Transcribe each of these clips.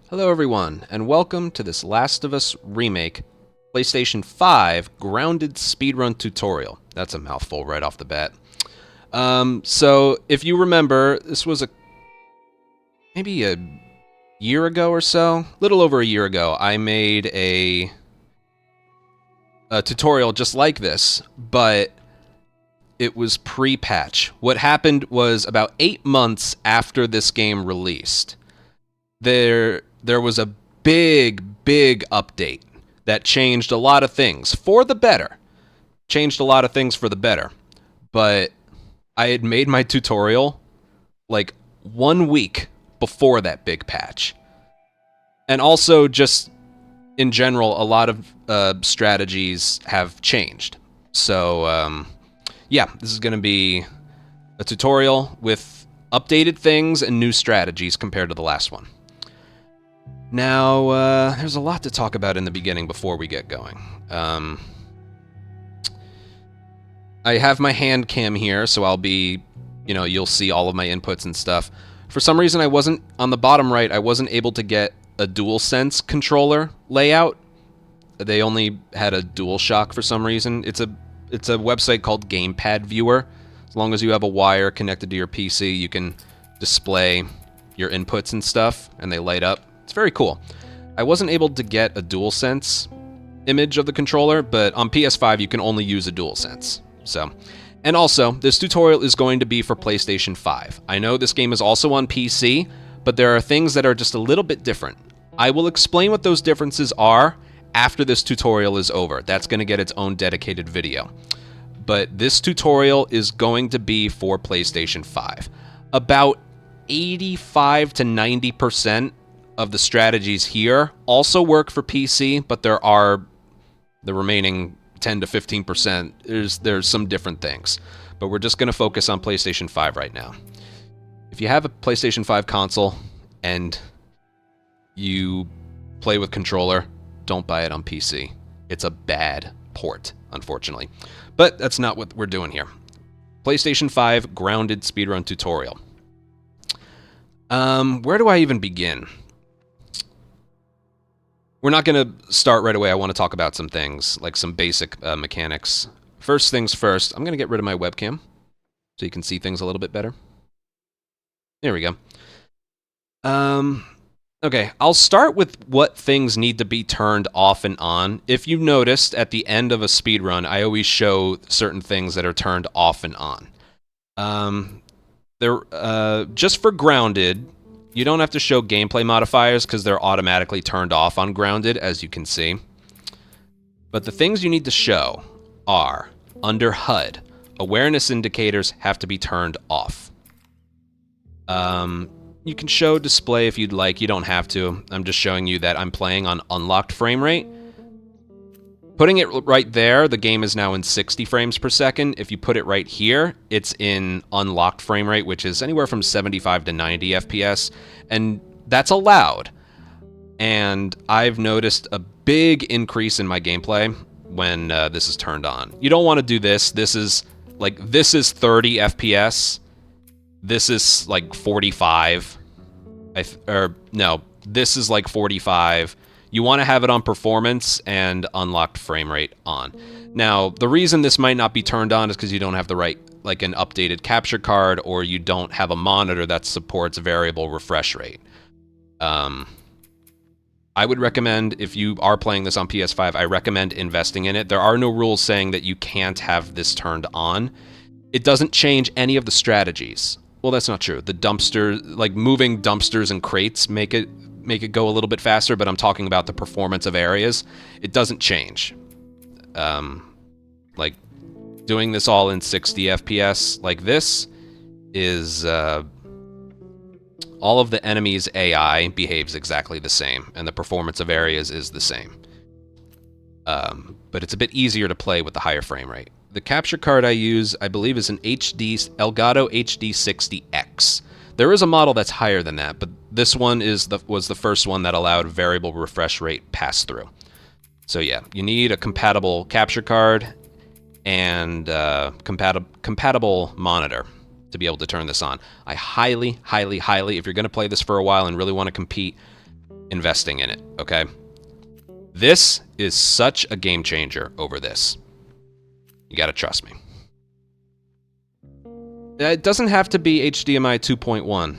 Hello everyone, and welcome to this Last of Us Remake PlayStation 5 grounded speedrun tutorial. That's a mouthful right off the bat. So if you remember, this was maybe a year ago or so, little over a year ago, I made a tutorial just like this, but it was pre-patch. What happened was about 8 months after this game released, there was a big update that changed a lot of things for the better. Changed a lot of things for the better. But I had made my tutorial like 1 week before that big patch. And also just in general, a lot of strategies have changed. So yeah, this is going to be a tutorial with updated things and new strategies compared to the last one. Now, there's a lot to talk about in the beginning before we get going. I have my hand cam here, so I'll be, you'll see all of my inputs and stuff. For some reason, on the bottom right, I wasn't able to get a DualSense controller layout. They only had a DualShock for some reason. It's a website called Gamepad Viewer. As long as you have a wire connected to your PC, you can display your inputs and stuff, and they light up. It's very cool. I wasn't able to get a DualSense image of the controller, but on PS5 you can only use a DualSense. And also, this tutorial is going to be for PlayStation 5. I know this game is also on PC, but there are things that are just a little bit different. I will explain what those differences are after this tutorial is over. That's going to get its own dedicated video. But this tutorial is going to be for PlayStation 5. About 85 to 90% of the strategies here also work for PC, but there are the remaining 10 to 15%. There's some different things, but we're just going to focus on PlayStation 5 right now. If you have a PlayStation 5 console and you play with controller, don't buy it on PC. It's a bad port, unfortunately. But that's not what we're doing here. PlayStation 5 grounded speedrun tutorial. Where do I even begin? We're not going to start right away. I want to talk about some things, like some basic mechanics. First things first, I'm going to get rid of my webcam so you can see things a little bit better. There we go. Okay, I'll start with what things need to be turned off and on. If you noticed, at the end of a speedrun, I always show certain things that are turned off and on. Just for grounded, you don't have to show gameplay modifiers because they're automatically turned off on grounded, as you can see. But the things you need to show are, under HUD, awareness indicators have to be turned off. You can show display if you'd like, you don't have to. I'm just showing you that I'm playing on unlocked frame rate. Putting it right there, the game is now in 60 frames per second. If you put it right here, it's in unlocked frame rate, which is anywhere from 75 to 90 FPS, and that's allowed. And I've noticed a big increase in my gameplay when this is turned on. You don't want to do this. This is 30 FPS. This is like 45. No, this is like 45. You want to have it on performance and unlocked frame rate on. Now, the reason this might not be turned on is because you don't have the right, like an updated capture card, or you don't have a monitor that supports variable refresh rate. I would recommend, if you are playing this on PS5, I recommend investing in it. There are no rules saying that you can't have this turned on. It doesn't change any of the strategies. Well, that's not true. The dumpster, like moving dumpsters and crates, make it go a little bit faster, but I'm talking about the performance of areas. It doesn't change. Like, doing this all in 60 FPS like this is, all of the enemies' AI behaves exactly the same, and the performance of areas is the same. But it's a bit easier to play with the higher frame rate. The capture card I use, I believe, is an Elgato HD60X. There is a model that's higher than that, but this one was the first one that allowed variable refresh rate pass-through. So yeah, you need a compatible capture card and compatible monitor to be able to turn this on. I highly, if you're going to play this for a while and really want to compete, investing in it, okay? This is such a game changer over this. You gotta trust me. It doesn't have to be HDMI 2.1.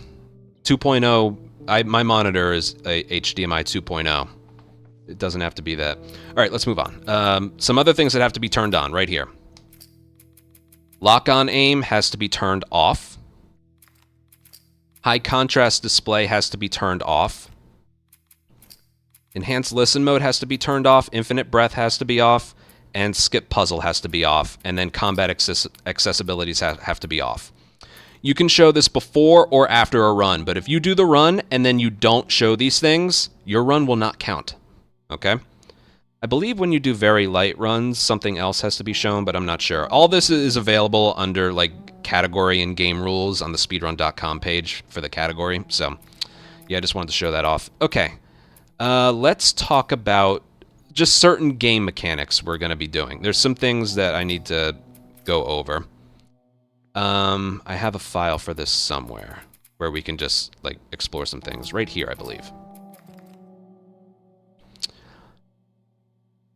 2.0, my monitor is a HDMI 2.0. It doesn't have to be that. All right, let's move on. Some other things that have to be turned on right here. Lock-on aim has to be turned off. High contrast display has to be turned off. Enhanced listen mode has to be turned off. Infinite breath has to be off. And skip puzzle has to be off. And then combat accessibilities have to be off. You can show this before or after a run, but if you do the run and then you don't show these things, your run will not count. Okay? I believe when you do very light runs, something else has to be shown, but I'm not sure. All this is available under like category and game rules on the speedrun.com page for the category. So, yeah, I just wanted to show that off. Okay. Let's talk about just certain game mechanics we're going to be doing. There's some things that I need to go over. I have a file for this somewhere where we can just like explore some things. Right here, I believe.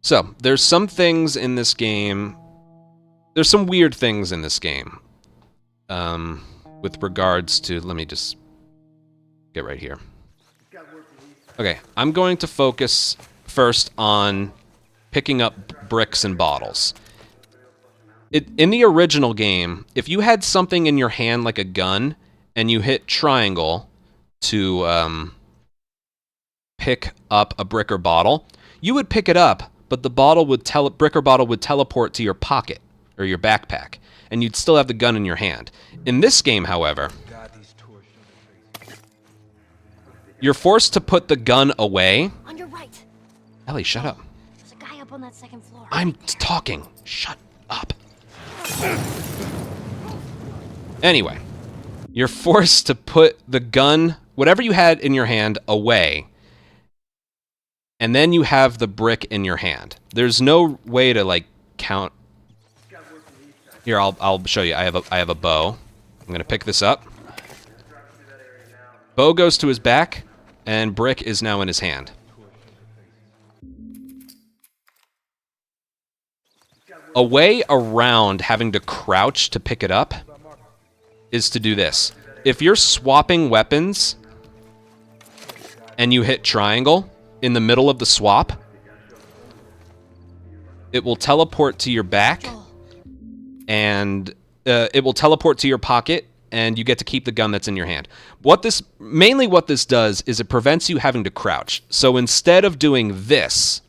So, there's some things in this game. There's some weird things in this game. With regards to, let me just get right here. Okay, I'm going to focus first on picking up bricks and bottles. In the original game, if you had something in your hand like a gun, and you hit triangle to pick up a brick or bottle, you would pick it up, but the brick or bottle would teleport to your pocket or your backpack, and you'd still have the gun in your hand. In this game, however, you're forced to put the gun away. On your right. Ellie, shut up. There's a guy up on that second floor. I'm talking. Shut up. Anyway, you're forced to put the gun, whatever you had in your hand, away. And then you have the brick in your hand. There's no way to like count. Here, I'll show you. I have a bow. I'm gonna pick this up. Bow goes to his back, and brick is now in his hand. A way around having to crouch to pick it up is to do this. If you're swapping weapons and you hit triangle in the middle of the swap, it will teleport to your back and it will teleport to your pocket, and you get to keep the gun that's in your hand. Mainly what this does is it prevents you having to crouch. So instead of doing this,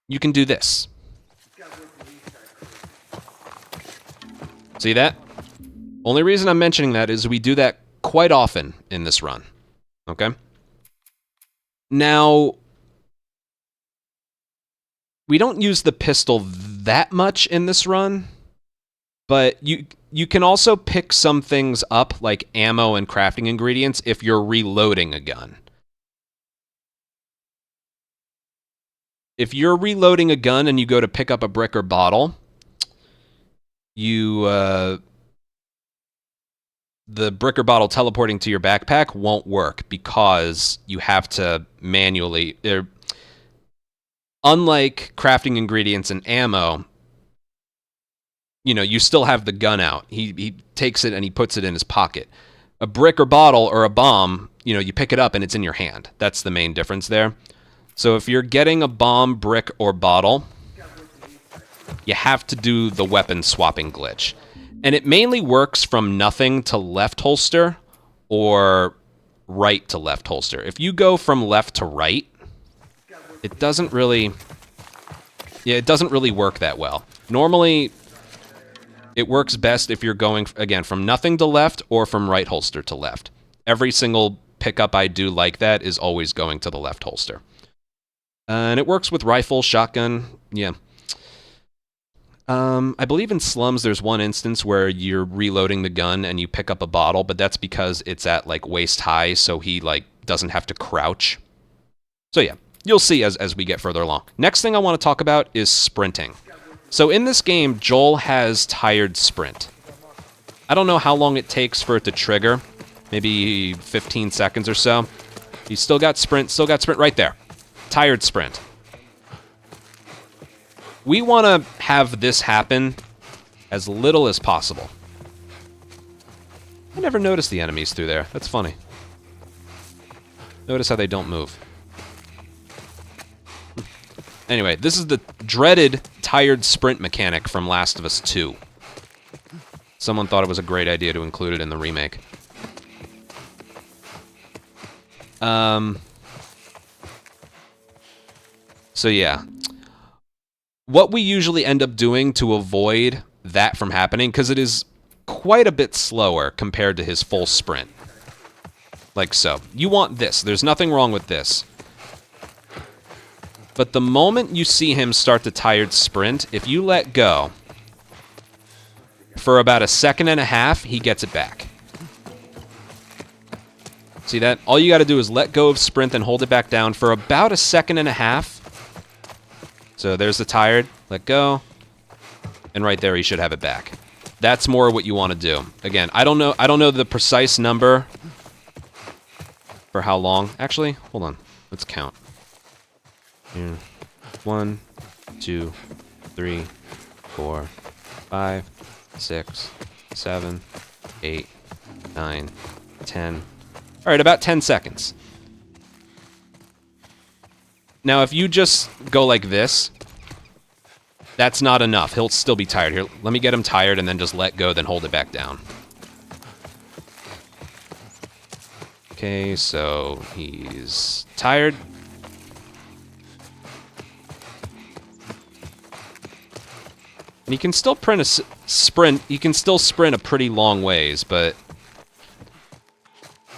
you can do this. See that? Only reason I'm mentioning that is we do that quite often in this run. Okay? Now, we don't use the pistol that much in this run, but you can also pick some things up, like ammo and crafting ingredients, if you're reloading a gun. If you're reloading a gun and you go to pick up a brick or bottle, the brick or bottle teleporting to your backpack won't work because you have to manually... Unlike crafting ingredients and ammo, you still have the gun out. He takes it and he puts it in his pocket. A brick or bottle or a bomb, you pick it up and it's in your hand. That's the main difference there. So if you're getting a bomb, brick, or bottle, you have to do the weapon swapping glitch. And it mainly works from nothing to left holster or right to left holster. If you go from left to right, it doesn't really work that well. Normally, it works best if you're going, again, from nothing to left or from right holster to left. Every single pickup I do like that is always going to the left holster. And it works with rifle, shotgun, yeah. I believe in slums there's one instance where you're reloading the gun and you pick up a bottle, but that's because it's at like waist high, so he like doesn't have to crouch. So yeah, you'll see as we get further along. Next thing I want to talk about is sprinting. So in this game, Joel has tired sprint. I don't know how long it takes for it to trigger. Maybe 15 seconds or so. He's still got sprint right there. Tired sprint. We want to have this happen as little as possible. I never noticed the enemies through there. That's funny. Notice how they don't move. Anyway, this is the dreaded tired sprint mechanic from Last of Us 2. Someone thought it was a great idea to include it in the remake. So yeah. What we usually end up doing to avoid that from happening, because it is quite a bit slower compared to his full sprint. Like so. You want this. There's nothing wrong with this. But the moment you see him start the tired sprint, if you let go, for about 1.5 seconds, he gets it back. See that? All you got to do is let go of sprint and hold it back down for about 1.5 seconds. So there's the tired, let go, and right there he should have it back. That's more what you want to do. Again, I don't know the precise number for how long. Actually, hold on. Let's count. Here. 1, 2, 3, 4, 5, 6, 7, 8, 9, 10. All right, about 10 seconds. Now, if you just go like this, that's not enough. He'll still be tired. Here, let me get him tired and then just let go, then hold it back down. Okay, so he's tired. And he can still sprint. He can still sprint a pretty long ways, but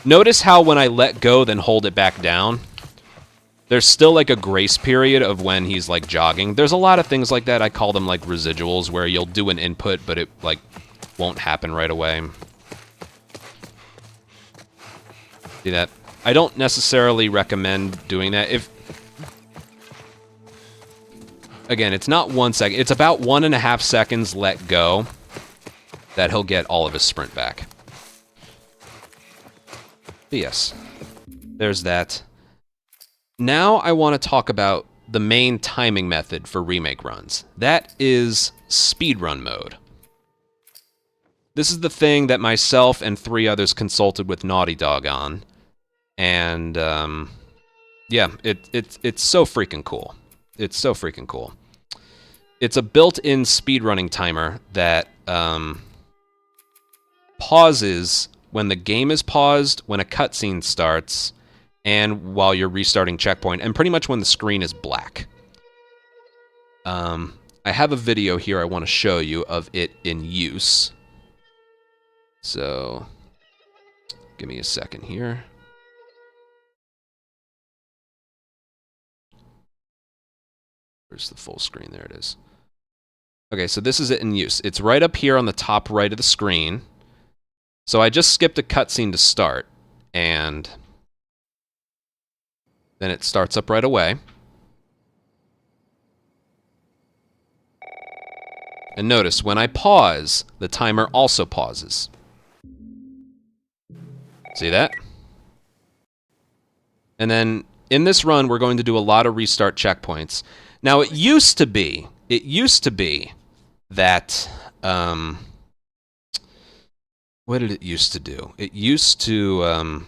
notice how when I let go, then hold it back down, there's still like a grace period of when he's like jogging. There's a lot of things like that. I call them like residuals, where you'll do an input, but it like won't happen right away. See that? I don't necessarily recommend doing that. Again, it's not 1 second. It's about 1.5 seconds let go that he'll get all of his sprint back. But yes, there's that. Now I want to talk about the main timing method for remake runs. That is speedrun mode. This is the thing that myself and 3 others consulted with Naughty Dog on. And, yeah, it's so freaking cool. It's so freaking cool. It's a built-in speedrunning timer that pauses when the game is paused, when a cutscene starts, and while you're restarting checkpoint, and pretty much when the screen is black. I have a video here I want to show you of it in use. So, give me a second here. Where's the full screen? There it is. Okay, so this is it in use. It's right up here on the top right of the screen. So I just skipped a cutscene to start, and then it starts up right away. And notice, when I pause, the timer also pauses. See that? And then, in this run, we're going to do a lot of restart checkpoints. Now, it used to be that, what did it used to do? It used to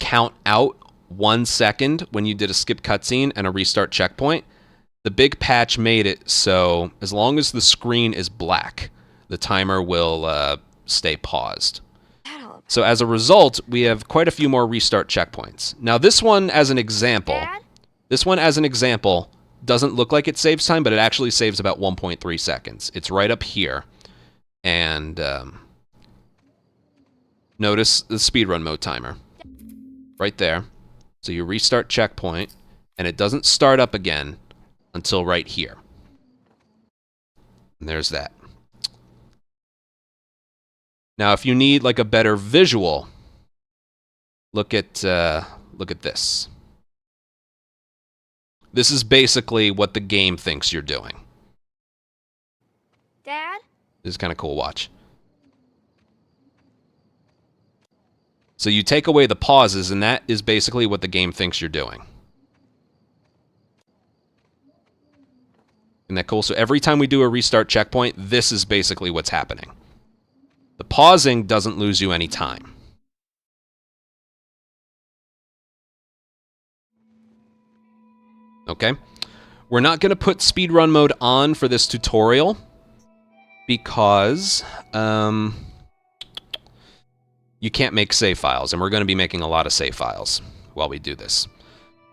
count out 1 second when you did a skip cutscene and a restart checkpoint. The big patch made it so as long as the screen is black, the timer will stay paused. So as a result, we have quite a few more restart checkpoints. Now this one as an example, doesn't look like it saves time, but it actually saves about 1.3 seconds. It's right up here. And notice the speedrun mode timer. Right there. So you restart checkpoint, and it doesn't start up again until right here. And there's that. Now, if you need like a better visual, look at this. This is basically what the game thinks you're doing. Dad? This is kind of cool. Watch. So you take away the pauses, and that is basically what the game thinks you're doing. Isn't that cool? So every time we do a restart checkpoint, this is basically what's happening. The pausing doesn't lose you any time. Okay? We're not going to put speedrun mode on for this tutorial because you can't make save files, and we're going to be making a lot of save files while we do this.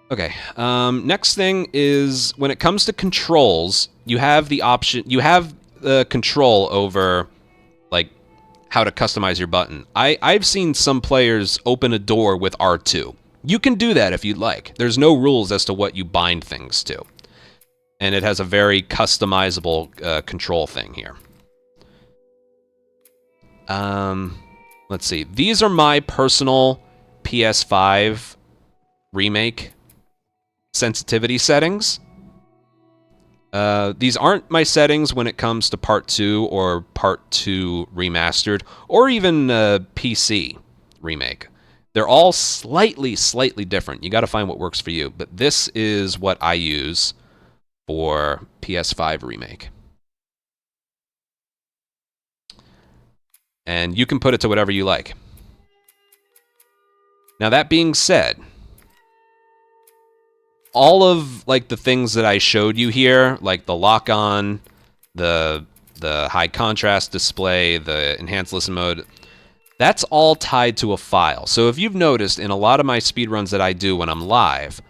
Okay, next thing is when it comes to controls, you have the option, you have the control over like how to customize your button. I've seen some players open a door with R2. You can do that if you'd like. There's no rules as to what you bind things to. And it has a very customizable control thing here. Let's see. These are my personal PS5 Remake sensitivity settings. These aren't my settings when it comes to Part 2 or Part 2 Remastered, or even PC Remake. They're all slightly different. You got to find what works for you. But this is what I use for PS5 Remake. And you can put it to whatever you like. Now that being said, all of like the things that I showed you here, like the lock-on, the high contrast display, the enhanced listen mode, that's all tied to a file. So if you've noticed in a lot of my speedruns that I do when I'm live,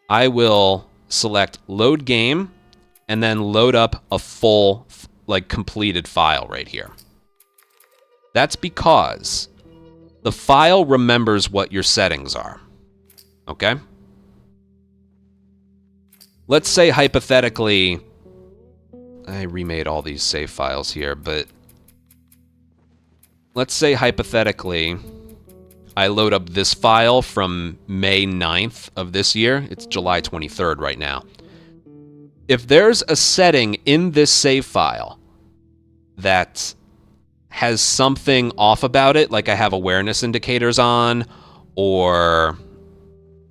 I will select load game and then load up a full like completed file right here. That's because the file remembers what your settings are. Okay? Let's say hypothetically, I remade all these save files here, but let's say hypothetically, I load up this file from May 9th of this year. It's July 23rd right now. If there's a setting in this save file that has something off about it, like I have awareness indicators on, or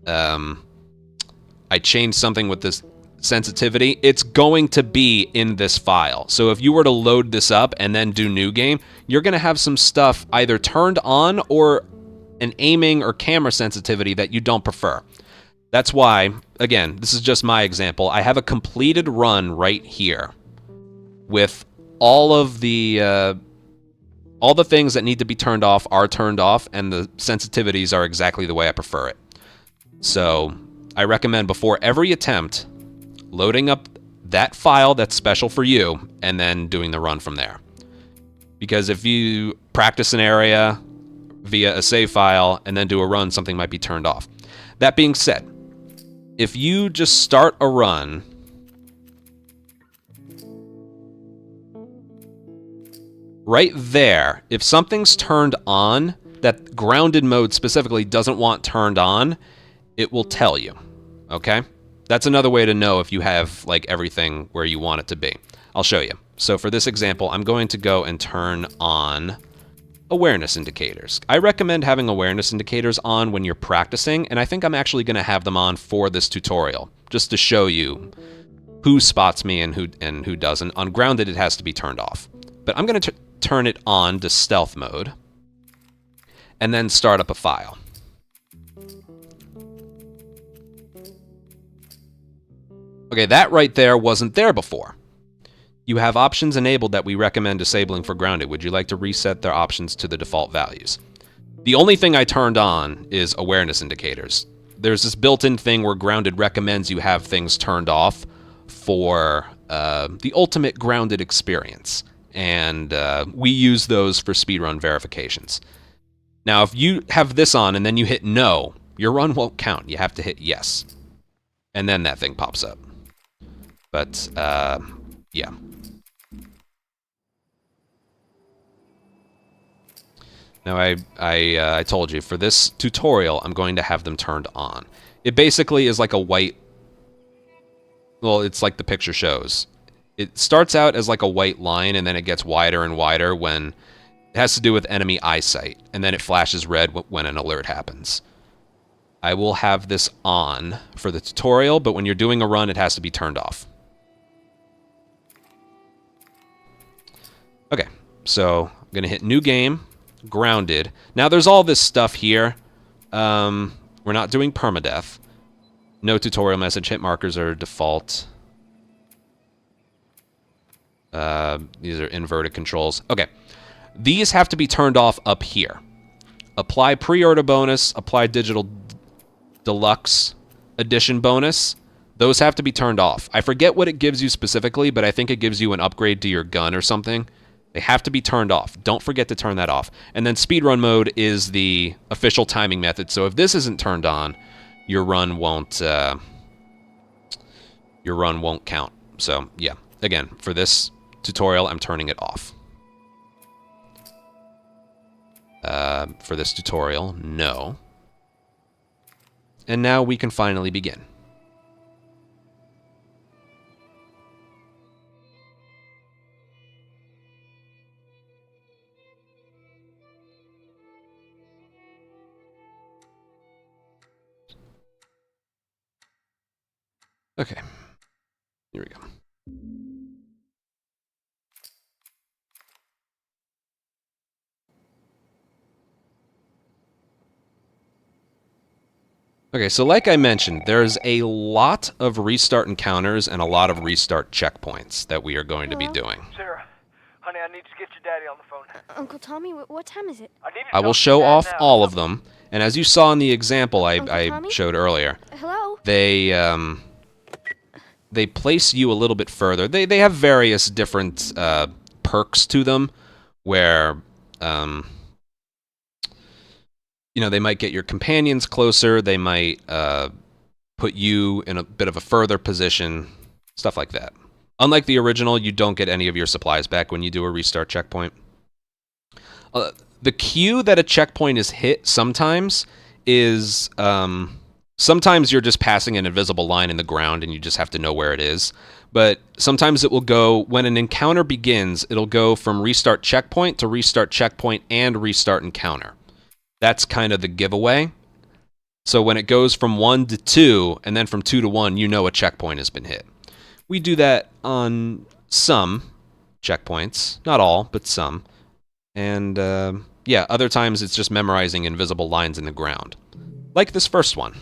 I changed something with this sensitivity, it's going to be in this file. So if you were to load this up and then do new game, you're going to have some stuff either turned on or an aiming or camera sensitivity that you don't prefer. That's why, again, this is just my example. I have a completed run right here with all the things that need to be turned off are turned off, and the sensitivities are exactly the way I prefer it. So I recommend before every attempt, loading up that file that's special for you, and then doing the run from there. Because if you practice an area via a save file and then do a run, something might be turned off. That being said, if you just start a run, right there, if something's turned on that grounded mode specifically doesn't want turned on, it will tell you, okay? That's another way to know if you have like everything where you want it to be. I'll show you. So for this example, I'm going to go and turn on awareness indicators. I recommend having awareness indicators on when you're practicing, and I think I'm actually going to have them on for this tutorial, just to show you who spots me and who doesn't. On grounded, it has to be turned off. But I'm going to turn it on to stealth mode, and then start up a file. Okay, that right there wasn't there before. You have options enabled that we recommend disabling for grounded. Would you like to reset their options to the default values? The only thing I turned on is awareness indicators. There's this built-in thing where grounded recommends you have things turned off for the ultimate grounded experience. And we use those for speedrun verifications. Now, if you have this on and then you hit no, your run won't count. You have to hit yes. And then that thing pops up. But, yeah. Now, I told you, for this tutorial, I'm going to have them turned on. It basically is like a white... Well, it's like the picture shows. It starts out as like a white line, and then it gets wider and wider when It has to do with enemy eyesight, and then it flashes red when an alert happens. I will have this on for the tutorial, but when you're doing a run, it has to be turned off. Okay, so I'm going to hit new game, grounded. Now there's all this stuff here. We're not doing permadeath. No tutorial message, hit markers are default. These are inverted controls. Okay, these have to be turned off up here. Apply pre-order bonus, apply digital deluxe edition bonus. Those have to be turned off. I forget what it gives you specifically, but I think it gives you an upgrade to your gun or something. They have to be turned off. Don't forget to turn that off. And then speedrun mode is the official timing method. So if this isn't turned on, your run won't count. So yeah, again, for this tutorial, I'm turning it off. For this tutorial, no. And now we can finally begin. Okay, here we go. Okay, so like I mentioned, there's a lot of restart encounters and a lot of restart checkpoints that we are going to be doing. Sarah, honey, I need to get your daddy on the phone. Uncle Tommy, what time is it? I will show off all of them, and as you saw in the example I showed earlier, Hello? they place you a little bit further. They have various different perks to them, where you know, they might get your companions closer. They might put you in a bit of a further position, stuff like that. Unlike the original, you don't get any of your supplies back when you do a restart checkpoint. The cue that a checkpoint is hit sometimes is sometimes you're just passing an invisible line in the ground and you just have to know where it is. But sometimes it will go, when an encounter begins, it'll go from restart checkpoint to restart checkpoint and restart encounter. That's kind of the giveaway. So when it goes from 1 to 2, and then from 2 to 1, you know a checkpoint has been hit. We do that on some checkpoints. Not all, but some. And yeah, other times it's just memorizing invisible lines in the ground. Like this first one.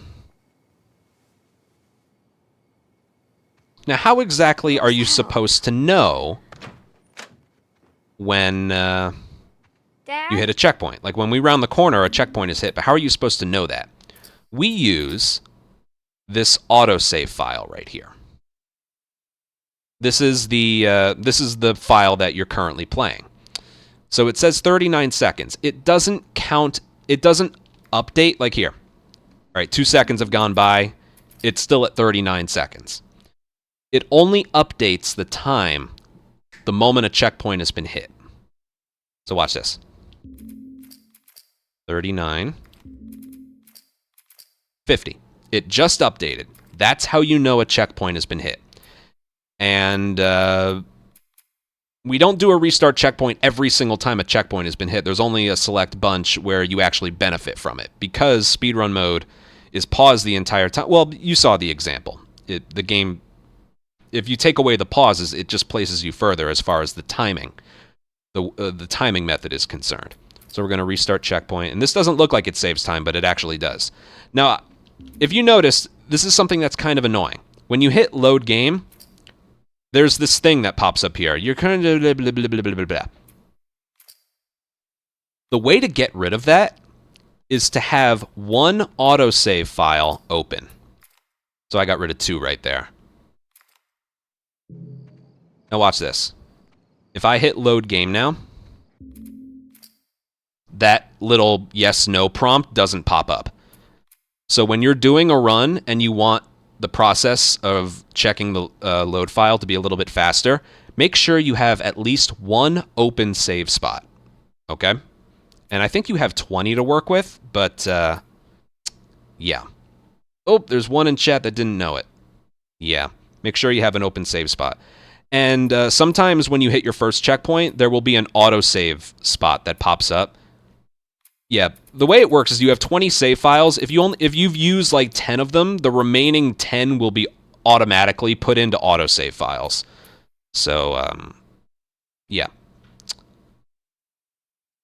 Now, how exactly are you supposed to know when you hit a checkpoint? Like when we round the corner, a checkpoint is hit, but how are you supposed to know that? We use this autosave file right here. This is the file that you're currently playing. So it says 39 seconds. It doesn't count, it doesn't update like here. All right, 2 seconds have gone by. It's still at 39 seconds. It only updates the time the moment a checkpoint has been hit. So watch this. 39. 50. It just updated. That's how you know a checkpoint has been hit. And we don't do a restart checkpoint every single time a checkpoint has been hit. There's only a select bunch where you actually benefit from it. Because speedrun mode is paused the entire time. Well, you saw the example. The game, if you take away the pauses, it just places you further as far as the timing. The timing method is concerned. So we're going to restart checkpoint. And this doesn't look like it saves time, but it actually does. Now, if you notice, this is something that's kind of annoying. When you hit load game, there's this thing that pops up here. You're kind of blah, blah, blah, blah, blah, blah. The way to get rid of that is to have one autosave file open. So I got rid of 2 right there. Now watch this. If I hit load game now, that little yes/no prompt doesn't pop up. So when you're doing a run and you want the process of checking the load file to be a little bit faster, make sure you have at least one open save spot. Okay? And I think you have 20 to work with, but yeah. Oh, there's one in chat that didn't know it. Yeah. Make sure you have an open save spot. And sometimes when you hit your first checkpoint, there will be an autosave spot that pops up. Yeah, the way it works is you have 20 save files. If you've used like 10 of them, the remaining 10 will be automatically put into autosave files. So, yeah.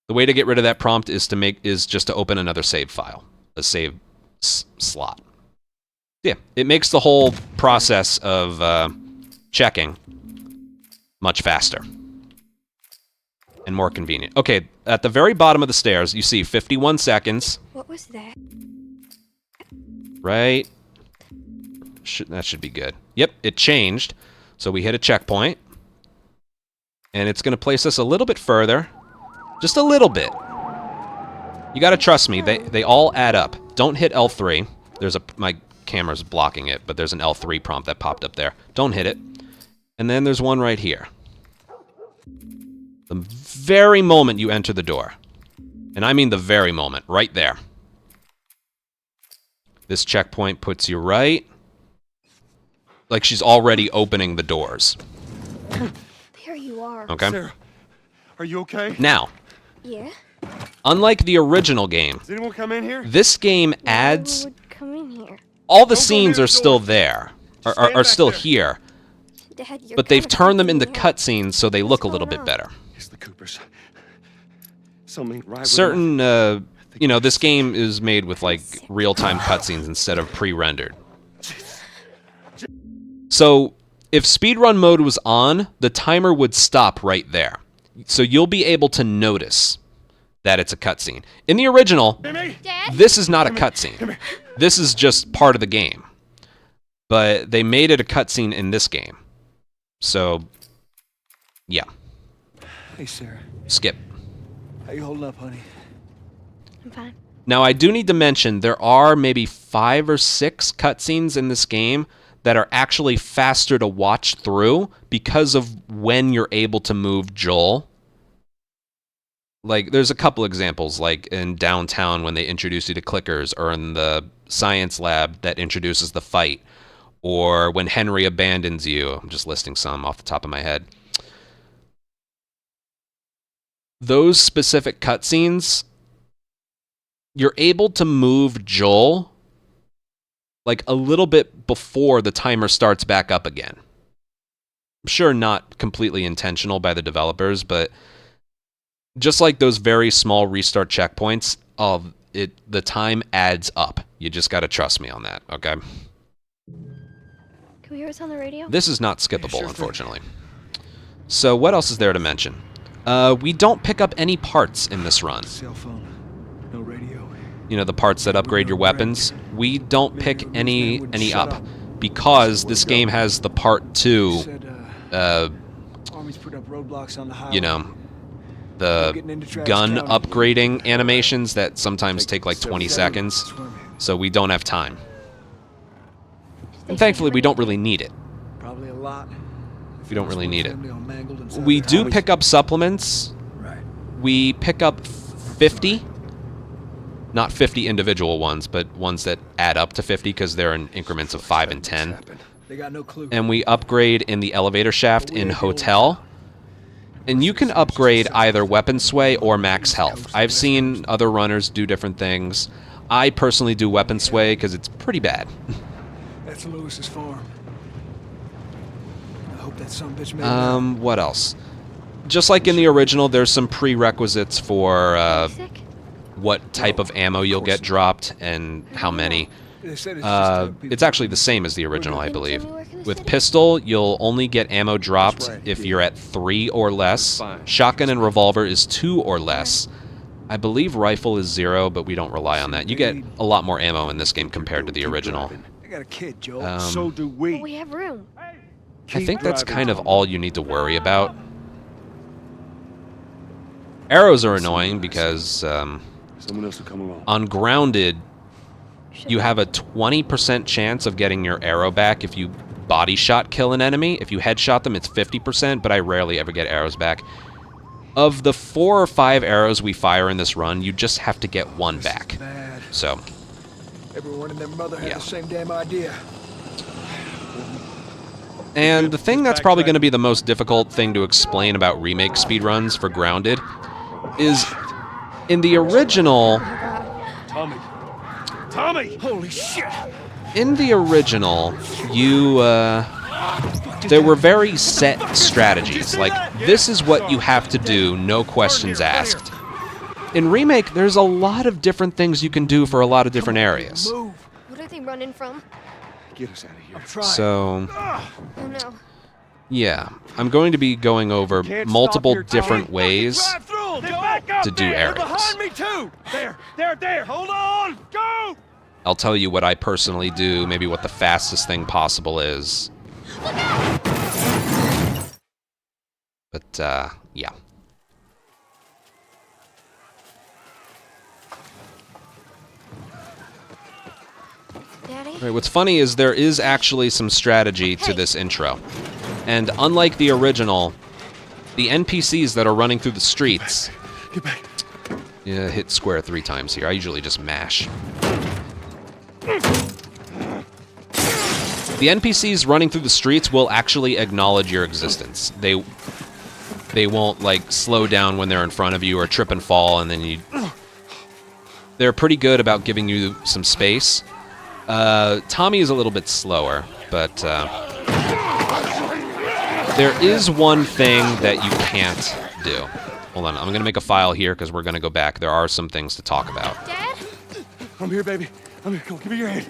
The way to get rid of that prompt is just to open another save file, a save slot. Yeah, it makes the whole process of checking much faster and more convenient. Okay, at the very bottom of the stairs, you see 51 seconds. What was that? Right. That should be good. Yep, it changed. So we hit a checkpoint. And it's going to place us a little bit further. Just a little bit. You got to trust me. They all add up. Don't hit L3. My camera's blocking it, but there's an L3 prompt that popped up there. Don't hit it. And then there's one right here. The very moment you enter the door. And I mean the very moment. Right there. This checkpoint puts you right... like she's already opening the doors. There you are. Okay? Sarah, are you okay? Now, Yeah? unlike the original game, Does anyone come in here? this game adds... Who would come in here? all the Don't go scenes near are the still door. there. Stand Are back still there. here. Dad, you're But they've kinda turned them freaking into me out. cutscenes so they look a little bit going on? better. It's the Coopers. Something right with Certain, you know, this game is made with, like, real-time cutscenes instead of pre-rendered. So, if speedrun mode was on, the timer would stop right there. So you'll be able to notice that it's a cutscene. In the original, Timmy! Dad? this is not a cutscene. This is just part of the game. But they made it a cutscene in this game. So, yeah. Hey, Sarah. Skip. How you holding up, honey? I'm fine. Now, I do need to mention, there are maybe 5 or 6 cutscenes in this game that are actually faster to watch through because of when you're able to move Joel. Like, there's a couple examples, like in Downtown when they introduce you to clickers, or in the science lab that introduces the fight, or when Henry abandons you. I'm just listing some off the top of my head. Those specific cutscenes, you're able to move Joel like a little bit before the timer starts back up again. I'm sure not completely intentional by the developers, but just like those very small restart checkpoints, the time adds up. You just got to trust me on that, okay? Can we hear us on the radio? This is not skippable, sure thing. unfortunately. So what else is there to mention? We don't pick up any parts in this run. Cell phone. No radio. You know, the parts that upgrade your weapons. We don't pick any up because this game has the part 2, Said, Army's put up roadblocks on the highway. you know, the gun upgrading animations that sometimes take like 20 seconds. So we don't have time. And thankfully, we don't really need it. Probably a lot. We don't really need it. Family all mangled inside We their do house. pick up supplements. Right. We pick up 50. Not 50 individual ones, but ones that add up to 50 because they're in increments of 5 and 10. They got no clue. And we upgrade in the elevator shaft in Hotel. And you can upgrade either weapon sway or max health. I've seen other runners do different things. I personally do weapon sway because it's pretty bad. That's Lewis's farm. I hope that son bitch made it out. What else? Just like in the original, there's some prerequisites for Sick? what type of ammo you'll get dropped and how many. They said it's just, It's actually the same as the original, I Didn't believe. Jimmy work in the With city? pistol, you'll only get ammo dropped right. if you're at 3 or less. Fine. Shotgun and revolver is 2 or less. I believe rifle is 0, but we don't rely on that. You get a lot more ammo in this game compared to the original. I got a kid, Joel. So do But we. we have room. I think that's kind of all you need to worry about. Arrows are annoying because Someone else will come along. on grounded, Should you we- have a 20% chance of getting your arrow back if you body shot kill an enemy. If you headshot them, it's 50%, but I rarely ever get arrows back. Of the 4 or 5 arrows we fire in this run, you just have to get 1 back. Bad. So, Everyone and their mother had Yeah. the same damn idea. And the thing that's probably going to be the most difficult thing to explain about remake speedruns for Grounded is in the original... Tommy! Holy shit! In the original, there were very set strategies. Like, this is what you have to do, no questions asked. In Remake, there's a lot of different things you can do for a lot of different areas. Move. What are they running from? Get us out of here. I'm trying. So, Oh no. yeah, I'm going to be going over Can't multiple stop here, different Tommy. ways Drive through! Get back up to do there! areas. They're behind me too! There! Hold on! Go! I'll tell you what I personally do, maybe what the fastest thing possible is. But, yeah. Daddy? Right, what's funny is there is actually some strategy to this intro. And unlike the original, the NPCs that are running through the streets... Get back. Yeah, hit square 3 times here. I usually just mash. The NPCs running through the streets will actually acknowledge your existence. They won't, like, slow down when they're in front of you or trip and fall, and then you... They're pretty good about giving you some space. Tommy is a little bit slower, but there is one thing that you can't do. Hold on, I'm going to make a file here because we're going to go back. There are some things to talk about. Dad? I'm here, baby. I'm here. Come on, give me your hand.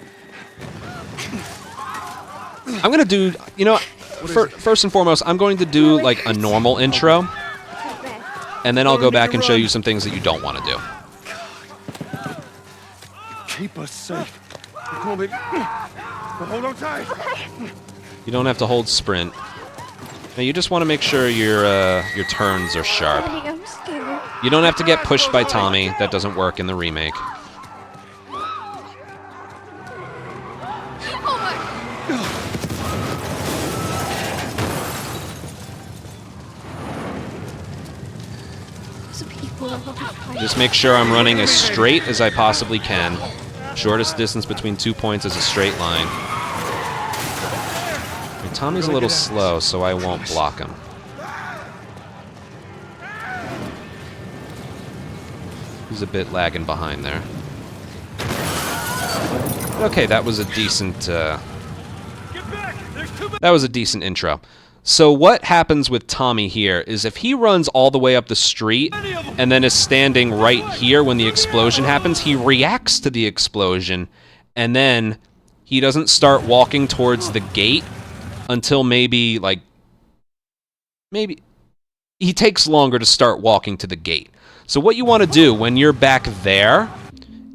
I'm going to do, you know, first and foremost, I'm going to do like a normal intro, Pretty bad. and then I'll go back and show you some things that you don't want to do. Keep us safe. Come on, baby. Now hold on tight. You don't have to hold sprint. Now, you just want to make sure your turns are sharp. Daddy, I'm scared. You don't have to get pushed by Tommy. That doesn't work in the remake. Oh my. Those people are fighting. Just make sure I'm running as straight as I possibly can. Shortest distance between 2 points is a straight line. And Tommy's a little slow, so I won't block him. He's a bit lagging behind there. Okay, that was a decent, that was a decent intro. So what happens with Tommy here is if he runs all the way up the street and then is standing right here when the explosion happens, he reacts to the explosion and then he doesn't start walking towards the gate until maybe he takes longer to start walking to the gate. So what you want to do when you're back there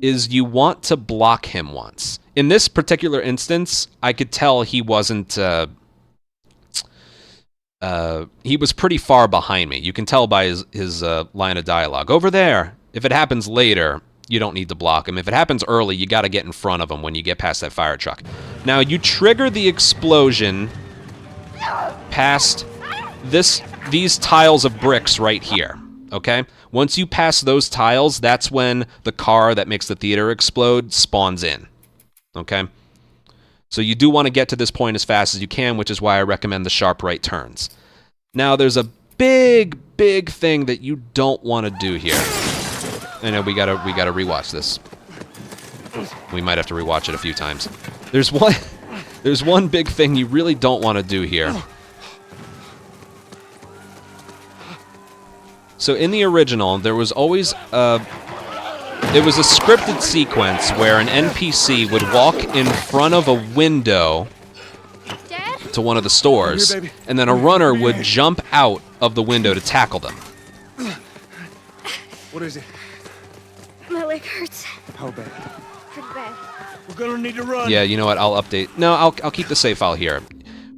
is you want to block him once. In this particular instance, I could tell he wasn't... he was pretty far behind me. You can tell by his line of dialogue. Over there. If it happens later, you don't need to block him. If it happens early, you got to get in front of him when you get past that fire truck. Now, you trigger the explosion past these tiles of bricks right here. Okay? Once you pass those tiles, that's when the car that makes the theater explode spawns in. Okay? So you do want to get to this point as fast as you can, which is why I recommend the sharp right turns. Now, there's a big, big thing that you don't want to do here. I know we gotta rewatch this. We might have to rewatch it a few times. There's one big thing you really don't want to do here. So in the original, there was always it was a scripted sequence where an NPC would walk in front of a window Dad? to one of the stores, and then a runner would jump out of the window to tackle them. What is it? My leg hurts. How bad? Pretty bad. We're gonna need to run. Yeah, you know what? I'll update. No, I'll keep the save file here.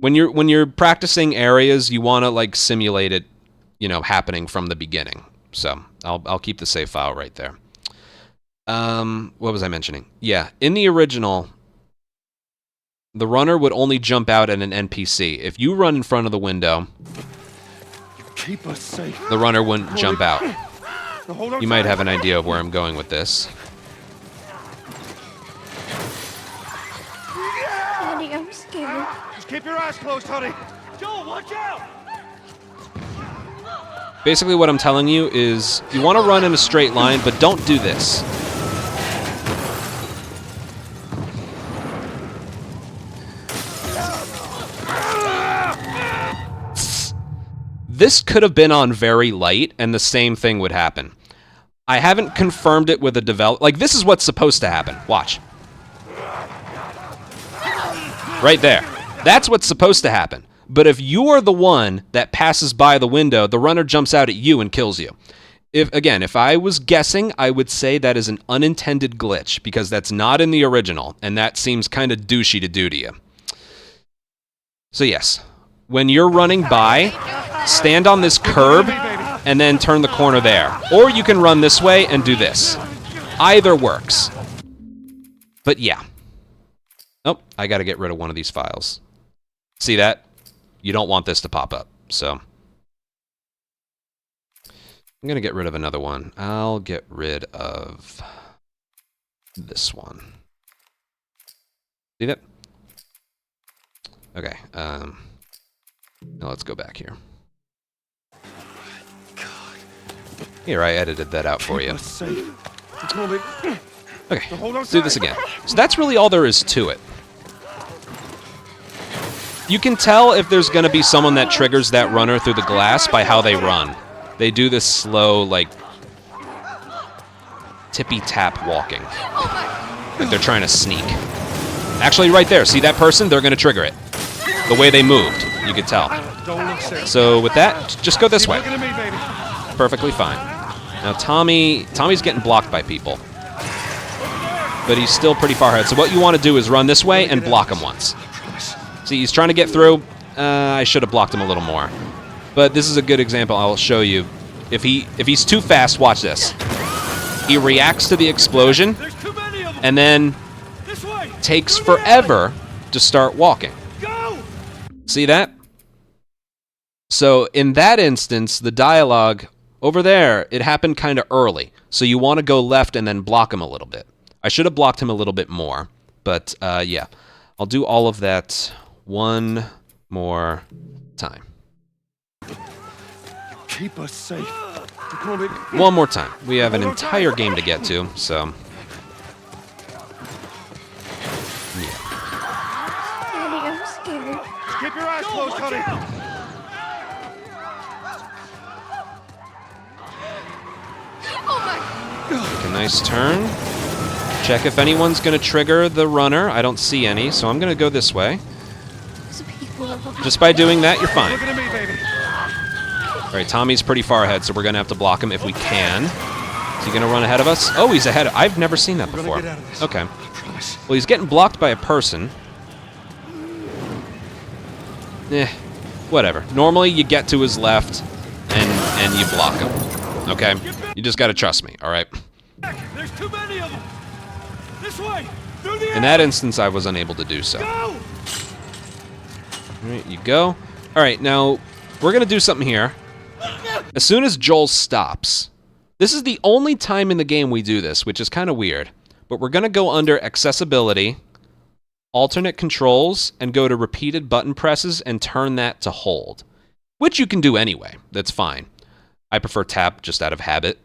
When you're practicing areas, you want to like simulate it, you know, happening from the beginning. So I'll keep the save file right there. What was I mentioning? Yeah, in the original, the runner would only jump out at an NPC. If you run in front of the window, Keep us safe. the runner wouldn't jump out. Now hold on You might tight. have an idea of where I'm going with this. Daddy, Daddy, I'm scared. Just keep your eyes closed, honey. Joel, watch out! Basically what I'm telling you is you want to run in a straight line, but don't do this. This could have been on very light, and the same thing would happen. I haven't confirmed it with a developer. Like, this is what's supposed to happen. Watch. Right there. That's what's supposed to happen. But if you are the one that passes by the window, the runner jumps out at you and kills you. If I was guessing, I would say that is an unintended glitch, because that's not in the original, and that seems kind of douchey to do to you. So yes, when you're running by, stand on this curb and then turn the corner there. Or you can run this way and do this. Either works. But yeah. Oh, I gotta get rid of one of these files. See that? You don't want this to pop up, so. I'm gonna get rid of another one. I'll get rid of this one. See that? Okay, now let's go back here. Here, I edited that out for you. Okay, let's do this again. So that's really all there is to it. You can tell if there's going to be someone that triggers that runner through the glass by how they run. They do this slow, like, tippy-tap walking. Like they're trying to sneak. Actually, right there, see that person? They're going to trigger it. The way they moved, you could tell. So with that, just go this way. Perfectly fine. Now Tommy's getting blocked by people. But he's still pretty far ahead. So what you want to do is run this way and block him once. See, he's trying to get through. I should have blocked him a little more. But this is a good example I'll show you. If he's too fast, watch this. He reacts to the explosion and then takes forever to start walking. See that? So in that instance, the dialogue over there, it happened kind of early. So you want to go left and then block him a little bit. I should have blocked him a little bit more. But yeah, I'll do all of that one more time. Keep us safe. One more time. We have an entire game to get to, so. Yeah. Daddy, I'm scared. Keep your eyes closed, honey. Make a nice turn. Check if anyone's going to trigger the runner. I don't see any, so I'm going to go this way. Just by doing that, you're fine. Look at me, baby. All right, Tommy's pretty far ahead, so we're going to have to block him if we can. Is he going to run ahead of us? Oh, he's ahead. I've never seen that before. Okay. Well, he's getting blocked by a person. Whatever. Normally, you get to his left, and you block him. Okay? You just got to trust me, all right? There's too many of them! This way! Through the In that instance, I was unable to do so. Go! All right, you go. All right, now, we're going to do something here. As soon as Joel stops, this is the only time in the game we do this, which is kind of weird. But we're going to go under Accessibility, Alternate Controls, and go to Repeated Button Presses and turn that to Hold. Which you can do anyway. That's fine. I prefer tap just out of habit.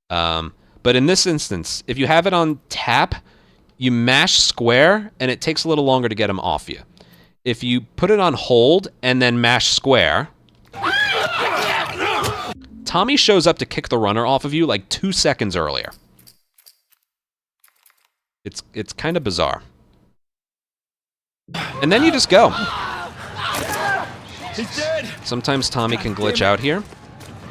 But in this instance, if you have it on tap, you mash square, and it takes a little longer to get them off you. If you put it on hold and then mash square, Tommy shows up to kick the runner off of you like 2 seconds earlier. It's kind of bizarre. And then you just go. He's dead. Sometimes Tommy can glitch out here,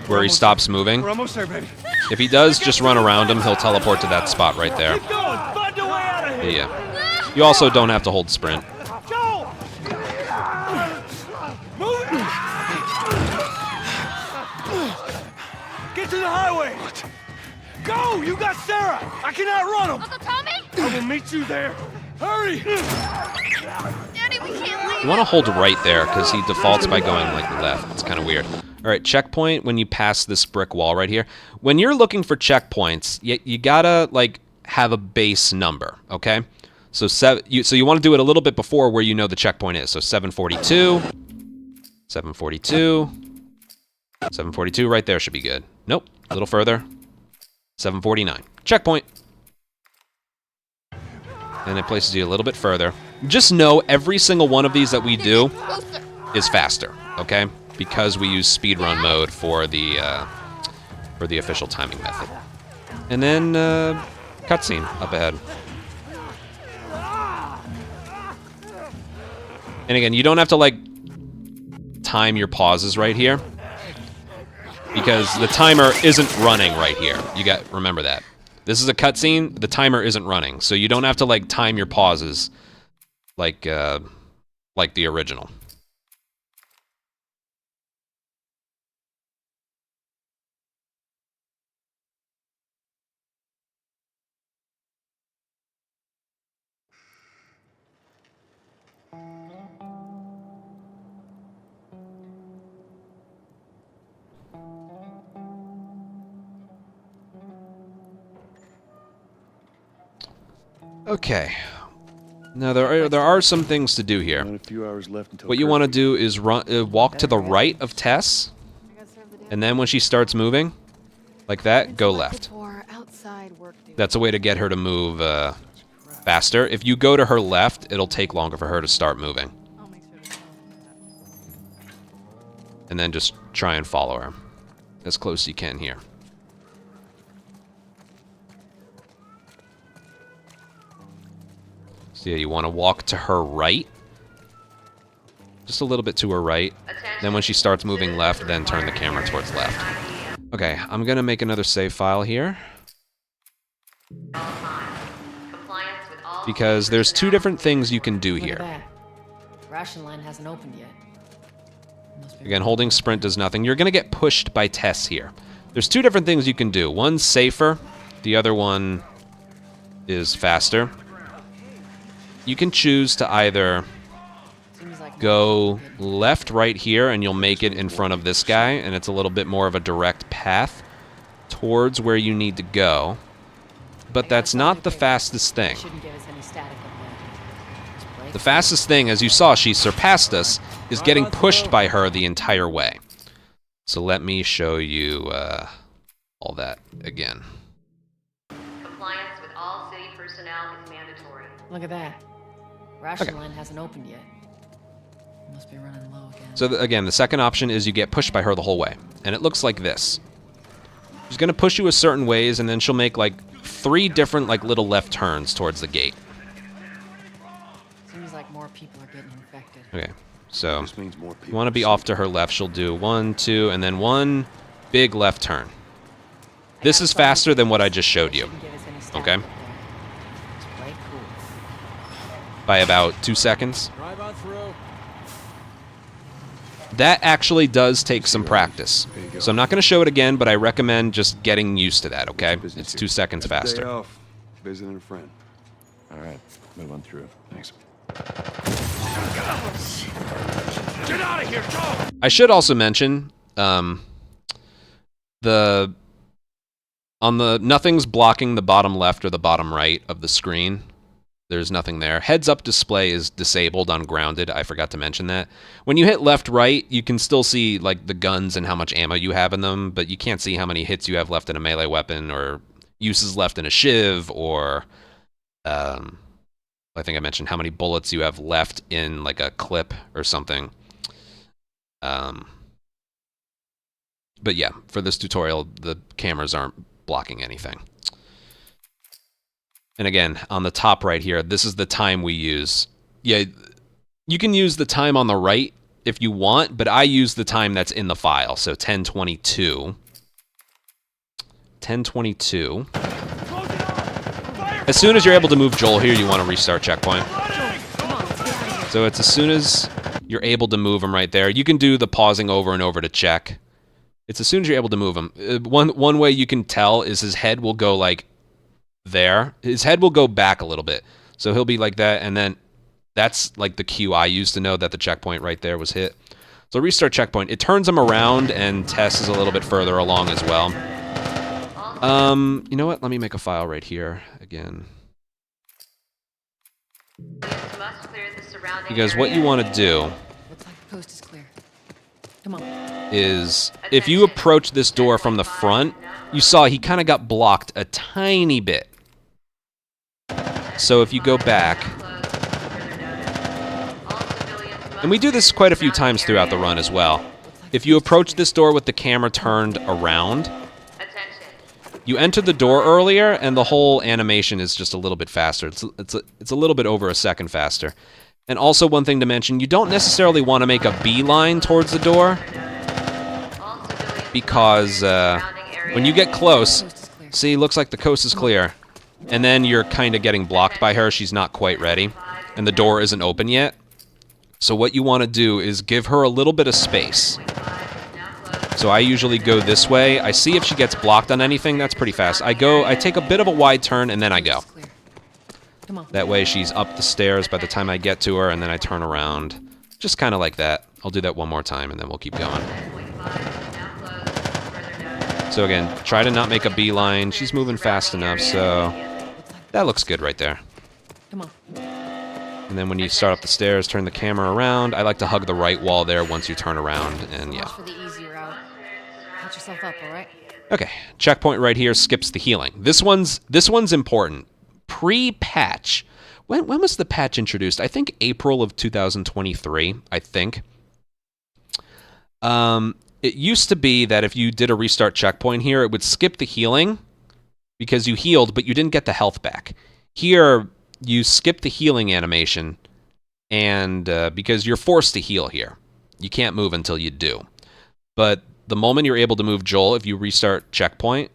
where he stops moving. We're almost there, baby. If he does, just run around him. He'll teleport to that spot right there. Keep going! Find a way out of here! Yeah. You also don't have to hold sprint. Go! Move it! Get to the highway! What? Go! You got Sarah! I can outrun him! Uncle Tommy? I will meet you there. Hurry! Daddy, we can't leave. You want to hold right there, because he defaults by going like left. It's kind of weird. All right, checkpoint when you pass this brick wall right here. When you're looking for checkpoints, you gotta, like, have a base number, okay? So you want to do it a little bit before where you know the checkpoint is. So 742, 742, 742 right there should be good. Nope, a little further. 749. Checkpoint. And it places you a little bit further. Just know every single one of these that we do is faster, okay? Because we use speedrun mode for the official timing method. And then cutscene up ahead. And again, you don't have to like time your pauses right here because the timer isn't running right here. Remember that. This is a cutscene. The timer isn't running, so you don't have to like time your pauses like the original. Okay. Now there are some things to do here. Only a few hours left until What you want to curfew. do is walk to the right of Tess, and then when she starts moving, like that, go left. That's a way to get her to move faster. If you go to her left, it'll take longer for her to start moving. And then just try and follow her as close as you can here. So yeah, you want to walk to her right. Just a little bit to her right. Then when she starts moving left, then turn the camera towards left. Okay, I'm going to make another save file here. Because there's two different things you can do here. Ration line hasn't opened yet. Again, holding sprint does nothing. You're going to get pushed by Tess here. There's two different things you can do. One's safer. The other one is faster. You can choose to either go left right here and you'll make it in front of this guy, and it's a little bit more of a direct path towards where you need to go. But that's not the fastest thing. The fastest thing, as you saw, she surpassed us, is getting pushed by her the entire way. So let me show you all that again. Compliance with all city personnel is mandatory. Look at that. Ration line hasn't opened yet. Must be running low again. So again, the second option is you get pushed by her the whole way. And it looks like this. She's going to push you a certain ways, and then she'll make like 3 different like little left turns towards the gate. Seems like more people are getting infected. Okay, so This means more people you want to be off to her left. She'll do 1, 2, and then 1 big left turn. This is faster than what I just showed you. Okay? By about 2 seconds. Drive on through. That actually does take some practice. So I'm not going to show it again, but I recommend just getting used to that, okay? It's 2 seconds Day faster. off. Visiting a friend. All right, move on through. Thanks. Get out of here, go! I should also mention, nothing's blocking the bottom left or the bottom right of the screen. There's nothing there. Heads-up display is disabled on grounded. I forgot to mention that. When you hit left, right, you can still see like the guns and how much ammo you have in them, but you can't see how many hits you have left in a melee weapon or uses left in a shiv or, I think I mentioned how many bullets you have left in like a clip or something. But yeah, for this tutorial, the cameras aren't blocking anything. And again, on the top right here, this is the time we use. Yeah, you can use the time on the right if you want, but I use the time that's in the file. So 1022. 1022. As soon as you're able to move Joel here, you want to restart checkpoint. So it's as soon as you're able to move him right there. You can do the pausing over and over to check. It's as soon as you're able to move him. One way you can tell is his head will go like there. His head will go back a little bit. So he'll be like that, and then that's like the cue I use to know that the checkpoint right there was hit. So restart checkpoint. It turns him around, and Tess is a little bit further along as well. You know what? Let me make a file right here again. Because what you want to do Looks like the coast is clear. Come on. is, if you approach this door from the front, you saw he kind of got blocked a tiny bit. So if you go back, and we do this quite a few times throughout the run as well. If you approach this door with the camera turned around, you enter the door earlier, and the whole animation is just a little bit faster. It's a little bit over a second faster. And also one thing to mention, you don't necessarily want to make a beeline towards the door, because when you get close, see, looks like the coast is clear, and then you're kind of getting blocked by her. She's not quite ready, and the door isn't open yet. So what you want to do is give her a little bit of space. So I usually go this way. I see if she gets blocked on anything. That's pretty fast. I take a bit of a wide turn, and then I go. That way she's up the stairs by the time I get to her, and then I turn around. Just kind of like that. I'll do that one more time, and then we'll keep going. So again, try to not make a beeline. She's moving fast enough, so that looks good right there. Come on. And then when you start up the stairs, turn the camera around. I like to hug the right wall there once you turn around, and yeah. Watch for the easy route. Catch yourself up, all right? Okay, checkpoint right here skips the healing. This one's important. Pre-patch. When was the patch introduced? I think April of 2023, I think. It used to be that if you did a restart checkpoint here, it would skip the healing because you healed, but you didn't get the health back. Here, you skip the healing animation, and because you're forced to heal here. You can't move until you do. But the moment you're able to move Joel, if you restart checkpoint,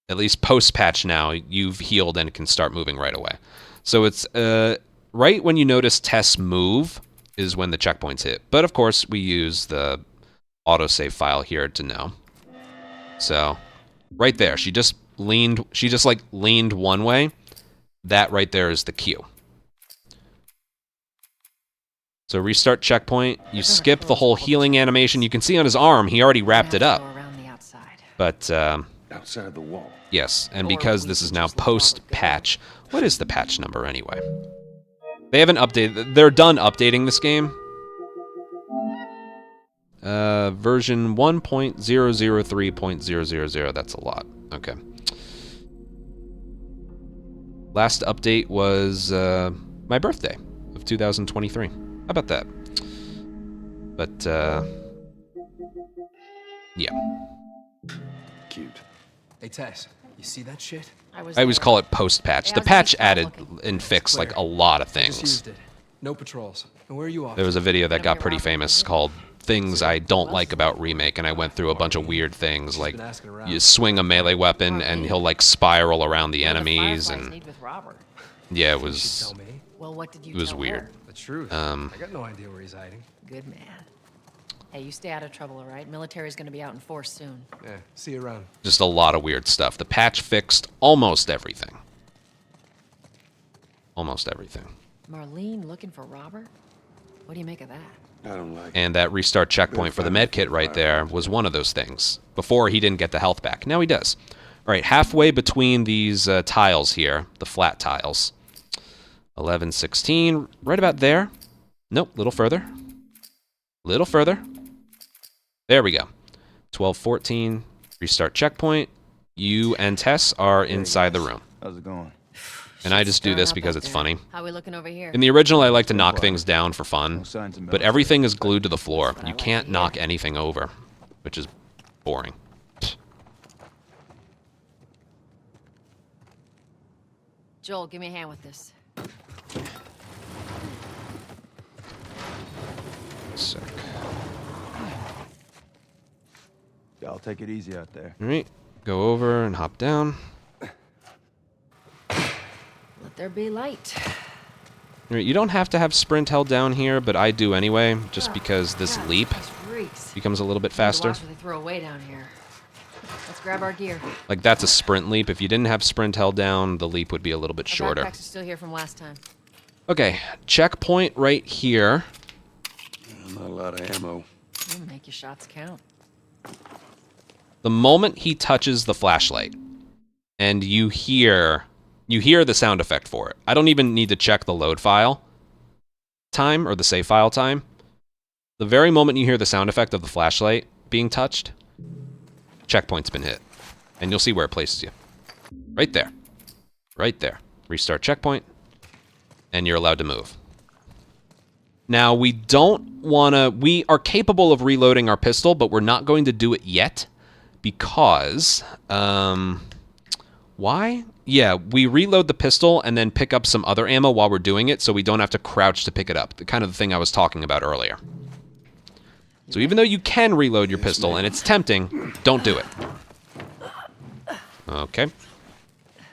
at least post-patch now, you've healed and can start moving right away. So it's right when you notice Tess move is when the checkpoints hit. But of course, we use the autosave file here to know. So right there, she just leaned one way. That right there is the cue. So restart checkpoint. You skip the whole healing animation. You can see on his arm, he already wrapped it up. But Outside the wall. yes, and because this is now post-patch, what is the patch number anyway? They haven't updated. They're done updating this game. Version 1.003.000. That's a lot. Okay. Last update was my birthday of 2023. How about that? But yeah. Cute. Hey, Tess, you see that shit? I always call it post-patch. The patch added and fixed like a lot of Just things. used it. No patrols. And where are you off? There was a video that got pretty famous called Things I Don't Like About Remake, and I went through a bunch of weird things, like you swing a melee weapon and he'll like spiral around the enemies, and yeah, it was Well, what did you it was tell weird. her? The truth. I got no idea where he's hiding. Good man. Hey, you stay out of trouble, all right? Military's gonna be out in force soon. Yeah, see you around. Just a lot of weird stuff. The patch fixed almost everything. Almost everything. Marlene looking for Robert? What do you make of that? I don't like it. And that restart checkpoint for the medkit right there was one of those things. Before, he didn't get the health back. Now he does. All right, halfway between these tiles here, the flat tiles. 11, 16, right about there. Nope, little further. Little further. There we go. 12, 14, restart checkpoint. You and Tess are inside the room. How's it going? And I just do this because it's funny. How we looking over here? In the original, I like to knock things down for fun, signs of but everything is glued to the floor. You can't knock anything over, which is boring. Joel, give me a hand with this. Sick. Y'all take it easy out there. All right, go over and hop down. Let there be light. All right, you don't have to have sprint held down here, but I do anyway, just because this leap becomes a little bit faster. Watch what they throw away down here. Let's grab our gear. Like, that's a sprint leap. If you didn't have sprint held down, the leap would be a little bit shorter. Our backpacks are still here from last time. Okay, checkpoint right here. Not a lot of ammo. We'll make your shots count. The moment he touches the flashlight, and you hear You hear the sound effect for it. I don't even need to check the load file time or the save file time. The very moment you hear the sound effect of the flashlight being touched, checkpoint's been hit. And you'll see where it places you. Right there. Right there. Restart checkpoint. And you're allowed to move. Now, we are capable of reloading our pistol, but we're not going to do it yet. Because, why? Yeah, we reload the pistol and then pick up some other ammo while we're doing it, so we don't have to crouch to pick it up. The kind of thing I was talking about earlier. So even though you can reload your pistol and it's tempting, don't do it. Okay.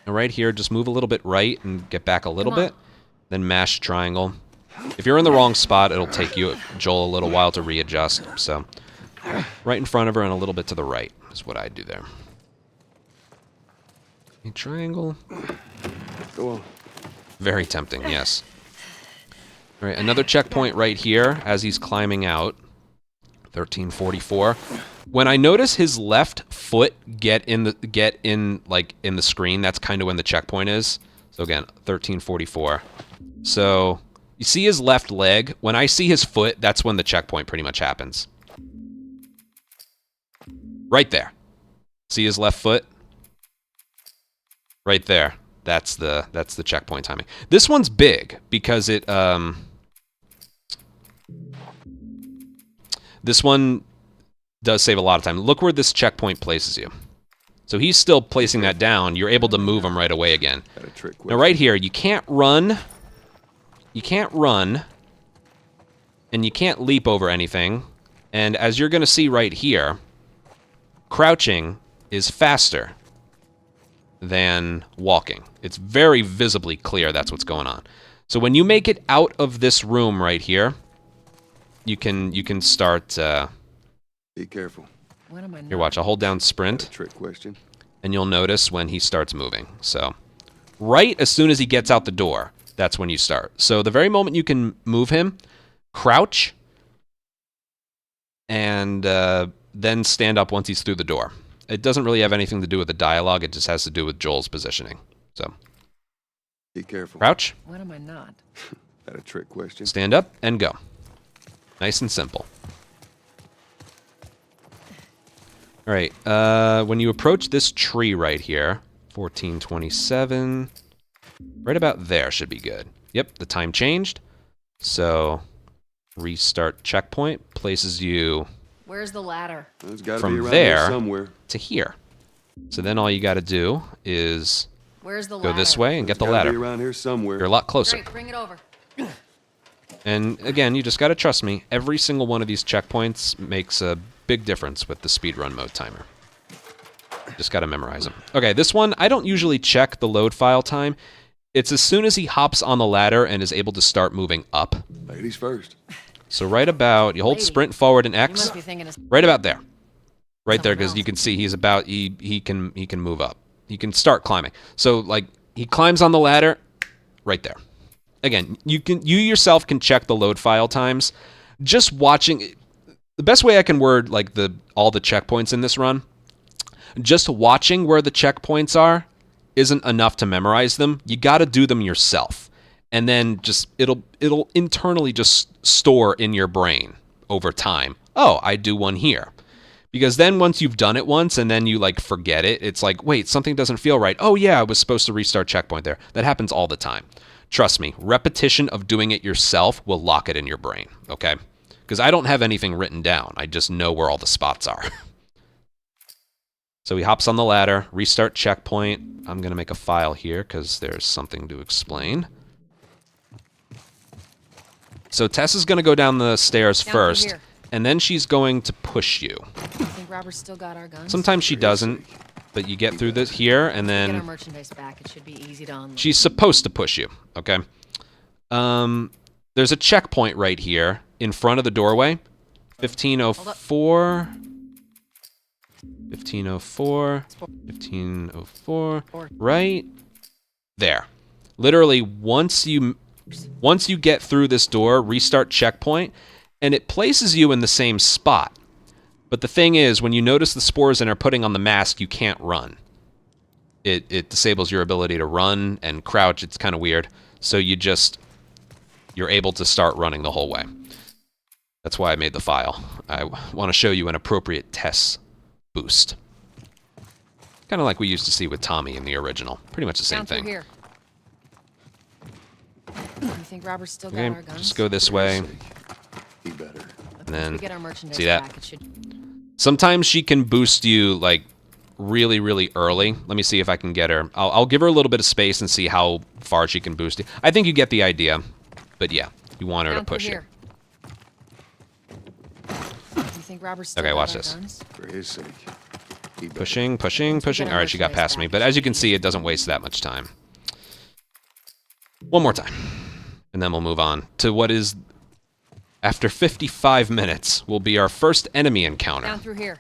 Now right here, just move a little bit right and get back a little bit. Then mash triangle. If you're in the wrong spot, it'll take you, Joel, a little while to readjust. So, right in front of her and a little bit to the right is what I do there. Triangle. Go on. Very tempting, yes. All right, another checkpoint right here as he's climbing out. 1344. When I notice his left foot get in the screen, that's kind of when the checkpoint is. So again, 1344. So you see his left leg. When I see his foot, that's when the checkpoint pretty much happens. Right there. See his left foot? Right there. That's the checkpoint timing. This one's big because it this one does save a lot of time. Look where this checkpoint places you. So he's still placing that down. You're able to move him right away again. Now right here, you can't run. You can't run. And you can't leap over anything. And as you're going to see right here, crouching is faster than walking. It's very visibly clear that's what's going on. So when you make it out of this room right here, you can start. Be careful. Here, watch. I'll hold down sprint. Trick question. And you'll notice when he starts moving. So, right as soon as he gets out the door, that's when you start. So the very moment you can move him, crouch, and then stand up once he's through the door. It doesn't really have anything to do with the dialogue. It just has to do with Joel's positioning. So, be careful. Crouch. When am I not? That a trick question. Stand up and go. Nice and simple. All right. When you approach this tree right here, 1427, right about there should be good. Yep, the time changed. So, restart checkpoint places you. Where's the ladder? It's gotta from be around there here somewhere. To here. So then all you got to do is Where's the go ladder? this way and get the Gotta ladder. be around here somewhere. You're a lot closer. Great, bring it over. And again, you just got to trust me. Every single one of these checkpoints makes a big difference with the speedrun mode timer. Just got to memorize them. Okay, this one, I don't usually check the load file time. It's as soon as he hops on the ladder and is able to start moving up. Ladies first. So right about, you hold sprint forward and You X, must be thinking of right about there. Right there, Someone because you else. can see he's about, he can move up. He can start climbing. So like, he climbs on the ladder, right there. Again, you yourself can check the load file times. Just watching, the best way I can word like all the checkpoints in this run, just watching where the checkpoints are isn't enough to memorize them. You got to do them yourself. And then just it'll internally just store in your brain over time. Oh, I do one here. Because then once you've done it once and then you like forget it, it's like, wait, something doesn't feel right. Oh yeah, I was supposed to restart checkpoint there. That happens all the time. Trust me, repetition of doing it yourself will lock it in your brain, okay? Because I don't have anything written down. I just know where all the spots are. So he hops on the ladder, restart checkpoint. I'm going to make a file here because there's something to explain. So Tess is going to go down the stairs Down through first, here. and then she's going to push you. Think Robert's still got our guns? Sometimes she doesn't, but you get through this here, and Get our then merchandise back. It should be easy to unload. she's supposed to push you, okay? There's a checkpoint right here in front of the doorway. 1504. 1504. 1504. Right there. Literally, once you get through this door, restart checkpoint, and it places you in the same spot. But the thing is, when you notice the spores and are putting on the mask, you can't run. it disables your ability to run and crouch. It's kind of weird. So you're able to start running the whole way. That's why I made the file. I want to show you an appropriate test boost. Kind of like we used to see with Tommy in the original. Pretty much the same Down through thing. here. You think Robert's still got our guns? Just go this way. He better. Once then we get our merchandise see that? back, it should... Sometimes she can boost you like really, really early. Let me see if I can get her. I'll give her a little bit of space and see how far she can boost you. I think you get the idea. But yeah, you want her to Down through push you. here. You think Robert's still Okay, got watch our this. guns? For his sake. He better. Pushing, pushing, pushing. All right, she got past me. But as you can see, it doesn't waste that much time. One more time. And then we'll move on to what is, after 55 minutes, will be our first enemy encounter. Down through here.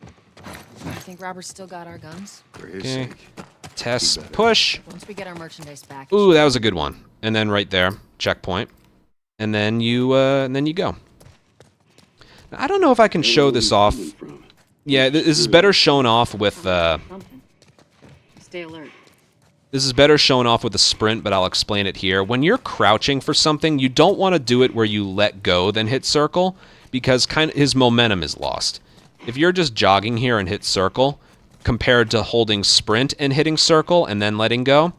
You think Robert's still got our guns? For his Okay. sake. Test, He better. push. Once we get our merchandise back... it Ooh, should- that was a good one. And then right there, checkpoint. And then you go. Now, I don't know if I can show this off. Yeah, this is better shown off with, Stay alert. this is better shown off with a sprint, but I'll explain it here. When you're crouching for something, you don't want to do it where you let go, then hit circle, because his momentum is lost. If you're just jogging here and hit circle, compared to holding sprint and hitting circle and then letting go,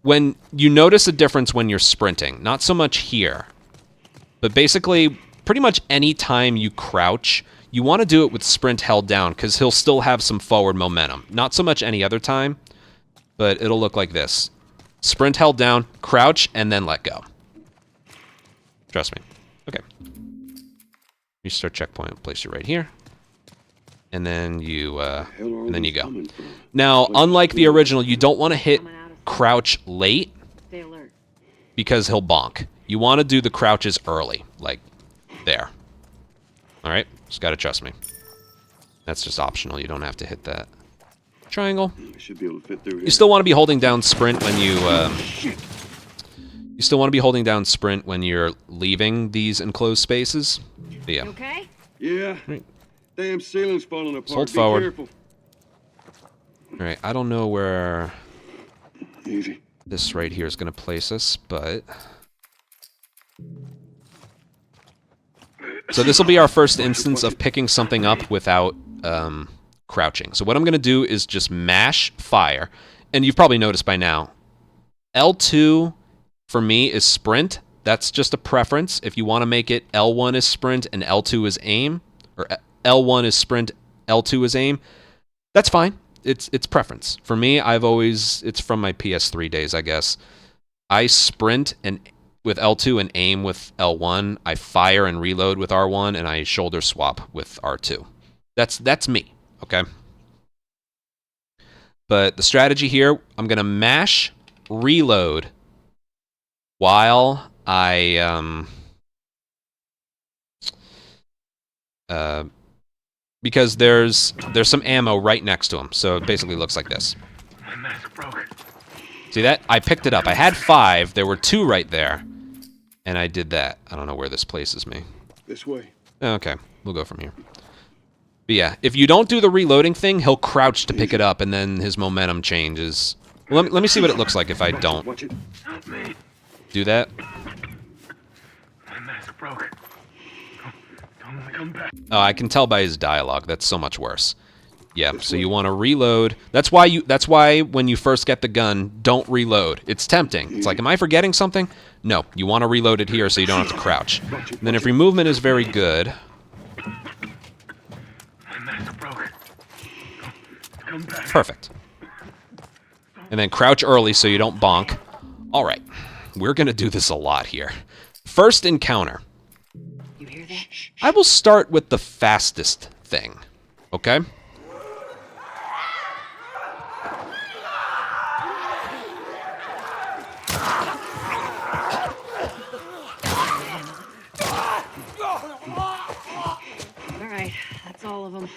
when you notice a difference when you're sprinting, not so much here, but basically pretty much any time you crouch, you want to do it with sprint held down because he'll still have some forward momentum. Not so much any other time, but it'll look like this. Sprint held down, crouch, and then let go. Trust me. Okay. Restart checkpoint, place you right here. And then you go. Now, unlike the original, you don't want to hit crouch late Stay alert. because he'll bonk. You want to do the crouches early, like there. All right, just gotta trust me. That's just optional. You don't have to hit that triangle. I should be able to fit through You here. still want to be holding down sprint when you. You still want to be holding down sprint when you're leaving these enclosed spaces. But yeah. Okay? Yeah. Right. Damn ceiling's falling apart. hold Be forward. careful. All right. I don't know where Easy. this right here is going to place us, but. So this will be our first instance of picking something up without crouching. So what I'm going to do is just mash fire. And you've probably noticed by now, L2 for me is sprint. That's just a preference. If you want to make it L1 is sprint and L2 is aim, or L1 is sprint, L2 is aim, that's fine. It's preference. For me, it's from my PS3 days, I guess. I sprint and with L2 and aim with L1. I fire and reload with R1, and I shoulder swap with R2. That's me, okay? But the strategy here, I'm going to mash reload while I because there's some ammo right next to him. So it basically looks like this. My mask broke. See that? I picked it up. I had 5. There were 2 right there. And I did that. I don't know where this places me. This way. Okay, we'll go from here. But yeah, if you don't do the reloading thing, he'll crouch to pick it up, and then his momentum changes. Well, let me see what it looks like if I don't Watch it. Help me. do that. My mask broke. Don't let me come back. Oh, I can tell by his dialogue. That's so much worse. Yeah, so you want to reload. That's why when you first get the gun, don't reload. It's tempting. It's like, am I forgetting something? No, you want to reload it here so you don't have to crouch. And then if your movement is very good, My mask broke. Come back. perfect. And then crouch early so you don't bonk. All right, we're going to do this a lot here. First encounter. You hear that? I will start with the fastest thing, okay? All right, that's all of them.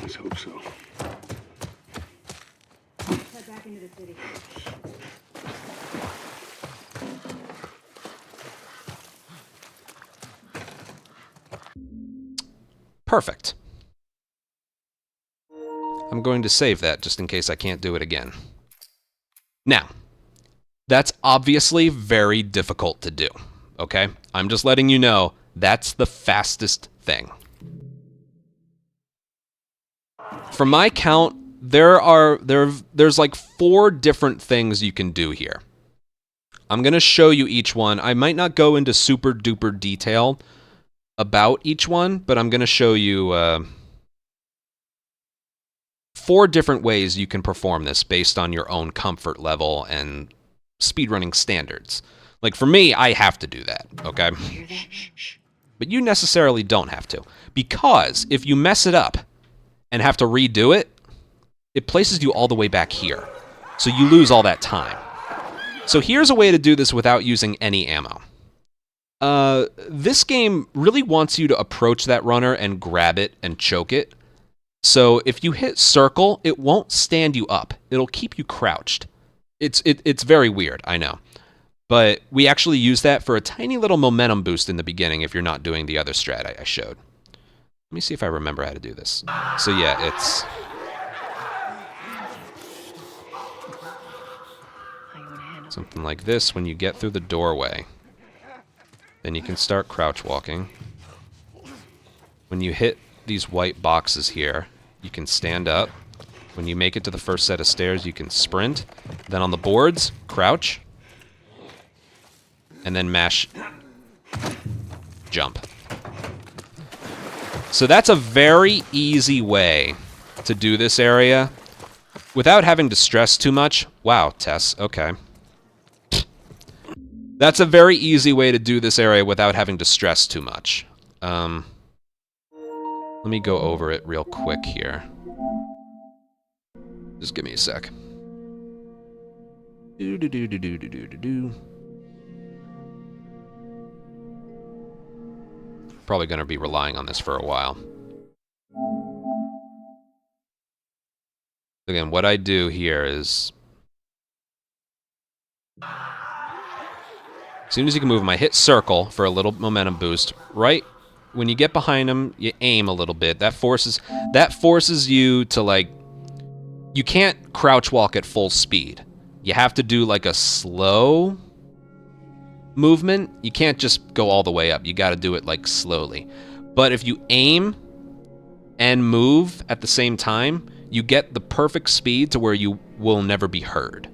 Let's hope so. Head back into the city. Perfect. I'm going to save that just in case I can't do it again. Now, that's obviously very difficult to do, okay? I'm just letting you know that's the fastest thing. From my count, there's like 4 different things you can do here. I'm going to show you each one. I might not go into super duper detail about each one, but I'm going to show you 4 different ways you can perform this based on your own comfort level and speedrunning standards. Like for me, I have to do that, okay? But you necessarily don't have to. Because if you mess it up and have to redo it, it places you all the way back here. So you lose all that time. So here's a way to do this without using any ammo. This game really wants you to approach that runner and grab it and choke it. So if you hit circle, it won't stand you up. It'll keep you crouched. It's very weird, I know. But we actually use that for a tiny little momentum boost in the beginning if you're not doing the other strat I showed. Let me see if I remember how to do this. So yeah, it's... something like this. When you get through the doorway, then you can start crouch walking. When you hit these white boxes here, you can stand up. When you make it to the first set of stairs, you can sprint. Then on the boards, crouch. And then mash jump. So that's a very easy way to do this area without having to stress too much. Wow, Tess, okay. That's a very easy way to do this area without having to stress too much. Let me go over it real quick here. Just give me a sec. Probably going to be relying on this for a while. Again, what I do here is... as soon as you can move them, I hit circle for a little momentum boost. Right when you get behind them, you aim a little bit. That forces you to, like... you can't crouch walk at full speed. You have to do, like, a slow... movement. You can't just go all the way up. You got to do it like slowly. But if you aim and move at the same time, you get the perfect speed to where you will never be heard.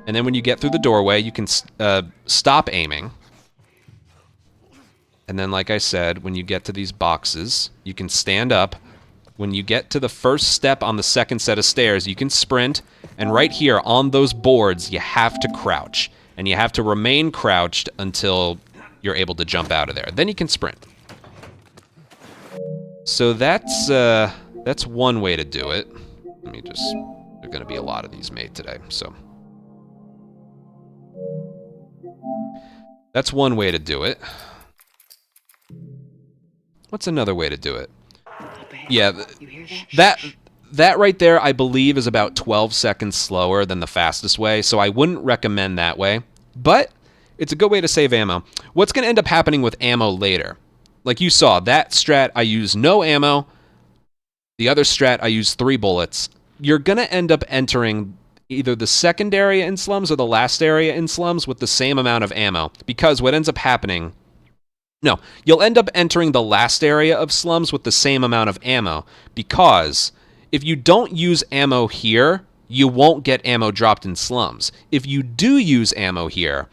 And then when you get through the doorway, you can stop aiming. And then, like I said, when you get to these boxes, you can stand up. When you get to the first step on the second set of stairs, you can sprint. And right here on those boards, you have to crouch. And you have to remain crouched until you're able to jump out of there. Then you can sprint. So that's one way to do it. Let me just... there are going to be a lot of these made today, so... that's one way to do it. What's another way to do it? Yeah, that right there, I believe, is about 12 seconds slower than the fastest way, so I wouldn't recommend that way. But it's a good way to save ammo. What's going to end up happening with ammo later? Like you saw, that strat, I use no ammo. The other strat, I use 3 bullets. You're going to end up entering either the second area in slums or the last area in slums with the same amount of ammo. Because what ends up happening... no, you'll end up entering the last area of slums with the same amount of ammo. Because if you don't use ammo here, you won't get ammo dropped in slums. If you do use ammo here,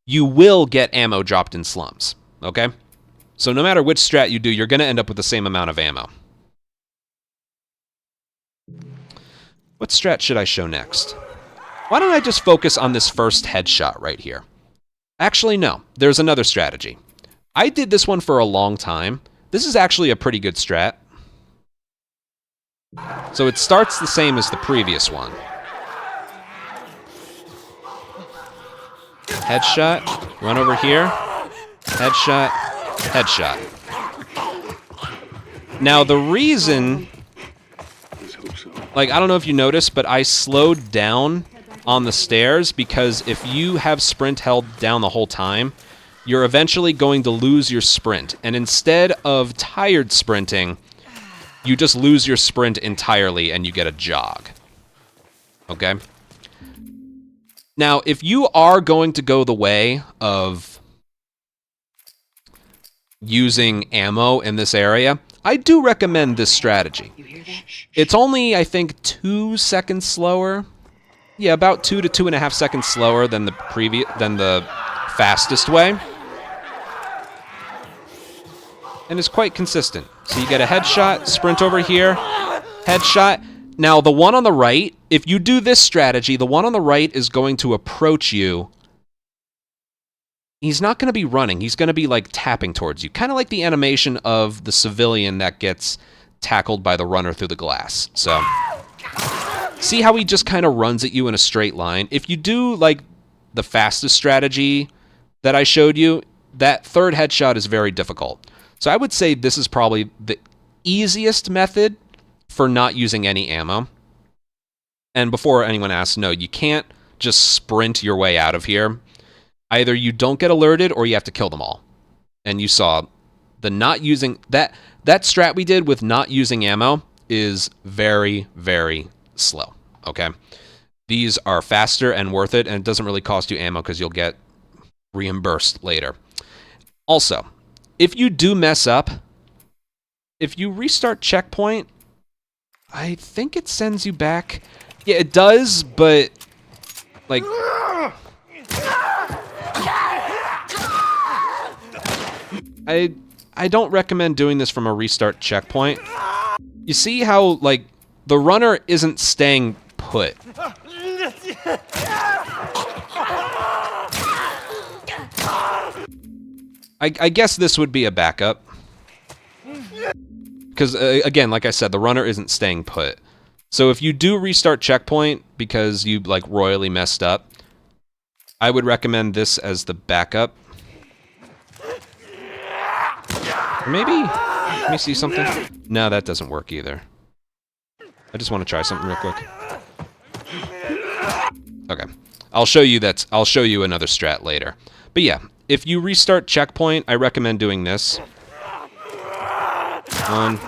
you will get ammo dropped in slums. Okay? So no matter which strat you do, you're going to end up with the same amount of ammo. What strat should I show next? Why don't I just focus on this first headshot right here? Actually, no. There's another strategy. I did this one for a long time. This is actually a pretty good strat. So it starts the same as the previous one. Headshot, run over here, headshot, headshot. Now the reason, like, I don't know if you noticed, but I slowed down on the stairs because if you have sprint held down the whole time, you're eventually going to lose your sprint. And instead of tired sprinting, You just lose your sprint entirely and you get a jog. Okay? Now, if you are going to go the way of using ammo in this area, I do recommend this strategy. It's only, I think, 2 seconds slower. Yeah, about 2 to 2.5 seconds slower than the fastest way. And it's quite consistent. So you get a headshot, sprint over here, headshot. Now, the one on the right, if you do this strategy, the one on the right is going to approach you. He's not going to be running. He's going to be, like, tapping towards you. Kind of like the animation of the civilian that gets tackled by the runner through the glass. So, see how he just kind of runs at you in a straight line? If you do, like, the fastest strategy that I showed you, that third headshot is very difficult. So I would say this is probably the easiest method for not using any ammo. And before anyone asks, no, you can't just sprint your way out of here. Either you don't get alerted or you have to kill them all. And you saw the not using... That strat we did with not using ammo is very, very slow. Okay? These are faster and worth it, and it doesn't really cost you ammo because you'll get reimbursed later. Also, if you do mess up, if you restart checkpoint, I think it sends you back. Yeah, it does, but like I don't recommend doing this from a restart checkpoint. You see how like the runner isn't staying put. I guess this would be a backup. Because, again, like I said, the runner isn't staying put. So if you do restart checkpoint because you, like, royally messed up, I would recommend this as the backup. Maybe? Let me see something. No, that doesn't work either. I just want to try something real quick. Okay. I'll show you another strat later. But yeah, if you restart checkpoint, I recommend doing this. 1, 2,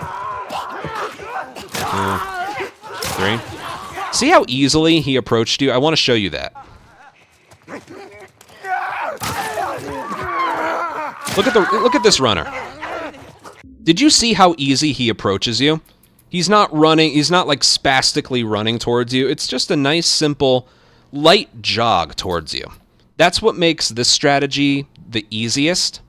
3. See how easily he approached you? I want to show you that. Look at this runner. Did you see how easy he approaches you? He's not running, he's not like spastically running towards you. It's just a nice, simple, light jog towards you. That's what makes this strategy the easiest.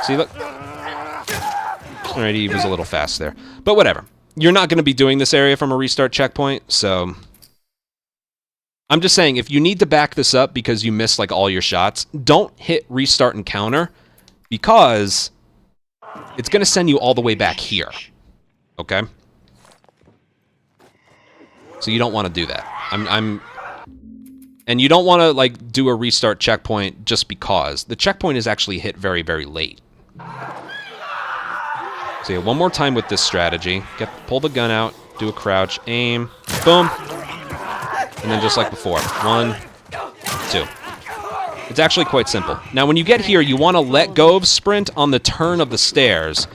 See, look. Alright, he was a little fast there. But whatever. You're not going to be doing this area from a restart checkpoint, so... I'm just saying, if you need to back this up because you missed like all your shots, don't hit restart and counter, because it's going to send you all the way back here. Okay? So you don't want to do that. And you don't want to like do a restart checkpoint just because. The checkpoint is actually hit very, very late. So yeah, one more time with this strategy. Pull the gun out, do a crouch, aim, boom. And then just like before, 1, 2. It's actually quite simple. Now when you get here, you want to let go of sprint on the turn of the stairs.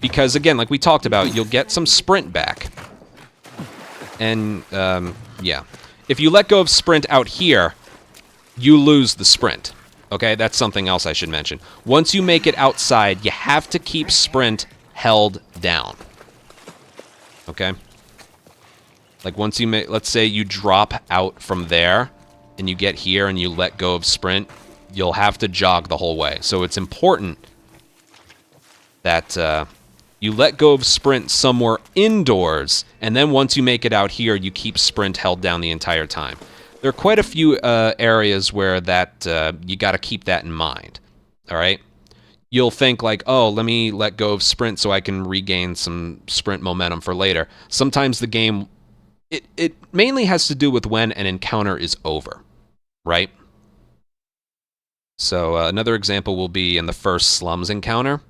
Because again, like we talked about, you'll get some sprint back. And, yeah. If you let go of sprint out here, you lose the sprint. Okay, that's something else I should mention. Once you make it outside, you have to keep sprint held down. Okay? Like once you make, let's say you drop out from there, and you get here and you let go of sprint, you'll have to jog the whole way. So it's important that you let go of sprint somewhere indoors, and then once you make it out here, you keep sprint held down the entire time. There are quite a few areas where that you got to keep that in mind. All right? You'll think like, oh, let me let go of sprint so I can regain some sprint momentum for later. Sometimes the game, it mainly has to do with when an encounter is over, right? So another example will be in the first slums encounter.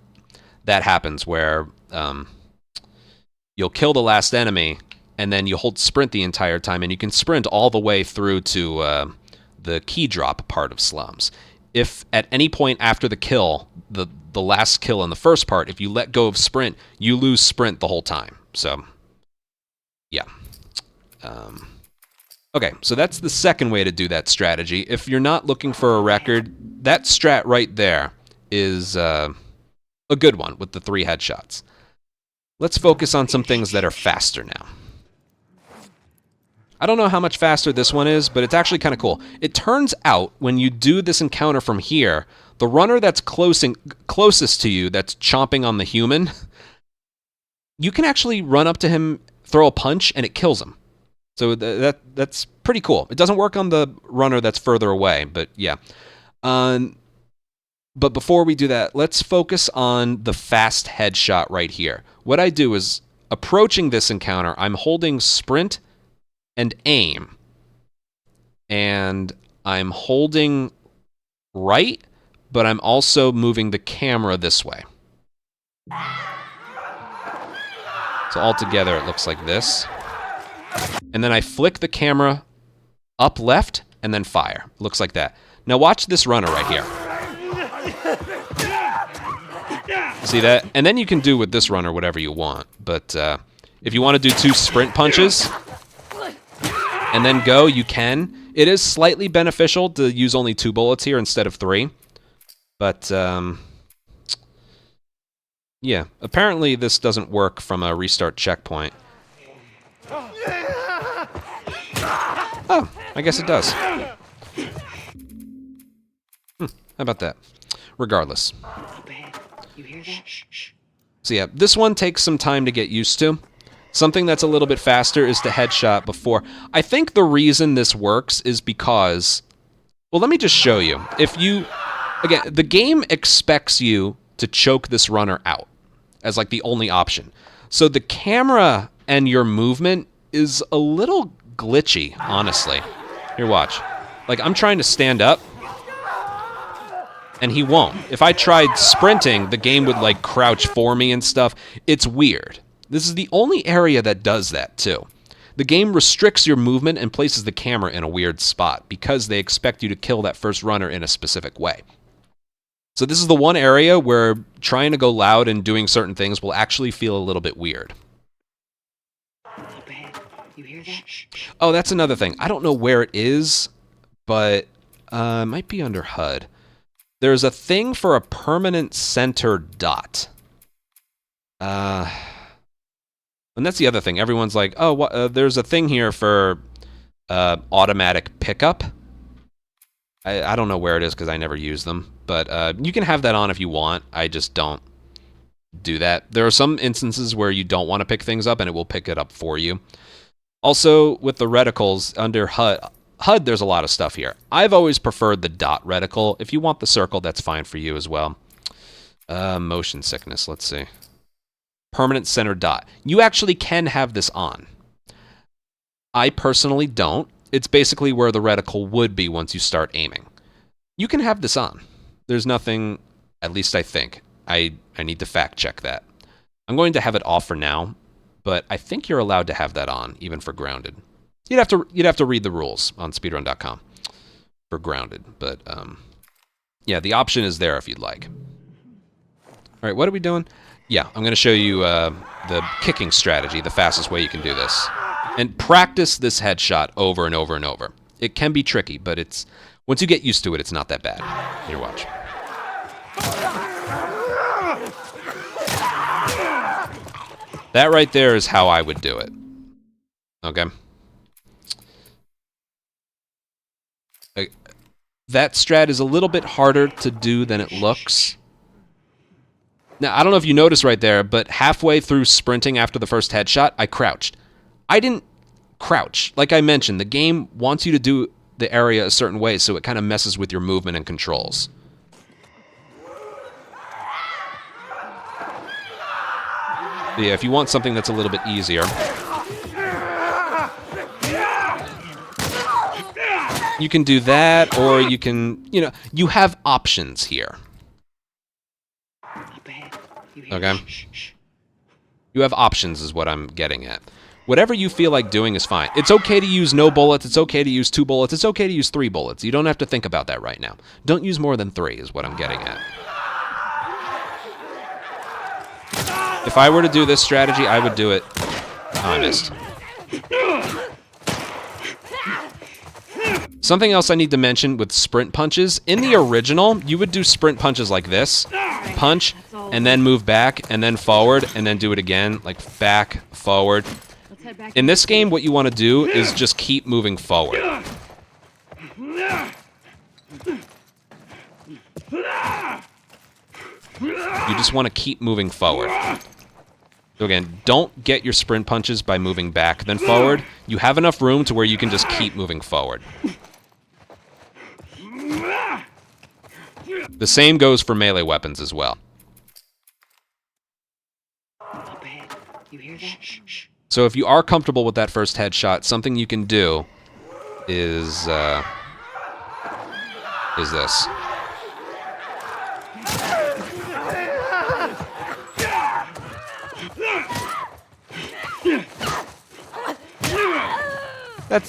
That happens where you'll kill the last enemy, and then you hold sprint the entire time, and you can sprint all the way through to the key drop part of slums. if at any point after the kill, the last kill in the first part, if you let go of sprint, you lose sprint the whole time. So, yeah. Okay, so that's the second way to do that strategy. If you're not looking for a record, that strat right there is a good one with the 3 headshots. Let's focus on some things that are faster now. I don't know how much faster this one is, but it's actually kind of cool. It turns out when you do this encounter from here, the runner that's closest to you, that's chomping on the human, you can actually run up to him, throw a punch, and it kills him. So that's pretty cool. It doesn't work on the runner that's further away, but yeah. But before we do that, let's focus on the fast headshot right here. What I do is, approaching this encounter, I'm holding sprint and aim. And I'm holding right, but I'm also moving the camera this way. So altogether it looks like this. And then I flick the camera up left and then fire. Looks like that. Now watch this runner right here. See that? And then you can do with this runner whatever you want. But if you want to do 2 sprint punches and then go, you can. It is slightly beneficial to use only 2 bullets here instead of 3. But yeah, apparently this doesn't work from a restart checkpoint. Oh, I guess it does. How about that? Regardless. You hear that? So yeah, this one takes some time to get used to. Something that's a little bit faster is the headshot before. I think the reason this works is because... Well, let me just show you. If you... Again, the game expects you to choke this runner out as like the only option. So the camera and your movement is a little glitchy, honestly. Here, watch. Like, I'm trying to stand up, and he won't. If I tried sprinting, the game would, like, crouch for me and stuff. It's weird. This is the only area that does that, too. The game restricts your movement and places the camera in a weird spot because they expect you to kill that first runner in a specific way. So this is the one area where trying to go loud and doing certain things will actually feel a little bit weird. You hear that? Oh, that's another thing. I don't know where it is, but it might be under HUD. There's a thing for a permanent center dot. And that's the other thing. Everyone's like, oh, there's a thing here for automatic pickup. I don't know where it is because I never use them. But you can have that on if you want. I just don't do that. There are some instances where you don't want to pick things up and it will pick it up for you. Also, with the reticles under HUD, there's a lot of stuff here. I've always preferred the dot reticle. If you want the circle, that's fine for you as well. Motion sickness, let's see. Permanent center dot. You actually can have this on. I personally don't. It's basically where the reticle would be once you start aiming. You can have this on. There's nothing, at least I think. I need to fact check that. I'm going to have it off for now, but I think you're allowed to have that on, even for grounded. You'd have to read the rules on speedrun.com for grounded, but yeah, the option is there if you'd like. All right, what are we doing? Yeah, I'm going to show you the kicking strategy, the fastest way you can do this. And practice this headshot over and over and over. It can be tricky, but it's once you get used to it, it's not that bad. Here, watch. That right there is how I would do it. Okay? That strat is a little bit harder to do than it looks. Now, I don't know if you noticed right there, but halfway through sprinting after the first headshot, I crouched. I didn't crouch. Like I mentioned, the game wants you to do the area a certain way, so it kind of messes with your movement and controls. But yeah, if you want something that's a little bit easier, you can do that, or you can, you have options here. Okay? You have options is what I'm getting at. Whatever you feel like doing is fine. It's okay to use no bullets. It's okay to use 2 bullets. It's okay to use 3 bullets. You don't have to think about that right now. Don't use more than 3 is what I'm getting at. If I were to do this strategy, I would do it... Oh, I missed. Something else I need to mention with sprint punches. In the original, you would do sprint punches like this. Punch, and then move back, and then forward, and then do it again. Like back, forward. In this game, what you want to do is just keep moving forward. You just want to keep moving forward. So again, don't get your sprint punches by moving back then forward. You have enough room to where you can just keep moving forward. The same goes for melee weapons as well. Up ahead. You hear that? So if you are comfortable with that first headshot, something you can do is this.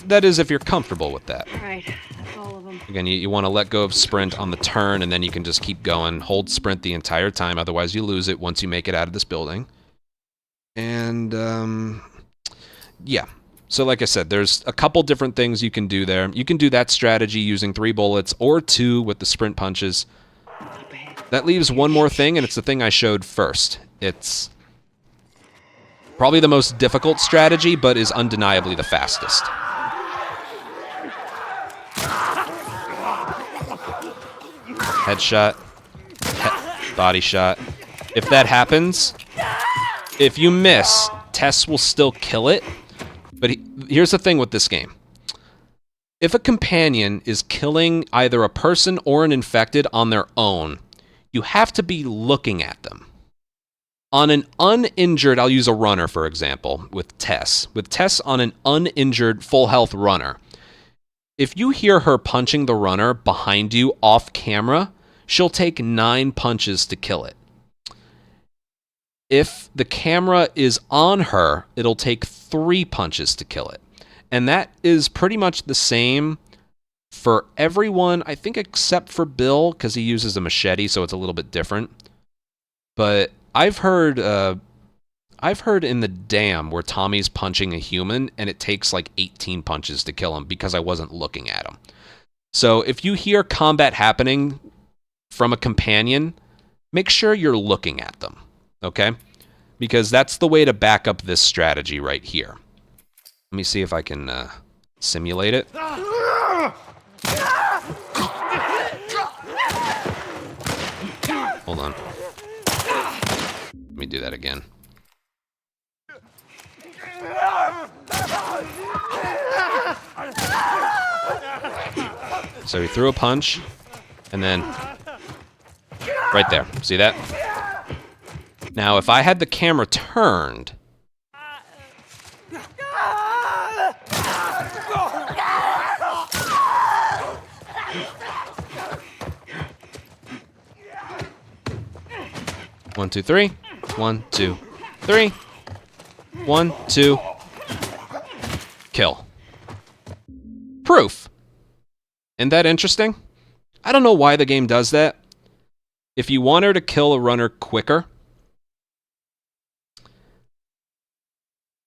That is if you're comfortable with that. All right, that's all of them. Again, you want to let go of sprint on the turn, and then you can just keep going. Hold sprint the entire time, otherwise you lose it once you make it out of this building. And, yeah. So like I said, there's a couple different things you can do there. You can do that strategy using 3 bullets, or 2 with the sprint punches. That leaves one more thing, and it's the thing I showed first. It's probably the most difficult strategy, but is undeniably the fastest. Headshot, body shot. If that happens, if you miss, Tess will still kill it. But here's the thing with this game. If a companion is killing either a person or an infected on their own, you have to be looking at them. On an uninjured, I'll use a runner, for example, with Tess. With Tess on an uninjured, full health runner, if you hear her punching the runner behind you off camera, she'll take 9 punches to kill it. If the camera is on her, it'll take 3 punches to kill it. And that is pretty much the same for everyone, I think, except for Bill, because he uses a machete, so it's a little bit different. But I've heard in the Dam where Tommy's punching a human, and it takes like 18 punches to kill him because I wasn't looking at him. So if you hear combat happening from a companion, make sure you're looking at them, okay? Because that's the way to back up this strategy right here. Let me see if I can simulate it. Hold on. Let me do that again. So he threw a punch, and then right there. See that? Now, if I had the camera turned, one, two, three. 1, 2, 3. 1, 2. Kill. Proof. Isn't that interesting? I don't know why the game does that. If you want her to kill a runner quicker,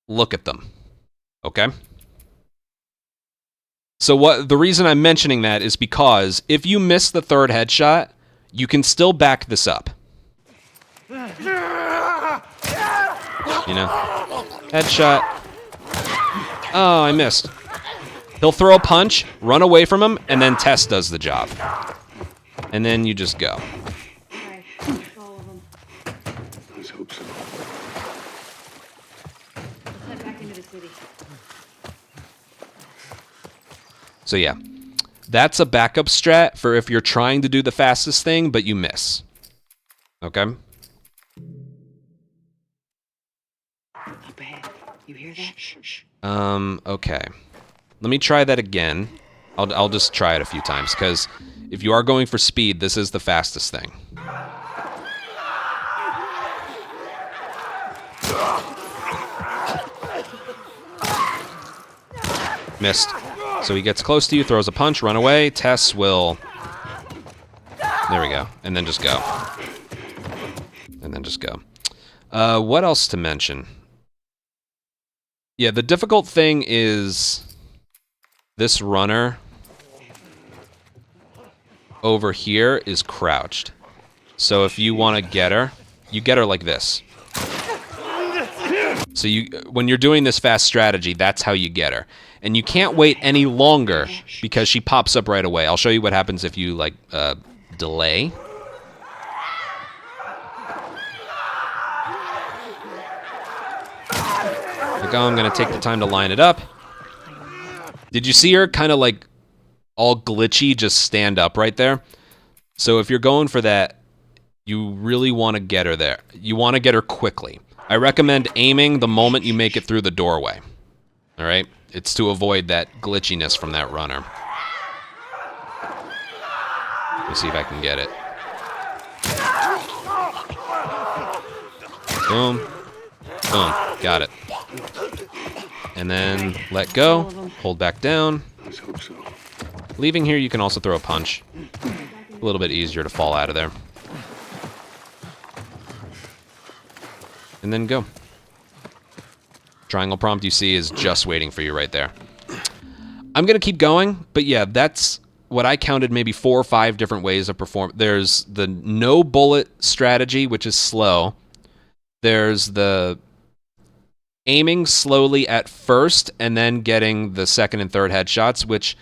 look at them. Okay? So the reason I'm mentioning that is because if you miss the 3rd headshot, you can still back this up. You know? Headshot. Oh, I missed. He'll throw a punch, run away from him, and then Tess does the job. And then you just go. Alright, that's all of them. Let's hope so. Let's head back into the city. So yeah, that's a backup strat for if you're trying to do the fastest thing, but you miss. Okay? Up ahead. You hear that? Okay. Let me try that again. I'll just try it a few times, because if you are going for speed, this is the fastest thing. Missed. So he gets close to you, throws a punch, run away. Tess will... There we go. And then just go. And then just go. What else to mention? Yeah, the difficult thing is this runner over here is crouched. So if you want to get her, you get her like this. So when you're doing this fast strategy, that's how you get her. And you can't wait any longer because she pops up right away. I'll show you what happens if you, like, delay. Like, oh, I'm going to take the time to line it up. Did you see her kind of, like, all glitchy just stand up right there? So if you're going for that, you really want to get her there. You want to get her quickly. I recommend aiming the moment you make it through the doorway. All right? It's to avoid that glitchiness from that runner. Let me see if I can get it. Boom. Boom. Got it. And then let go. Hold back down. Let's hope so. Leaving here, you can also throw a punch. A little bit easier to fall out of there. And then go. Triangle prompt you see is just waiting for you right there. I'm going to keep going, but yeah, that's what I counted maybe 4 or 5 different ways of perform. There's the no bullet strategy, which is slow. There's the aiming slowly at first and then getting the second and third headshots, which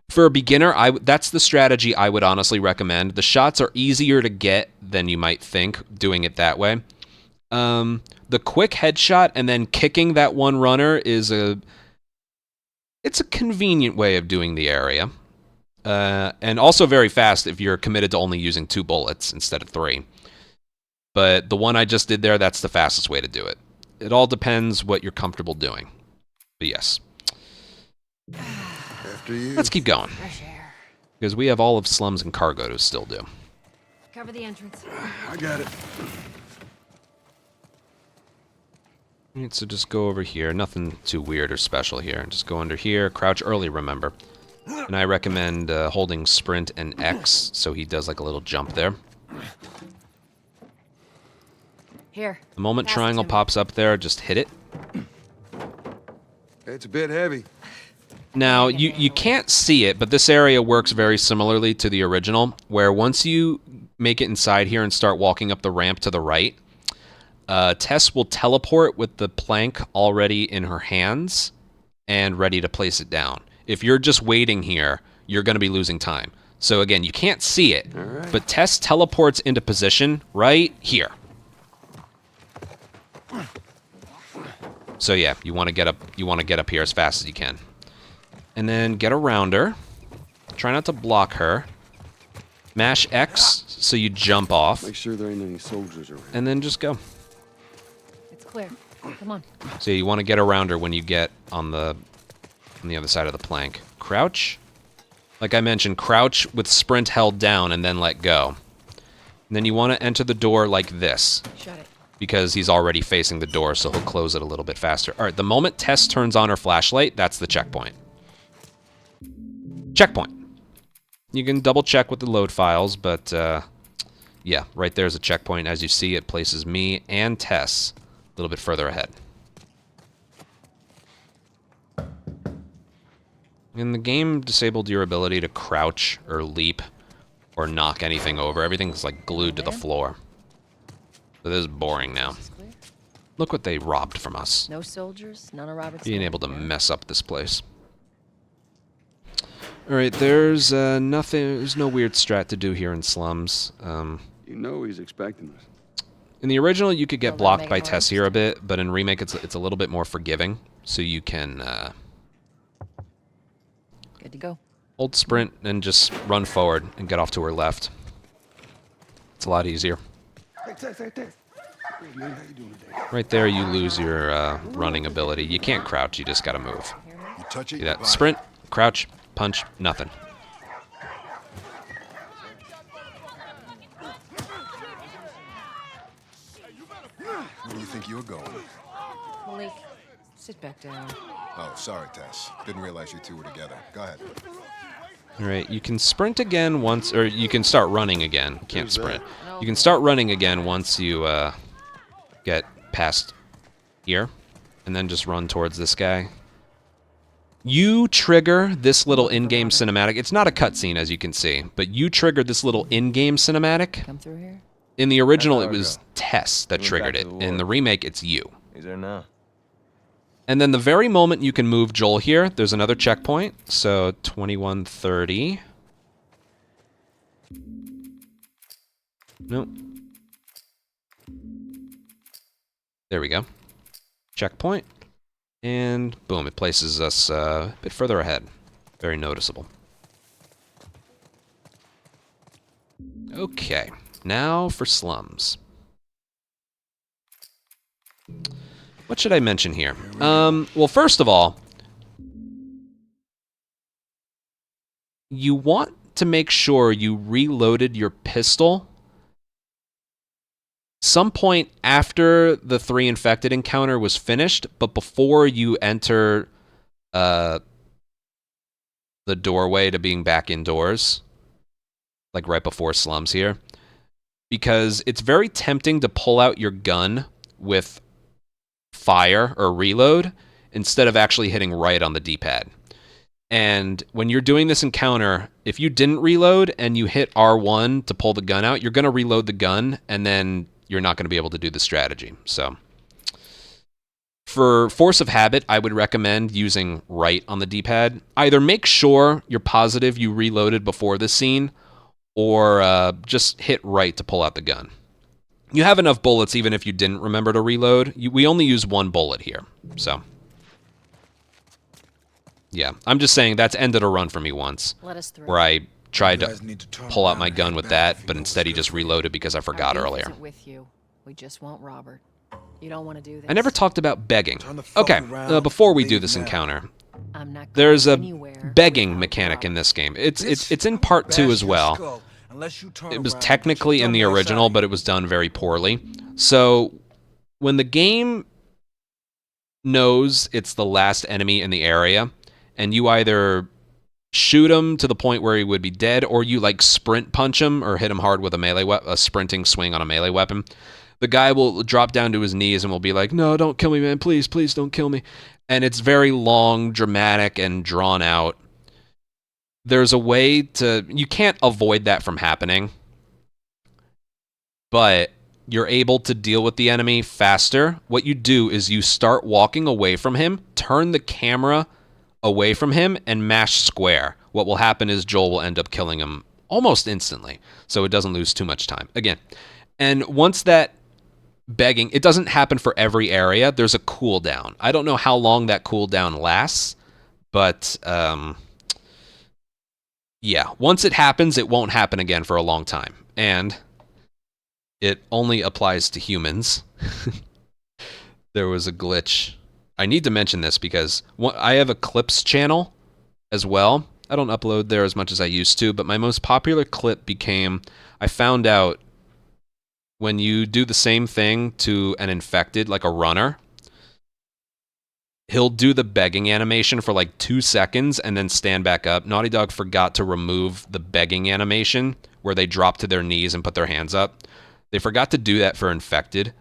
for a beginner, that's the strategy I would honestly recommend. The shots are easier to get than you might think doing it that way. The quick headshot and then kicking that one runner is it's a convenient way of doing the area. And also very fast if you're committed to only using 2 bullets instead of 3. But the one I just did there, that's the fastest way to do it. It all depends what you're comfortable doing. But yes. After you. Let's keep going. Fresh air. Because we have all of Slums and Cargo to still do. Cover the entrance. I got it. Alright, so just go over here. Nothing too weird or special here. Just go under here. Crouch early, remember. And I recommend holding sprint and X so he does like a little jump there. Here. The moment Pass it triangle to me. pops up there, just hit it. It's a bit heavy. Now, you can't see it, but this area works very similarly to the original, where once you make it inside here and start walking up the ramp to the right, Tess will teleport with the plank already in her hands and ready to place it down. If you're just waiting here, you're going to be losing time. So again, you can't see it, but Tess teleports into position right here. So yeah, you want to get up. You want to get up here as fast as you can, and then get around her. Try not to block her. Mash X so you jump off, Make sure there ain't any soldiers around. and then just go. It's clear. Come on. So you want to get around her when you get on the other side of the plank. Crouch. Like I mentioned, crouch with sprint held down and then let go. And then you want to enter the door like this, Shut it. because he's already facing the door, so he'll close it a little bit faster. All right, the moment Tess turns on her flashlight, that's the checkpoint. Checkpoint. You can double check with the load files, but yeah, right there's a checkpoint. As you see, it places me and Tess a little bit further ahead. And the game disabled your ability to crouch or leap or knock anything over. Everything's like glued to the floor. So this is boring now. This is clear. Look what they robbed from us. No soldiers, none of Robert's. Being able to mess up this place. Alright, there's nothing, there's no weird strat to do here in Slums. You know he's expecting us. In the original, you could get Well, blocked that'd by make it more Tess here a bit, but in Remake, it's a little bit more forgiving. So you can Good to go. hold sprint and just run forward and get off to her left. It's a lot easier. Hey, Tess, hey, Tess. Hey, man, how you doing today? Right there, you lose your running ability. You can't crouch, you just gotta move. You touch it, See that? Sprint, crouch, punch, nothing. Where do you think you're going? Malik, sit back down. Oh, sorry, Tess. Didn't realize you two were together. Go ahead. All right, you can sprint again once, or you can start running again. Can't sprint. You can start running again once you get past here, and then just run towards this guy. You trigger this little in-game cinematic. It's not a cutscene, as you can see, but you trigger this little in-game cinematic. Come through here? In the original, it was Tess that triggered it. In the remake, it's you. He's there now. And then the very moment you can move Joel here, there's another checkpoint. So 2130. Nope. There we go. Checkpoint. And boom, it places us a bit further ahead. Very noticeable. Okay, now for slums. What should I mention here? Well, first of all, you want to make sure you reloaded your pistol some point after the 3 infected encounter was finished, but before you enter the doorway to being back indoors, like right before slums here, because it's very tempting to pull out your gun with fire or reload instead of actually hitting right on the D-pad. And when you're doing this encounter, if you didn't reload and you hit R1 to pull the gun out, you're going to reload the gun, and then you're not going to be able to do the strategy. So for force of habit, I would recommend using right on the D-pad. Either make sure you're positive you reloaded before the scene, or just hit right to pull out the gun. You have enough bullets even if you didn't remember to reload. We only use 1 bullet here, so... Yeah, I'm just saying that's ended a run for me once, where I tried to pull out my gun with that, but instead he just reloaded because I forgot earlier. With you. We just want Robert. You don't want to do this. I never talked about begging. Okay, before we do this encounter, there's a begging mechanic in this game. It's in part 2 as well. It was technically in the original, but it was done very poorly. So when the game knows it's the last enemy in the area, and you either shoot him to the point where he would be dead, or you like sprint punch him or hit him hard with a sprinting swing on a melee weapon, the guy will drop down to his knees and will be like, "No, don't kill me, man. Please, please don't kill me." And it's very long, dramatic, and drawn out. There's a way to... You can't avoid that from happening, but you're able to deal with the enemy faster. What you do is you start walking away from him, turn the camera away from him, and mash square. What will happen is Joel will end up killing him almost instantly, so it doesn't lose too much time. Again, and once that begging... It doesn't happen for every area. There's a cooldown. I don't know how long that cooldown lasts, but... yeah, once it happens, it won't happen again for a long time. And it only applies to humans. There was a glitch. I need to mention this because I have a clips channel as well. I don't upload there as much as I used to, but my most popular clip became... I found out when you do the same thing to an infected, like a runner, he'll do the begging animation for like 2 seconds and then stand back up. Naughty Dog forgot to remove the begging animation where they drop to their knees and put their hands up. They forgot to do that for infected.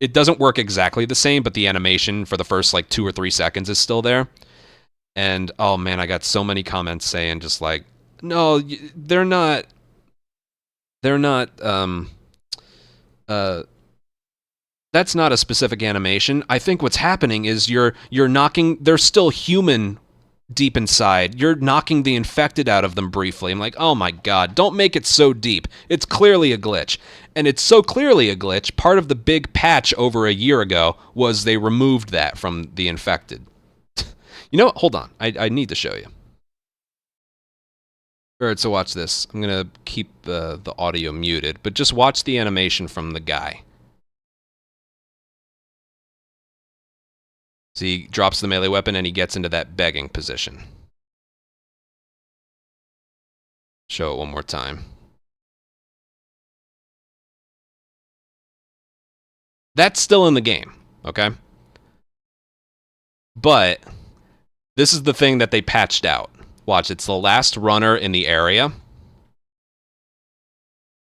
It doesn't work exactly the same, but the animation for the first like 2 or 3 seconds is still there. And oh man, I got so many comments saying just like, "No, they're not that's not a specific animation. I think what's happening is you're knocking... They're still human deep inside. You're knocking the infected out of them briefly." I'm like, oh my god, don't make it so deep. It's clearly a glitch. And it's so clearly a glitch, part of the big patch over a year ago was they removed that from the infected. You know what? Hold on. I need to show you. Alright, so watch this. I'm going to keep the audio muted, but just watch the animation from the guy. So he drops the melee weapon and he gets into that begging position. Show it one more time. That's still in the game, okay? But This is the thing that they patched out. Watch, it's the last runner in the area.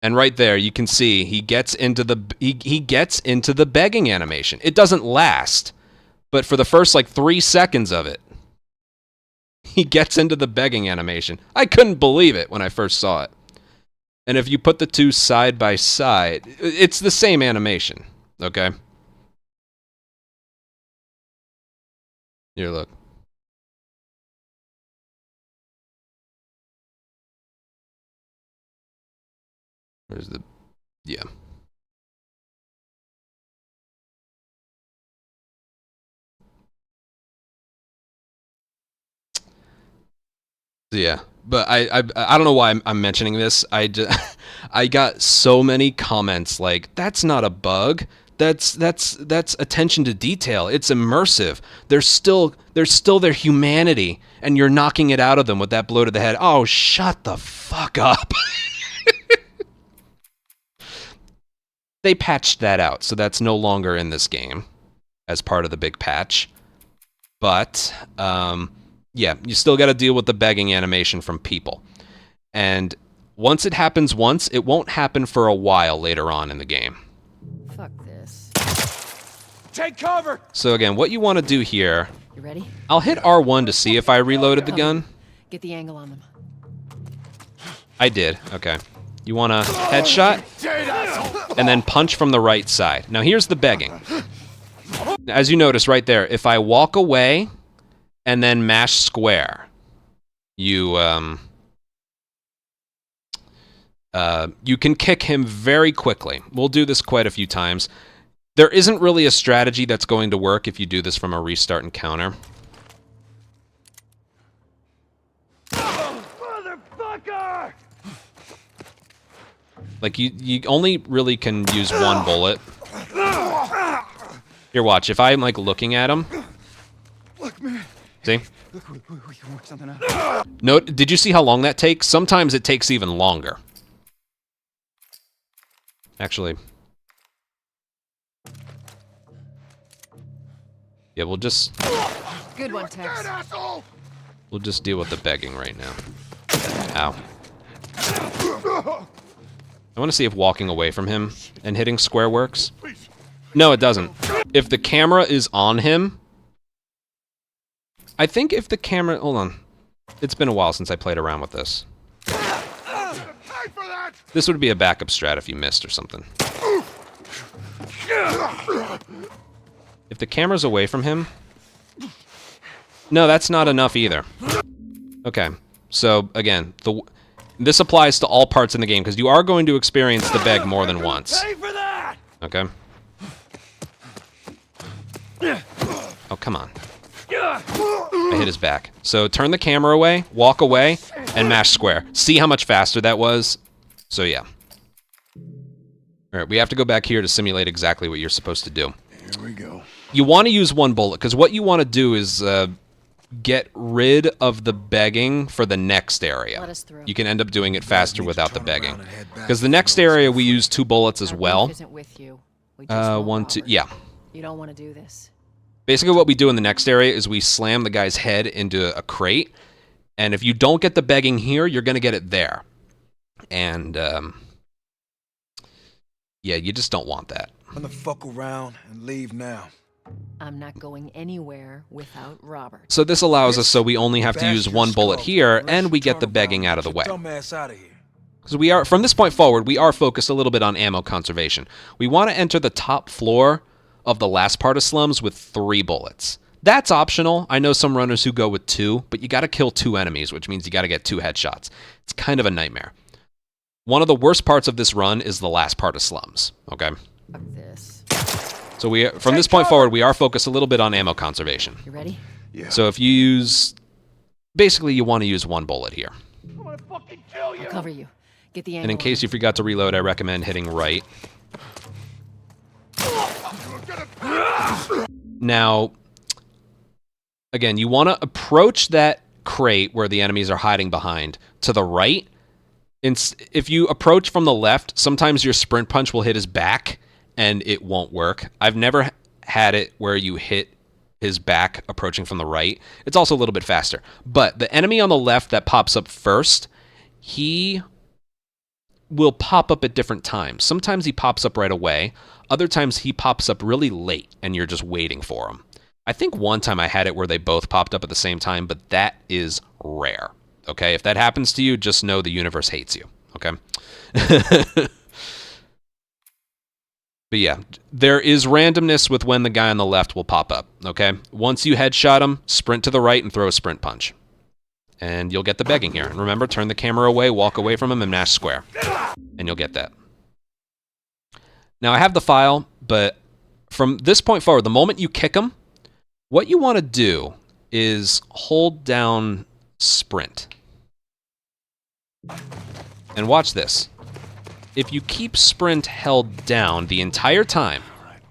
And right there, you can see he gets into the he gets into the begging animation. It doesn't last, but for the first like 3 seconds of it, he gets into the begging animation. I couldn't believe it when I first saw it. And if you put the two side by side, it's the same animation, okay? Here, look. There's the, yeah. Yeah, but I don't know why I'm mentioning this. I got so many comments like, that's not a bug. That's attention to detail. It's immersive. There's still their humanity, and you're knocking it out of them with that blow to the head. Oh, shut the fuck up. They patched that out, so that's no longer in this game as part of the big patch. But yeah, you still got to deal with the begging animation from people. And once it happens once, it won't happen for a while later on in the game. Fuck this. Take cover! So again, what you want to do here... You ready? I'll hit R1 to see if I reloaded the gun. Get the angle on them. I did. Okay. You want a headshot? And then punch from the right side. Now here's the begging. As you notice right there, if I walk away and then mash square, you can kick him very quickly. We'll do this quite a few times. There isn't really a strategy that's going to work if you do this from a restart encounter. Motherfucker! Like, you only really can use one bullet. Here, watch. If I'm, like, looking at him... Look, man. See? Look, we can work something out. Note, did you see how long that takes? Sometimes it takes even longer. Actually... Yeah, we'll just... Good one, Tex. We'll just deal with the begging right now. Ow. I want to see if walking away from him and hitting square works. No, it doesn't. If the camera is on him... I think if the camera... Hold on. It's been a while since I played around with this. This would be a backup strat if you missed or something. If the camera's away from him... No, that's not enough either. Okay, so again, this applies to all parts in the game, because you are going to experience the beg more than once. Pay for that! Okay? Oh, come on. I hit his back. So turn the camera away, walk away, and mash square. See how much faster that was? So yeah. Alright, we have to go back here to simulate exactly what you're supposed to do. Here we go. You want to use one bullet, because what you want to do is get rid of the begging for the next area. Let us through. You can end up doing it faster without the begging. Because the next area we use 2 bullets as well. Isn't with you. We just want 1, 2, Robert. yeah. You don't want to do this. Basically what we do in the next area is we slam the guy's head into a crate, and if you don't get the begging here, you're going to get it there. And, yeah, you just don't want that. Turn the fuck around and leave now. I'm not going anywhere without Robert. So this allows us so we only have to use 1 bullet here, and we get the begging out of the way. Dumbass out of here. Because we are, from this point forward, we are focused a little bit on ammo conservation. We want to enter the top floor of the last part of slums with 3 bullets. That's optional. I know some runners who go with 2, but you got to kill 2 enemies, which means you got to get 2 headshots. It's kind of a nightmare. One of the worst parts of this run is the last part of slums, okay? Fuck this. So we, from this point forward, we are focused a little bit on ammo conservation. You ready? Yeah. So if you use, basically you want to use 1 bullet here. I'm gonna fucking kill you! I'll cover you. Get the angle. And in case you forgot to reload, I recommend hitting right. Now, again, you want to approach that crate where the enemies are hiding behind to the right. If you approach from the left, sometimes your sprint punch will hit his back and it won't work. I've never had it where you hit his back approaching from the right, it's also a little bit faster. But the enemy on the left that pops up first, he will pop up at different times. Sometimes he pops up right away. Other times he pops up really late and you're just waiting for him. I think one time I had it where they both popped up at the same time, but that is rare. Okay, if that happens to you, just know the universe hates you. Okay? But yeah, there is randomness with when the guy on the left will pop up. Okay? Once you headshot him, sprint to the right and throw a sprint punch. And you'll get the begging here. And remember, turn the camera away, walk away from him, and mash square. And you'll get that. Now, I have the file, but from this point forward, the moment you kick him, what you want to do is hold down sprint. And watch this. If you keep sprint held down the entire time,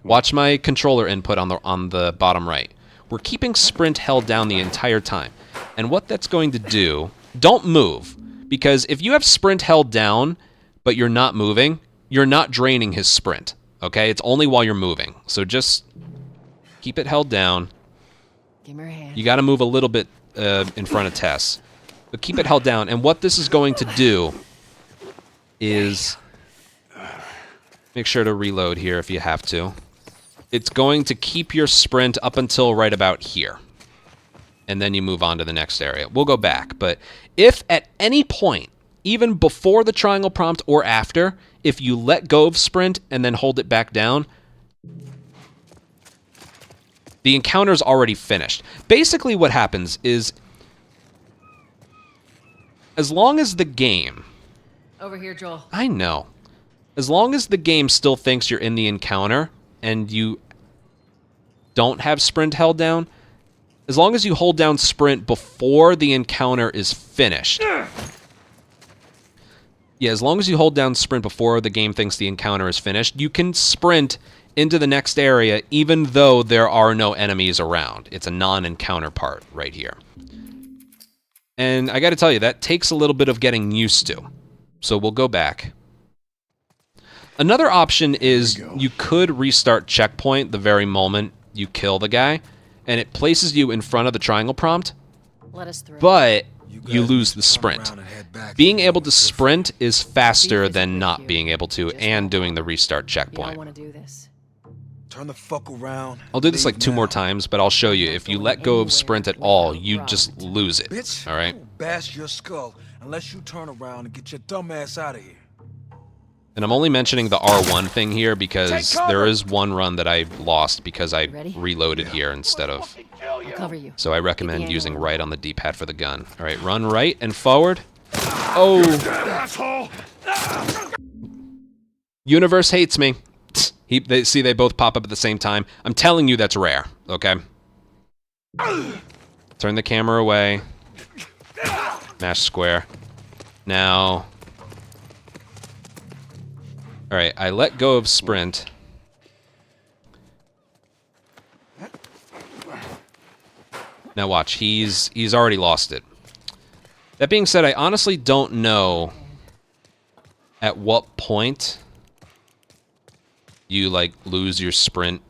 watch my controller input on the bottom right. We're keeping sprint held down the entire time. And what that's going to do, don't move, because if you have sprint held down, but you're not moving, you're not draining his sprint, okay? It's only while you're moving. So just keep it held down. Give me your hand. You got to move a little bit in front of Tess, but keep it held down. And what this is going to do is, make sure to reload here if you have to. It's going to keep your sprint up until right about here. And then you move on to the next area. We'll go back, but if at any point, even before the triangle prompt or after, if you let go of sprint and then hold it back down, the encounter's already finished. Basically what happens is, as long as the game... Over here, Joel. I know. As long as the game still thinks you're in the encounter and you don't have sprint held down, as long as you hold down sprint before the encounter is finished. Yeah, as long as you hold down sprint before the game thinks the encounter is finished, you can sprint into the next area even though there are no enemies around. It's a non-encounter part right here. And I gotta tell you, that takes a little bit of getting used to. So we'll go back. Another option is you could restart checkpoint the very moment you kill the guy, and it places you in front of the triangle prompt, Let us through. but you lose the sprint. Being able to sprint is faster than not being able to and doing the restart You don't checkpoint. want to do this. Turn the fuck around. I'll do this like Leave 2 more now. times, but I'll show you. If you let go of sprint at all, you just lose it. Bitch, All right? I will bash your skull unless you turn around and get your dumb ass out of here. And I'm only mentioning the R1 thing here because Take cover! there is one run that I lost because I Ready? reloaded here instead of... I'll cover you. So I recommend Get the using angle. right on the D-pad for the gun. All right, run right and forward. Oh! Asshole! Universe hates me. They both pop up at the same time. I'm telling you that's rare, okay? Turn the camera away. Mash square. Now... Alright, I let go of sprint. Now watch, he's already lost it. That being said, I honestly don't know at what point you like lose your sprint.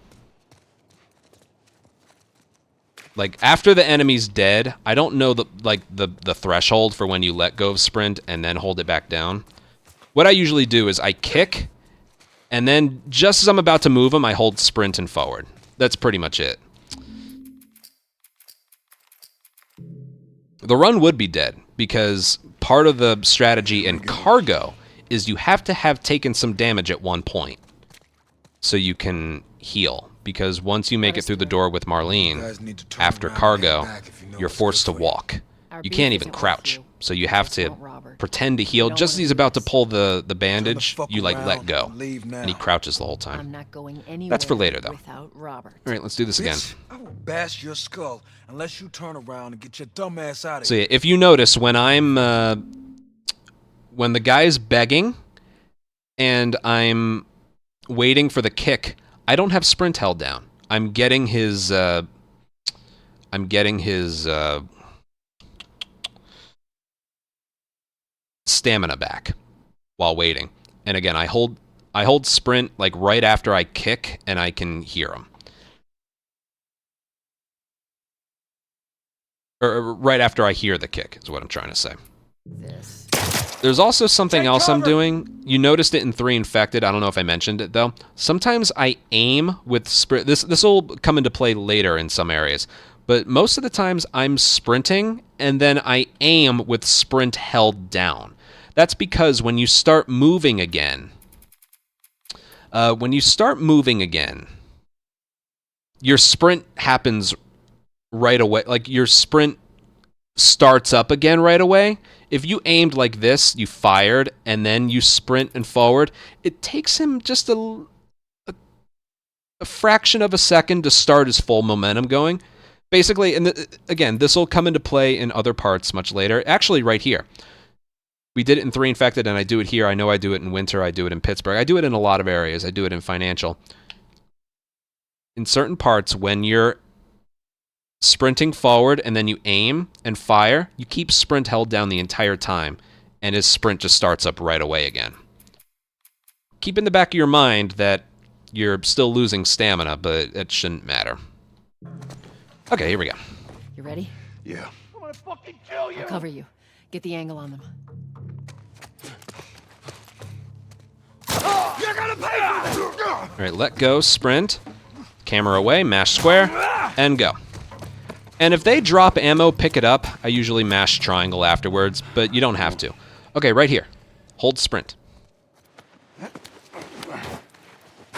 Like after the enemy's dead, I don't know the threshold for when you let go of sprint and then hold it back down. What I usually do is I kick, and then just as I'm about to move him, I hold sprint and forward. That's pretty much it. The run would be dead, because part of the strategy in cargo is you have to have taken some damage at one point so you can heal. Because once you make it through the door with Marlene, after cargo, you're forced to walk. You can't even crouch, so you have to pretend to heal. Just as he's about to pull the bandage, you like let go, and he crouches the whole I'm time. not going anywhere. That's for later, though. Without Robert. All right, let's do this again. Bitch, I will bash your skull unless you turn around and get your dumb ass out of So here. yeah, if you notice, when when the guy's begging and I'm waiting for the kick, I don't have sprint held down. I'm getting his stamina back while waiting. And again, I hold sprint like right after I kick, and I can hear him. Or right after I hear the kick, is what I'm trying to say. This. There's also something else I'm doing. You noticed it in 3 Infected. I don't know if I mentioned it, though. Sometimes I aim with sprint. This will come into play later in some areas. But most of the times I'm sprinting, and then I aim with sprint held down. That's because when you start moving again, your sprint happens right away. Like, your sprint starts up again right away. If you aimed like this, you fired, and then you sprint and forward, it takes him just a fraction of a second to start his full momentum going. Basically, and again, this will come into play in other parts much later. Actually, right here. We did it in 3 Infected, and I do it here. I know I do it in Winter. I do it in Pittsburgh. I do it in a lot of areas. I do it in Financial. In certain parts, when you're sprinting forward and then you aim and fire, you keep sprint held down the entire time, and his sprint just starts up right away again. Keep in the back of your mind that you're still losing stamina, but it shouldn't matter. Okay, here we go. You ready? Yeah. I'm gonna fucking kill you! I'll cover you. Get the angle on them. You're gonna pay for this! All right, let go, sprint, camera away, mash square, and go. And if they drop ammo, pick it up. I usually mash triangle afterwards, but you don't have to. Okay, right here. Hold sprint.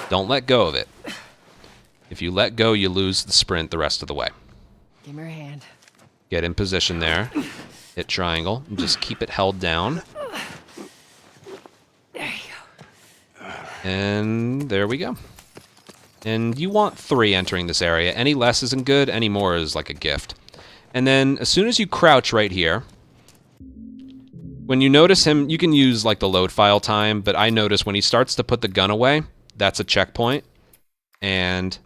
Don't let go of it. If you let go, you lose the sprint the rest of the way. Give me your hand. Get in position there. Hit triangle. And just keep it held down. There you go. And there we go. And you want 3 entering this area. Any less isn't good, any more is like a gift. And then as soon as you crouch right here, when you notice him, you can use like the load file time, but I notice when he starts to put the gun away, that's a checkpoint. And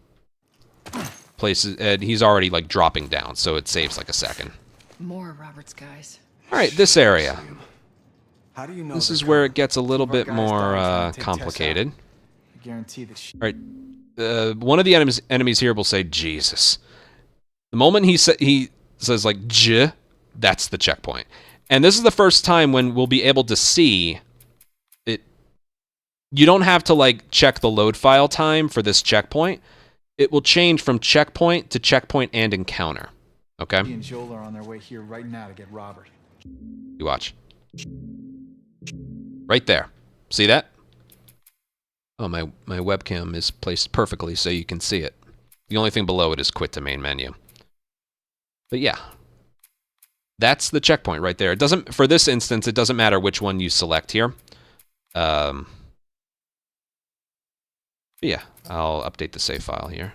he's already like dropping down, so it saves like a second. More of Robert's guys. All right, this area. How do you know This they're is where coming? it gets a little If our bit guys more die trying to take Tess out, complicated. I guarantee that she... All right. One of the enemies here will say Jesus. The moment he says like J, that's the checkpoint. And this is the first time when we'll be able to see it. You don't have to like check the load file time for this checkpoint. It will change from checkpoint to checkpoint and encounter. Okay? He and Joel are on their way here right now to get Robert. You watch. Right there. See that? Oh, my webcam is placed perfectly so you can see it. The only thing below it is quit to main menu. But yeah. That's the checkpoint right there. It doesn't, for this instance, it doesn't matter which one you select here. But yeah, I'll update the save file here.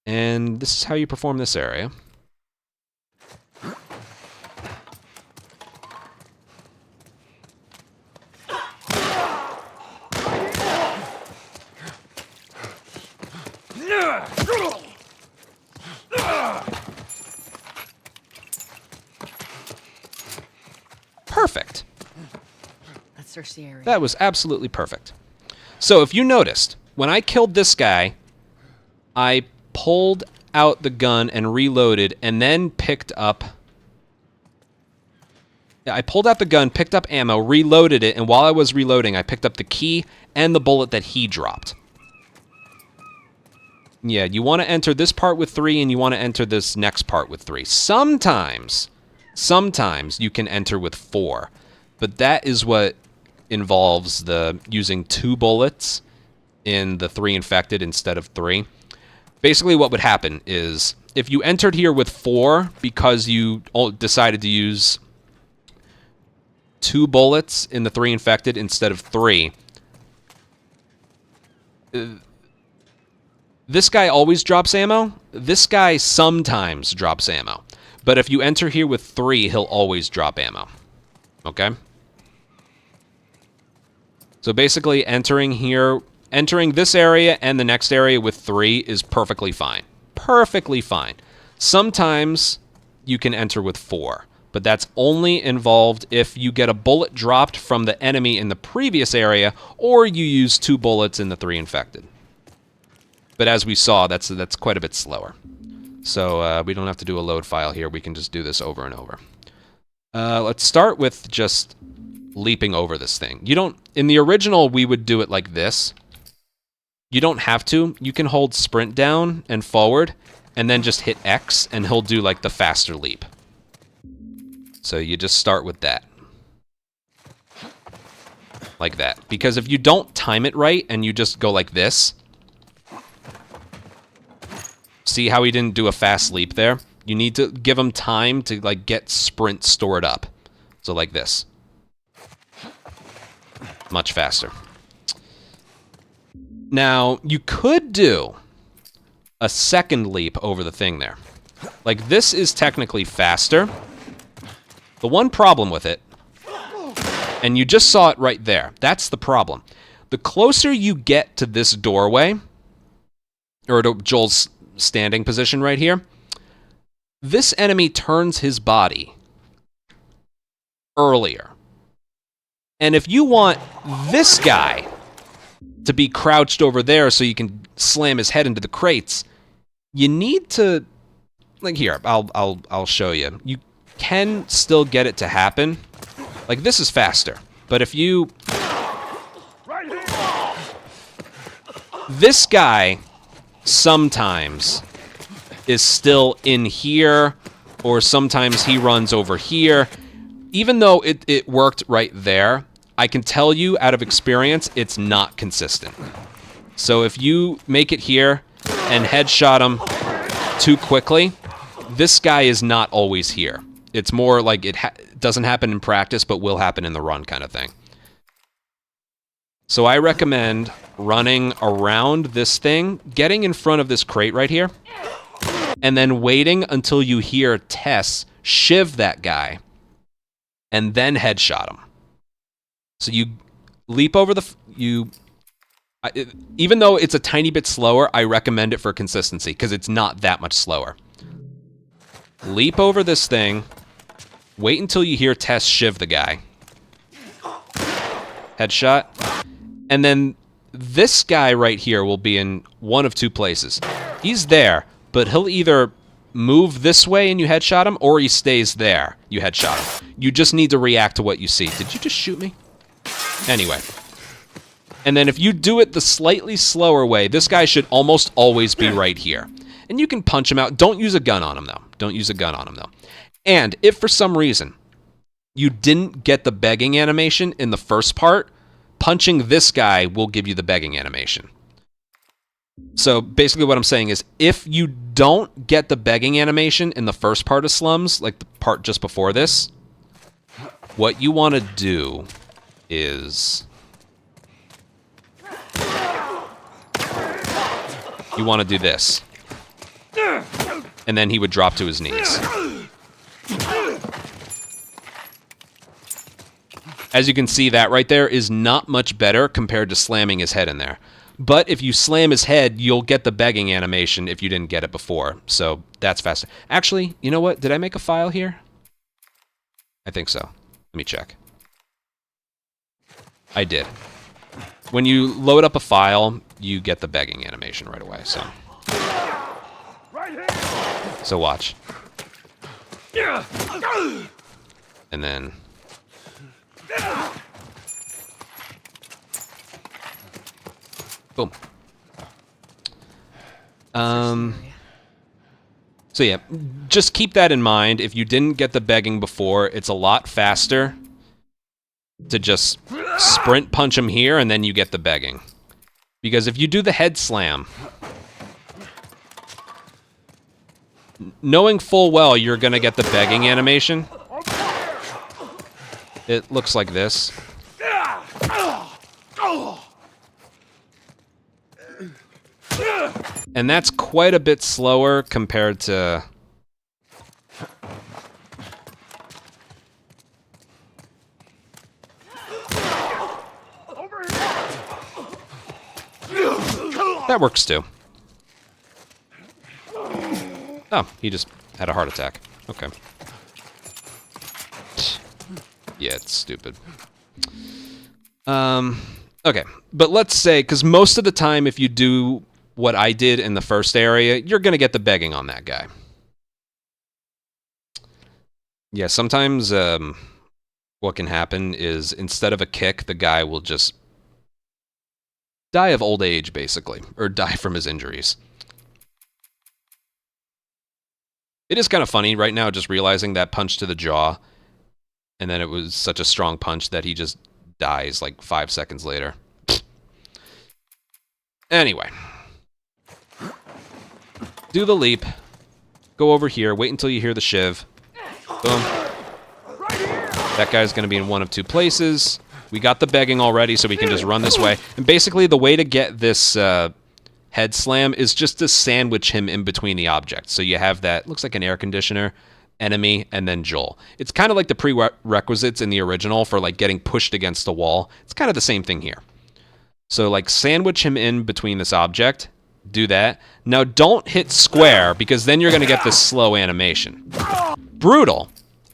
And this is how you perform this area. Perfect. Let's search the area. That was absolutely perfect. So if you noticed, when I killed this guy, I pulled out the gun and reloaded and then picked up... Yeah, I pulled out the gun, picked up ammo, reloaded it, and while I was reloading, I picked up the key and the bullet that he dropped. Yeah, you want to enter this part with 3, and you want to enter this next part with 3. Sometimes you can enter with 4, but that is what involves the using 2 bullets in the 3 infected instead of 3. Basically, what would happen is if you entered here with 4 because you decided to use 2 bullets in the 3 infected instead of 3. This guy always drops ammo. This guy sometimes drops ammo. But if you enter here with 3, he'll always drop ammo. Okay? So basically, entering this area and the next area with 3 is perfectly fine. Perfectly fine. Sometimes you can enter with 4. But that's only involved if you get a bullet dropped from the enemy in the previous area, or you use 2 bullets in the 3 infected. But as we saw, that's quite a bit slower. So we don't have to do a load file here. We can just do this over and over. Let's start with just leaping over this thing. You don't, in the original, we would do it like this. You don't have to. You can hold sprint down and forward, and then just hit X, and he'll do like the faster leap. So you just start with that. Like that. Because if you don't time it right, and you just go like this, see how he didn't do a fast leap there? You need to give him time to like get sprint stored up. So like this. Much faster. Now, you could do a second leap over the thing there. Like, this is technically faster. The one problem with it, and you just saw it right there, that's the problem. The closer you get to this doorway, or to Joel's standing position right here, this enemy turns his body earlier. And if you want this guy to be crouched over there so you can slam his head into the crates, you need to, like here, I'll show you. You can still get it to happen. Like this is faster, but if you, this guy sometimes is still in here, or sometimes he runs over here. Even though it worked right there, I can tell you out of experience, it's not consistent. So if you make it here and headshot him too quickly, this guy is not always here. It's more like it doesn't happen in practice, but will happen in the run kind of thing. So I recommend running around this thing, getting in front of this crate right here, and then waiting until you hear Tess shiv that guy, and then headshot him. So you leap over even though it's a tiny bit slower, I recommend it for consistency, because it's not that much slower. Leap over this thing, wait until you hear Tess shiv the guy. Headshot. And then this guy right here will be in one of two places. He's there, but he'll either move this way and you headshot him, or he stays there, you headshot him. You just need to react to what you see. Did you just shoot me? Anyway. And then if you do it the slightly slower way, this guy should almost always be right here. And you can punch him out. Don't use a gun on him, though. Don't use a gun on him, though. And if for some reason you didn't get the begging animation in the first part, punching this guy will give you the begging animation. So basically what I'm saying is, if you don't get the begging animation in the first part of Slums, like the part just before this, what you want to do is you want to do this. And then he would drop to his knees. As you can see, that right there is not much better compared to slamming his head in there. But if you slam his head, you'll get the begging animation if you didn't get it before. So that's faster. Actually, you know what? Did I make a file here? I think so. Let me check. I did. When you load up a file, you get the begging animation right away. So watch. And then boom. So yeah, just keep that in mind. If you didn't get the begging before, it's a lot faster to just sprint punch him here and then you get the begging. Because if you do the head slam, knowing full well you're gonna get the begging animation, it looks like this. And that's quite a bit slower compared to that works too. Oh, he just had a heart attack. Okay. Yeah, it's stupid. Okay, but let's say, because most of the time if you do what I did in the first area, you're going to get the begging on that guy. Yeah, sometimes what can happen is instead of a kick, the guy will just die of old age, basically, or die from his injuries. It is kind of funny right now just realizing that punch to the jaw, and then it was such a strong punch that he just dies like 5 seconds later. Anyway. Do the leap. Go over here. Wait until you hear the shiv. Boom. That guy's going to be in one of two places. We got the begging already, so we can just run this way. And basically, the way to get this head slam is just to sandwich him in between the objects. So you have that, looks like an air conditioner, enemy, and then Joel. It's kind of like the prerequisites in the original for like getting pushed against the wall. It's kind of the same thing here. So like sandwich him in between this object. Do that. Now don't hit square, because then you're going to get this slow animation. Brutal,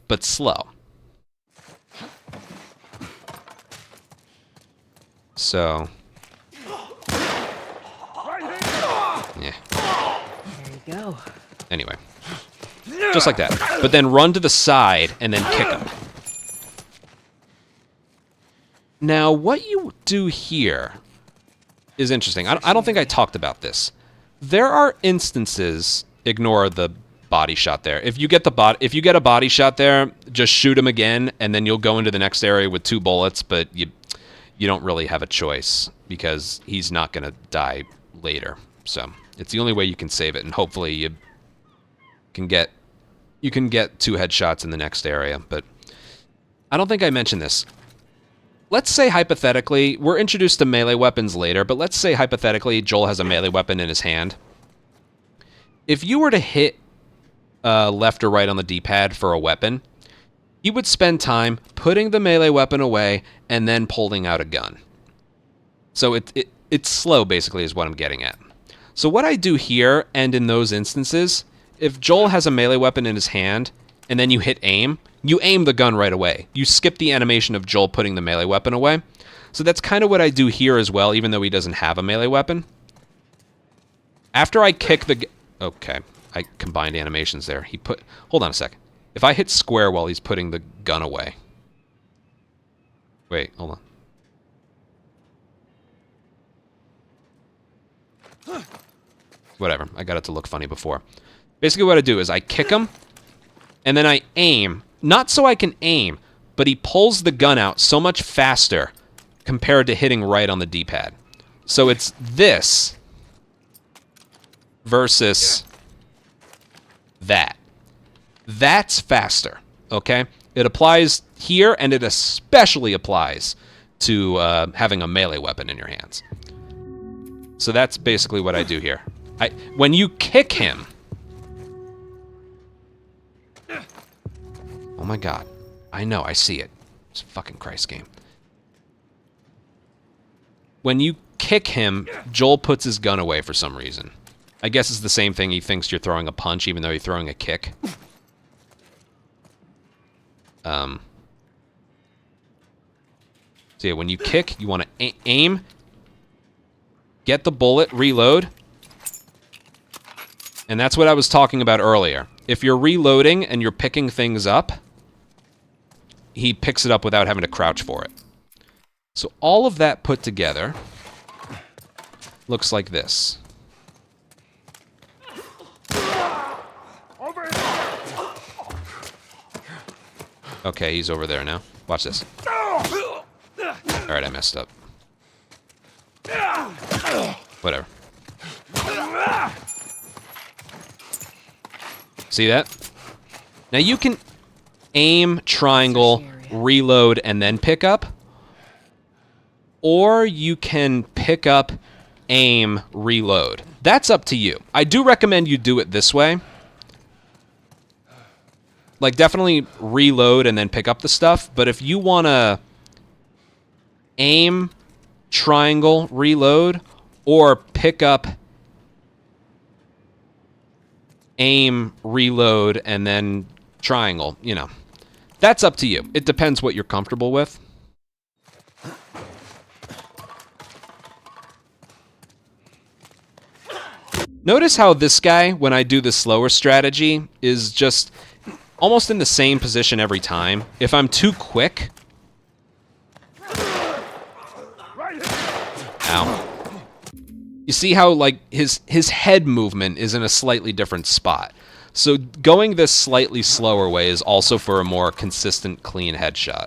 but slow. So... yeah. There you go. Anyway. Just like that. But then run to the side and then kick him. Now, what you do here is interesting. I don't think I talked about this. There are instances... ignore the body shot there. If you get a body shot there, just shoot him again, and then you'll go into the next area with 2 bullets, but you don't really have a choice, because he's not going to die later. So, it's the only way you can save it, and hopefully you can get 2 headshots in the next area. But I don't think I mentioned this. Let's say hypothetically, we're introduced to melee weapons later, but let's say hypothetically Joel has a melee weapon in his hand. If you were to hit left or right on the D-pad for a weapon, he would spend time putting the melee weapon away and then pulling out a gun. So it's slow, basically, is what I'm getting at. So what I do here, and in those instances, if Joel has a melee weapon in his hand, and then you hit aim, you aim the gun right away. You skip the animation of Joel putting the melee weapon away. So that's kind of what I do here as well, even though he doesn't have a melee weapon. After I kick the... okay, I combined animations there. Hold on a second. If I hit square while he's putting the gun away... wait, hold on. Whatever, I got it to look funny before. Basically what I do is I kick him, and then I aim. Not so I can aim, but he pulls the gun out so much faster compared to hitting right on the D-pad. So it's this versus that. That's faster, okay? It applies here, and it especially applies to having a melee weapon in your hands. So that's basically what I do here. When you kick him... oh my god. I know, I see it. It's a fucking Christ game. When you kick him, Joel puts his gun away for some reason. I guess it's the same thing. He thinks you're throwing a punch even though you're throwing a kick. So yeah, when you kick, you want to aim, get the bullet, reload. And that's what I was talking about earlier. If you're reloading and you're picking things up, he picks it up without having to crouch for it. So all of that put together looks like this. Okay, he's over there now. Watch this. Alright, I messed up. Whatever. See that? Now you can aim, triangle, reload, and then pick up. Or you can pick up, aim, reload. That's up to you. I do recommend you do it this way. Like, definitely reload and then pick up the stuff. But if you want to aim, triangle, reload, or pick up, aim, reload, and then triangle, you know. That's up to you. It depends what you're comfortable with. Notice how this guy, when I do the slower strategy, is just almost in the same position every time. If I'm too quick... Ow. You see how, like, his head movement is in a slightly different spot. So going this slightly slower way is also for a more consistent, clean headshot.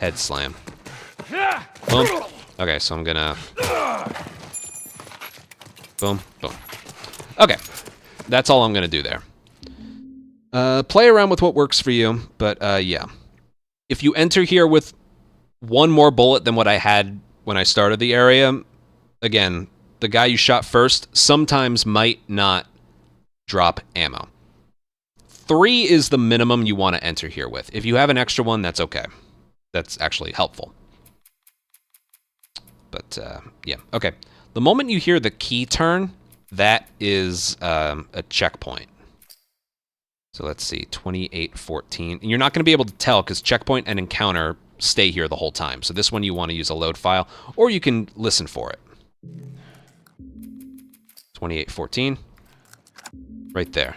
Head slam. Boom. Okay, so I'm gonna... Boom, boom. Okay, that's all I'm gonna do there. Play around with what works for you, but yeah. If you enter here with one more bullet than what I had when I started the area, again, the guy you shot first sometimes might not drop ammo. 3 is the minimum you want to enter here with. If you have an extra one, that's okay. That's actually helpful. But, yeah. Okay. The moment you hear the key turn, that is a checkpoint. So let's see, 2814. And you're not going to be able to tell because checkpoint and encounter stay here the whole time. So this one you want to use a load file, or you can listen for it. 2814. Right there.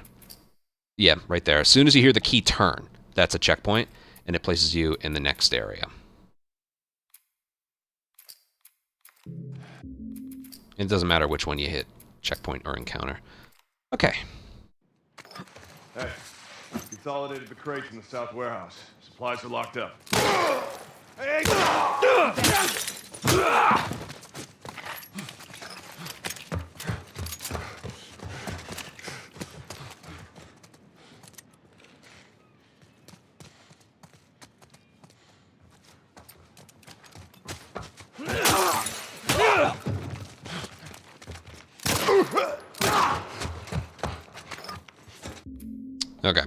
Yeah, right there. As soon as you hear the key turn, that's a checkpoint, and it places you in the next area. It doesn't matter which one you hit, checkpoint or encounter. Okay. Hey, consolidated the crates in the south warehouse. Supplies are locked up. Hey! Okay.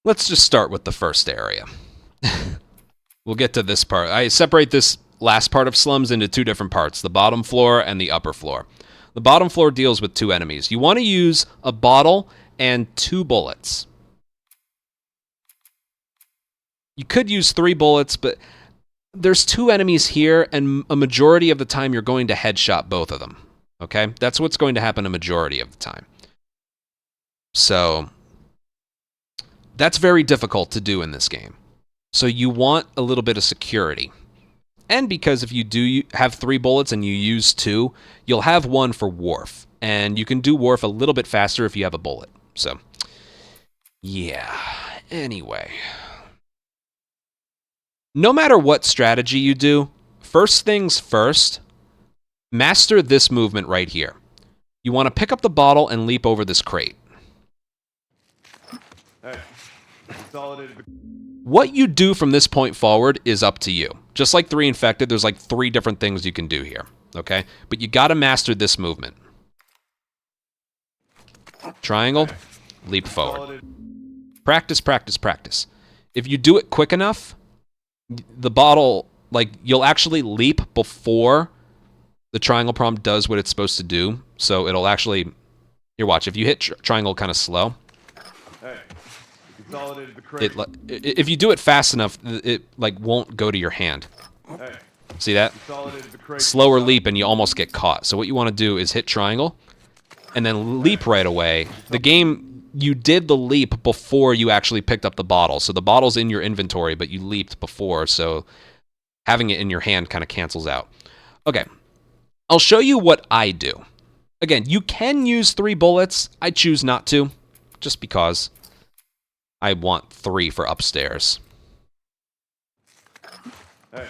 Let's just start with the first area. We'll get to this part. I separate this last part of slums into 2 different parts, the bottom floor and the upper floor. The bottom floor deals with 2 enemies. You want to use a bottle and 2 bullets. You could use 3 bullets, but there's 2 enemies here, and a majority of the time you're going to headshot both of them. Okay? That's what's going to happen a majority of the time. So that's very difficult to do in this game. So you want a little bit of security. And because if you do have 3 bullets and you use 2, you'll have 1 for Wharf. And you can do Wharf a little bit faster if you have a bullet. So, yeah. Anyway. No matter what strategy you do, first things first, master this movement right here. You want to pick up the bottle and leap over this crate. Hey, consolidated. What you do from this point forward is up to you. Just like 3 Infected, there's like 3 different things you can do here, okay? But you gotta master this movement. Triangle, leap forward. Practice, practice, practice. If you do it quick enough, the bottle, like, you'll actually leap before the triangle prompt does what it's supposed to do. So it'll actually, here, watch, if you hit triangle kind of slow, if you do it fast enough, it like won't go to your hand. See that? Slower leap and you almost get caught. So what you want to do is hit triangle and then leap right away. The game, you did the leap before you actually picked up the bottle. So the bottle's in your inventory, but you leaped before. So having it in your hand kind of cancels out. Okay. I'll show you what I do. Again, you can use 3 bullets. I choose not to, just because I want 3 for upstairs. Hey,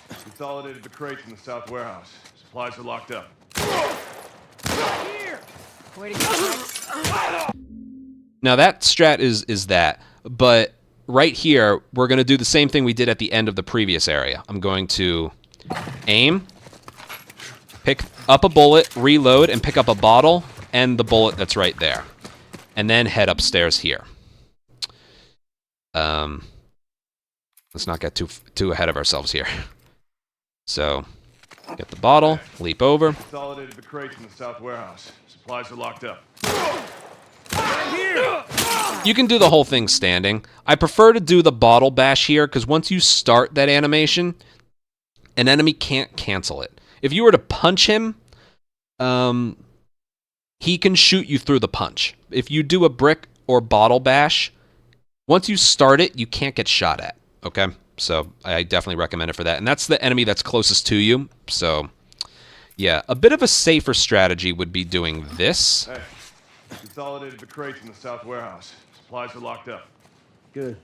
consolidated the crates in the south warehouse. Supplies are locked up. Here! Way to go. Now that strat is that, but right here, we're going to do the same thing we did at the end of the previous area. I'm going to aim, pick up a bullet, reload, and pick up a bottle and the bullet that's right there. And then head upstairs here. Let's not get too ahead of ourselves here. So, get the bottle, leap over. Consolidated the crates in the south warehouse. Supplies are locked up. You can do the whole thing standing. I prefer to do the bottle bash here because once you start that animation, an enemy can't cancel it. If you were to punch him, he can shoot you through the punch. If you do a brick or bottle bash, once you start it, you can't get shot at, okay? So I definitely recommend it for that. And that's the enemy that's closest to you. So, yeah, a bit of a safer strategy would be doing this. Hey, consolidated the crates in the south warehouse. Supplies are locked up. Good.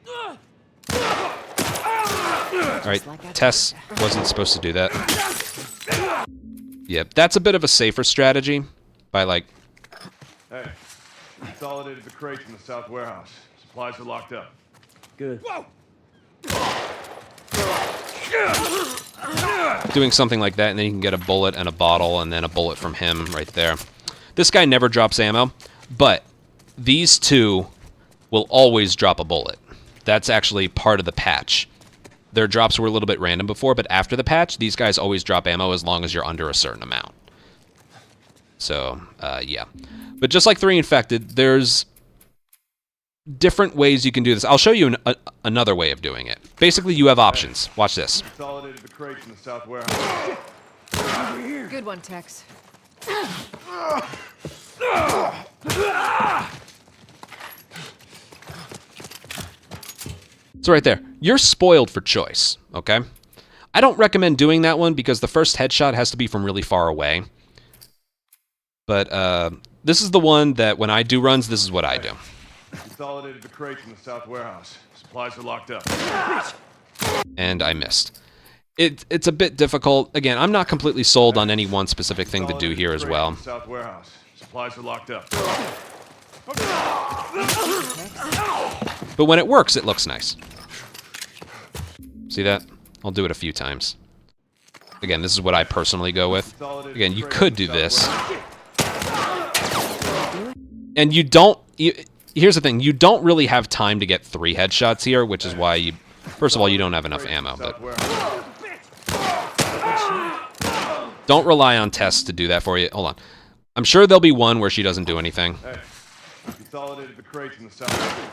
All right, Tess wasn't supposed to do that. Yeah, that's a bit of a safer strategy by, like... Hey, consolidated the crates in the south warehouse. Supplies are locked up. Good. Doing something like that, and then you can get a bullet and a bottle, and then a bullet from him right there. This guy never drops ammo, but these two will always drop a bullet. That's actually part of the patch. Their drops were a little bit random before, but after the patch, these guys always drop ammo as long as you're under a certain amount. So, yeah. But just like 3 Infected, there's different ways you can do this. I'll show you another way of doing it. Basically, you have options. Watch this. Consolidated the crates in the south warehouse. Good one, Tex. So right there, you're spoiled for choice, okay? I don't recommend doing that one because the first headshot has to be from really far away. But this is the one that when I do runs, this is what I do. Consolidated the crates in the south warehouse. Supplies are locked up. And I missed. It's a bit difficult. Again, I'm not completely sold on any one specific thing to do here as well. South warehouse. Supplies are locked up. But when it works, it looks nice. See that? I'll do it a few times. Again, this is what I personally go with. Again, you could do this. And you don't... Here's the thing. You don't really have time to get 3 headshots here, which is why you... First of all, you don't have enough ammo, but... Don't rely on Tess to do that for you. Hold on. I'm sure there'll be one where she doesn't do anything. Hey, consolidated the crates in the south.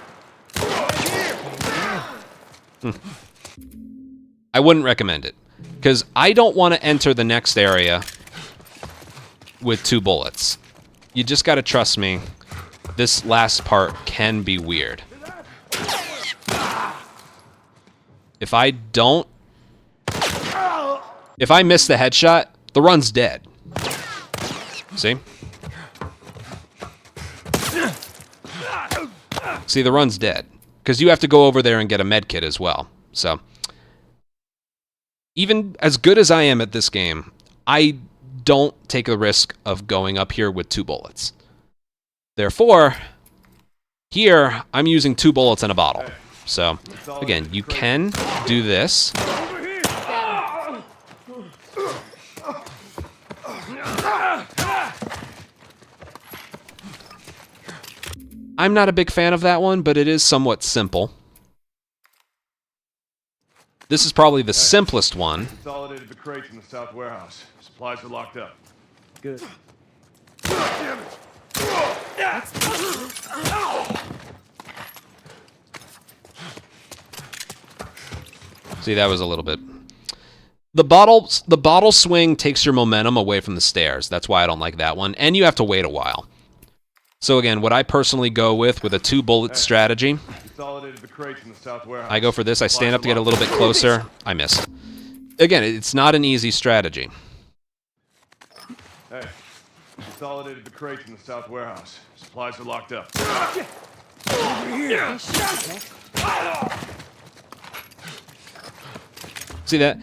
I wouldn't recommend it. Because I don't want to enter the next area with 2 bullets. You just gotta trust me. This last part can be weird. If I don't... If I miss the headshot, the run's dead. See? See, the run's dead. Because you have to go over there and get a med kit as well. So, even as good as I am at this game, I don't take the risk of going up here with 2 bullets. Therefore, here, I'm using 2 bullets and a bottle. So, again, you can do this. I'm not a big fan of that one, but it is somewhat simple. This is probably the simplest one. Consolidated the crates in the south warehouse. Supplies are locked up. Good. See, that was a little bit... The bottle swing takes your momentum away from the stairs. That's why I don't like that one. And you have to wait a while. So again, what I personally go with a 2-bullet strategy, Consolidated the crates in the south warehouse. I go for this. I stand up to get a little bit closer. I missed. Again, it's not an easy strategy. Hey, consolidated the crates in the south warehouse. Supplies are locked up. See that?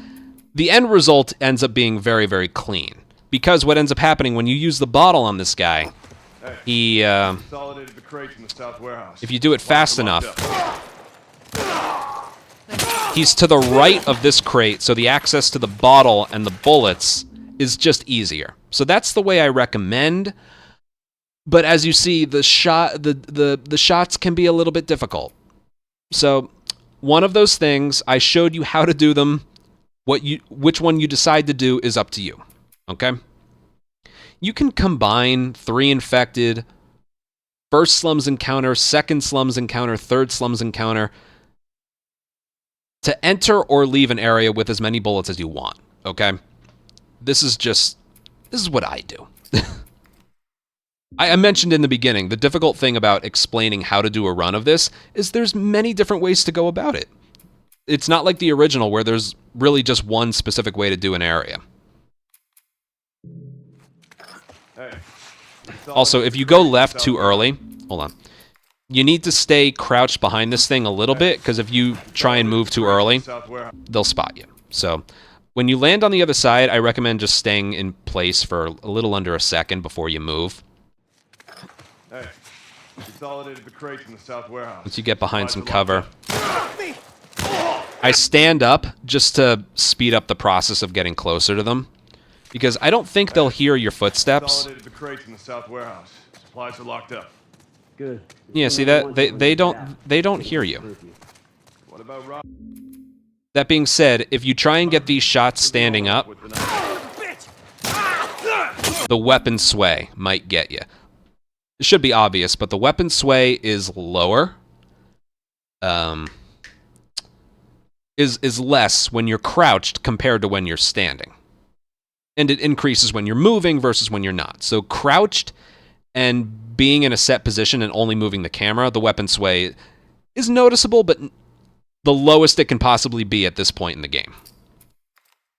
The end result ends up being very, very clean. Because what ends up happening when you use the bottle on this guy, he, Consolidated the crates in the south warehouse. if you do it fast enough, he's to the right of this crate, so the access to the bottle and the bullets is just easier. So that's the way I recommend. But as you see, the shots can be a little bit difficult. So one of those things, I showed you how to do them. Which one you decide to do is up to you. Okay? You can combine 3 infected, first slums encounter, second slums encounter, third slums encounter to enter or leave an area with as many bullets as you want, okay? This is what I do. I mentioned in the beginning, the difficult thing about explaining how to do a run of this is there's many different ways to go about it. It's not like the original where there's really just one specific way to do an area. Also, if you go left too early, hold on, you need to stay crouched behind this thing a little bit, because if you try and move too early, they'll spot you. So when you land on the other side, I recommend just staying in place for a little under a second before you move. Hey, consolidated the crates in the south warehouse. Once you get behind some cover, I stand up just to speed up the process of getting closer to them, because I don't think they'll hear your footsteps. Consolidated the crates in the south warehouse. Supplies are locked up. Good. Yeah, see that they don't hear you. What about Rob? That being said, if you try and get these shots standing up, the weapon sway might get you. It should be obvious, but the weapon sway is lower. Is less when you're crouched compared to when you're standing. And it increases when you're moving versus when you're not. So crouched and being in a set position and only moving the camera, the weapon sway is noticeable, but the lowest it can possibly be at this point in the game.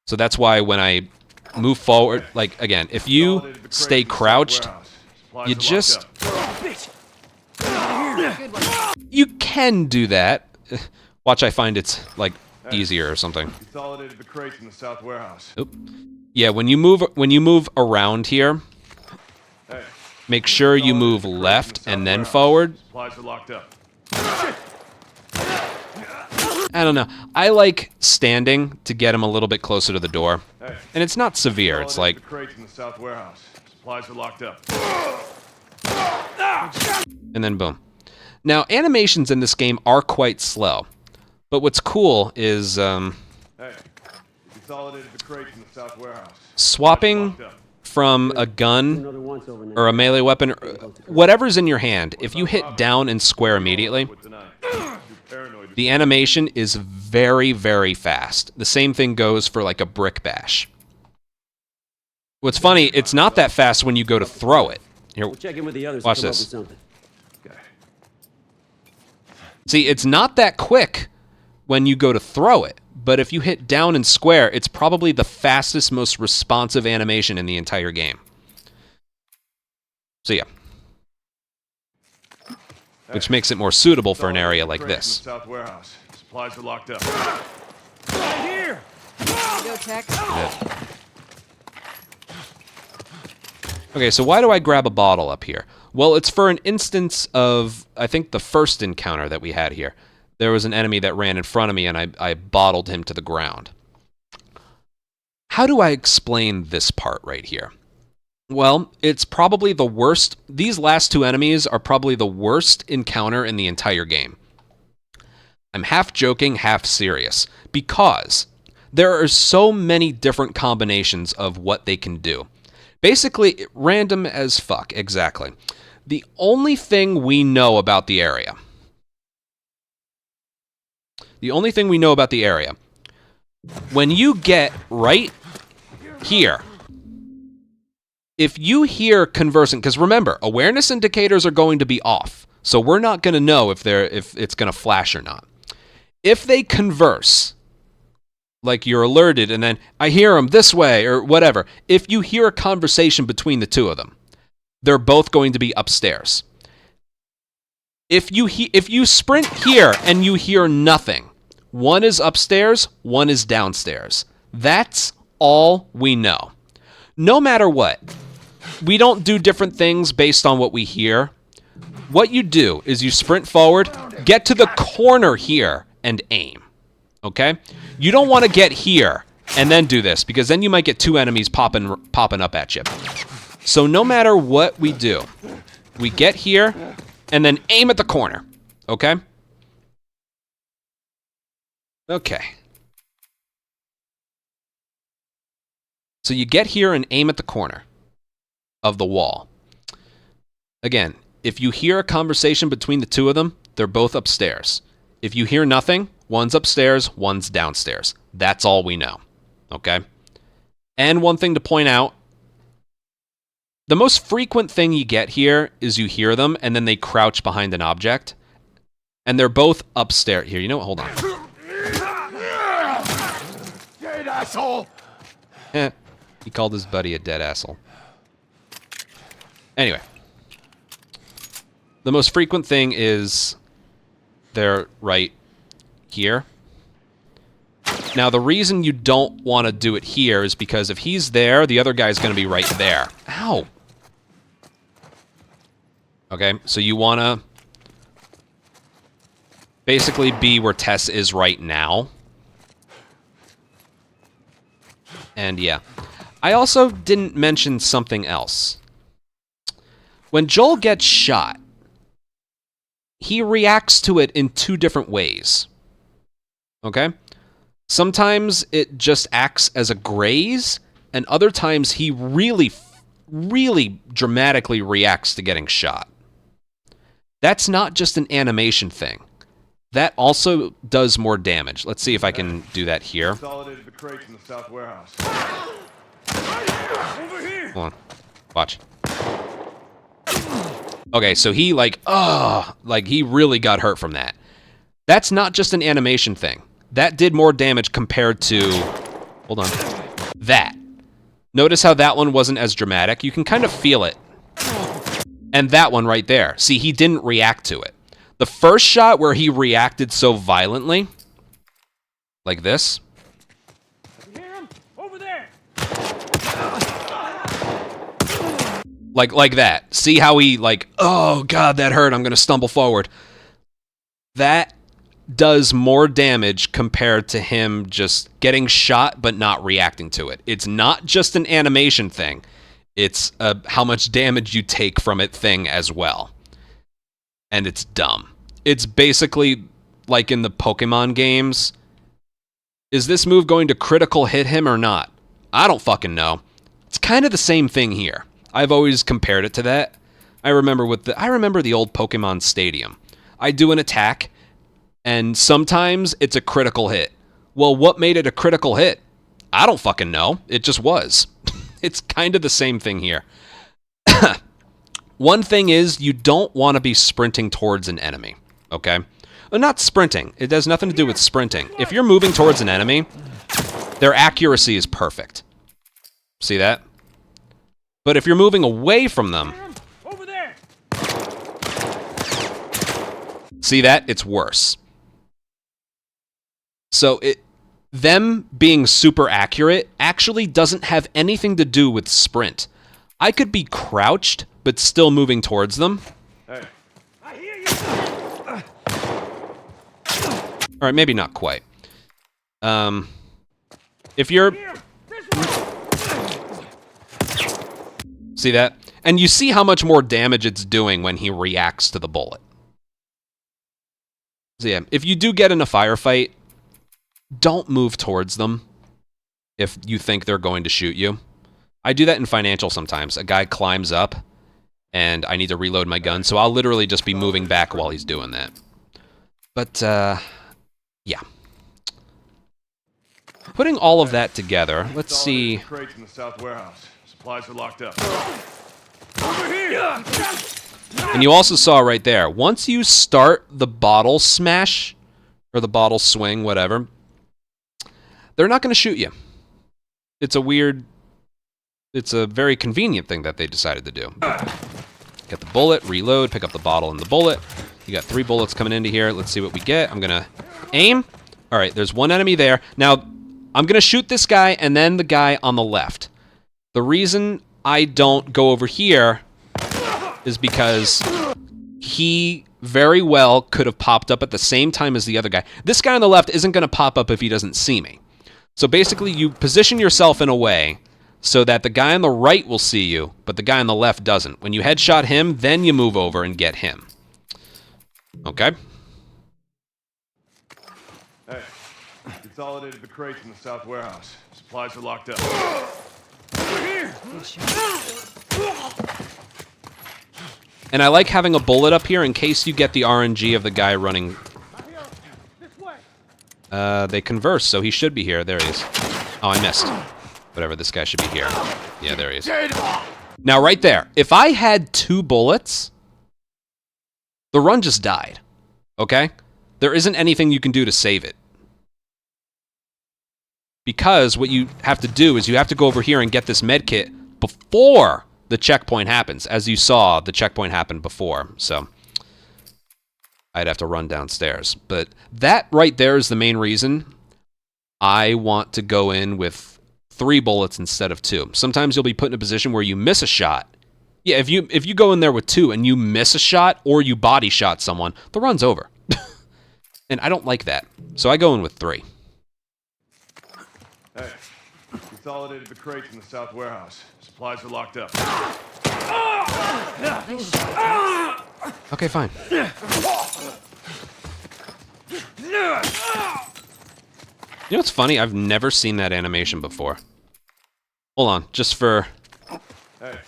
So that's why when I move forward, like, again, if you stay crouched, you just... You can do that. Watch, I find it's, like, easier or something. Consolidated the crates in the south warehouse. Oop. Yeah, when you move around here, make sure you move left and then forward. Supplies are locked up. I don't know. I like standing to get him a little bit closer to the door. And it's not severe. It's like... The crates in the south warehouse. Supplies are locked up. And then boom. Now, animations in this game are quite slow. But what's cool is... Consolidated the crates in the south warehouse. Swapping from a gun or a melee weapon, whatever's in your hand, if you hit down and square immediately, the animation is very, very fast. The same thing goes for like a brick bash. What's funny, it's not that fast when you go to throw it. Here, watch this. See, it's not that quick when you go to throw it. But if you hit down and square, it's probably the fastest, most responsive animation in the entire game. So yeah. Which makes it more suitable for an area like this. South warehouse. Supplies are locked up. Right here! Go check. Yeah. Okay, so why do I grab a bottle up here? Well, it's for an instance of, I think, the first encounter that we had here. There was an enemy that ran in front of me, and I bottled him to the ground. How do I explain this part right here? Well, it's probably the worst. These last two enemies are probably the worst encounter in the entire game. I'm half joking, half serious, because there are so many different combinations of what they can do. Basically, random as fuck, exactly. The only thing we know about the area... when you get right here, if you hear conversing, because remember, awareness indicators are going to be off, so we're not going to know if it's going to flash or not. If they converse, like you're alerted, and then I hear them this way or whatever, if you hear a conversation between the two of them, they're both going to be upstairs. If you sprint here and you hear nothing, one is upstairs, one is downstairs. That's all we know. No matter what, we don't do different things based on what we hear. What you do is you sprint forward, get to the corner here, and aim. Okay? You don't want to get here and then do this, because then you might get two enemies popping up at you. So no matter what we do, we get here and then aim at the corner. Okay? Okay. So you get here and aim at the corner of the wall. Again, if you hear a conversation between the two of them, they're both upstairs. If you hear nothing, One's upstairs, one's downstairs. That's all we know. Okay? And one thing to point out, the most frequent thing you get here is you hear them, and then they crouch behind an object. And they're both upstairs. Here, you know what? Hold on. Dead asshole! He called his buddy a dead asshole. Anyway. The most frequent thing is they're right here. Now, the reason you don't want to do it here is because if he's there, the other guy's going to be right there. Ow! Okay, so you want to basically be where Tess is right now. And yeah. I also didn't mention something else. When Joel gets shot, he reacts to it in two different ways. Okay? Sometimes it just acts as a graze, and other times he really, really dramatically reacts to getting shot. That's not just an animation thing. That also does more damage. Let's see if I can do that here. Consolidated the crates in the south warehouse. Over here! Hold on. Watch. Okay, so he like he really got hurt from that. That's not just an animation thing. That did more damage compared to, hold on, that. Notice how that one wasn't as dramatic? You can kind of feel it. And that one right there. See, he didn't react to it. The first shot where he reacted so violently, like this. You hear him? Over there! Like that. See how he like, oh God, that hurt, I'm gonna stumble forward. That does more damage compared to him just getting shot but not reacting to it. It's not just an animation thing. It's a how much damage you take from it thing as well. And it's dumb. It's basically like in the Pokemon games. Is this move going to critical hit him or not? I don't fucking know. It's kind of the same thing here. I've always compared it to that. I remember the old Pokemon Stadium. I do an attack, and sometimes it's a critical hit. Well, what made it a critical hit? I don't fucking know. It just was. It's kind of the same thing here. One thing is, you don't want to be sprinting towards an enemy, okay? Well, not sprinting. It has nothing to do with sprinting. If you're moving towards an enemy, their accuracy is perfect. See that? But if you're moving away from them, Over there! see that? It's worse. So them being super accurate actually doesn't have anything to do with sprint. I could be crouched, but still moving towards them. Hey, I hear you! All right, maybe not quite. If you're... Here! This way! See that? And you see how much more damage it's doing when he reacts to the bullet. So yeah, if you do get in a firefight, don't move towards them if you think they're going to shoot you. I do that in Financial sometimes. A guy climbs up, and I need to reload my gun, so I'll literally just be moving back while he's doing that. But, yeah. Putting all of that together, let's see... Consolidated the crates in the south warehouse. Supplies are locked up. Over here! And you also saw right there, once you start the bottle smash, or the bottle swing, whatever, they're not going to shoot you. It's a very convenient thing that they decided to do. Get the bullet, reload, pick up the bottle and the bullet. You got 3 bullets coming into here. Let's see what we get. I'm going to aim. All right, there's one enemy there. Now, I'm going to shoot this guy and then the guy on the left. The reason I don't go over here is because he very well could have popped up at the same time as the other guy. This guy on the left isn't going to pop up if he doesn't see me. So basically, you position yourself in a way so that the guy on the right will see you, but the guy on the left doesn't. When you headshot him, then you move over and get him. Okay? Hey, consolidated the crates in the south warehouse. Supplies are locked up. Over here! And I like having a bullet up here in case you get the RNG of the guy running. This way! They converse, so he should be here. There he is. Oh, I missed. Whatever, this guy should be here. Yeah, there he is. Now, right there, if I had 2 bullets, the run just died. Okay? There isn't anything you can do to save it. Because what you have to do is you have to go over here and get this med kit before the checkpoint happens. As you saw, the checkpoint happened before, so I'd have to run downstairs. But that right there is the main reason I want to go in with 3 bullets instead of 2. Sometimes you'll be put in a position where you miss a shot. Yeah, if you go in there with 2 and you miss a shot or you body shot someone, the run's over. And I don't like that. So I go in with 3. Hey, consolidated the crates in the south warehouse. Supplies are locked up. Okay, fine. You know what's funny? I've never seen that animation before. Hold on, just for... Hey,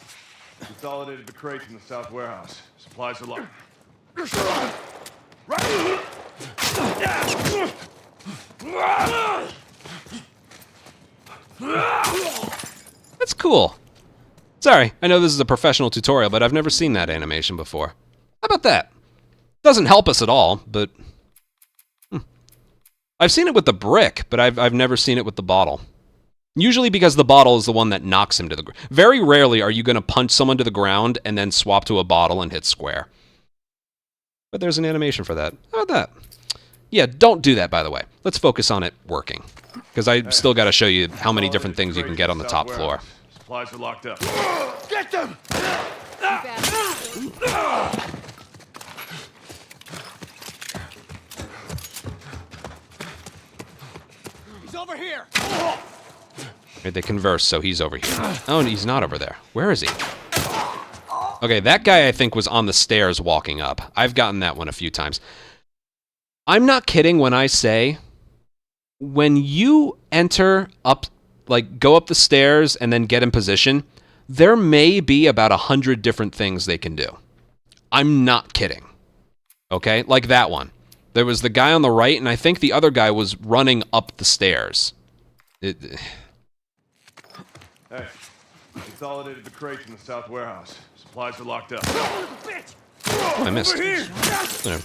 consolidated the crates in the south warehouse. Supplies are locked. That's cool. Sorry, I know this is a professional tutorial, but I've never seen that animation before. How about that? Doesn't help us at all, but... I've seen it with the brick, but I've never seen it with the bottle. Usually because the bottle is the one that knocks him to the ground. Very rarely are you going to punch someone to the ground and then swap to a bottle and hit square. But there's an animation for that. How about that? Yeah, don't do that, by the way. Let's focus on it working. Because I still got to show you how many different things you can get on the top floor. Supplies are locked up. Get them! He's over here! Right, they converse, so he's over here. Oh, and he's not over there. Where is he? Okay, that guy I think was on the stairs walking up. I've gotten that one a few times. I'm not kidding when I say, when you enter up, like go up the stairs and then get in position, there may be about 100 different things they can do. I'm not kidding. Okay, like that one. There was the guy on the right, and I think the other guy was running up the stairs. Hey, consolidated the crates in the south warehouse. Supplies are locked up. Oh, I missed. There.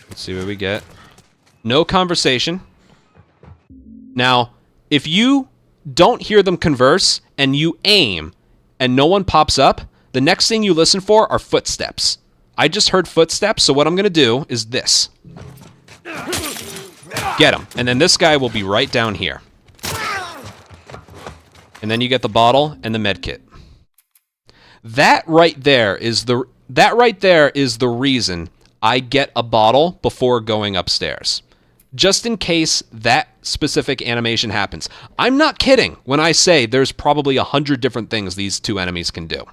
Let's see what we get. No conversation. Now, if you don't hear them converse and you aim and no one pops up, the next thing you listen for are footsteps. I just heard footsteps, so what I'm going to do is this. Get him. And then this guy will be right down here. And then you get the bottle and the med kit. That right there is the reason I get a bottle before going upstairs. Just in case that specific animation happens. I'm not kidding when I say there's probably 100 different things these 2 enemies can do.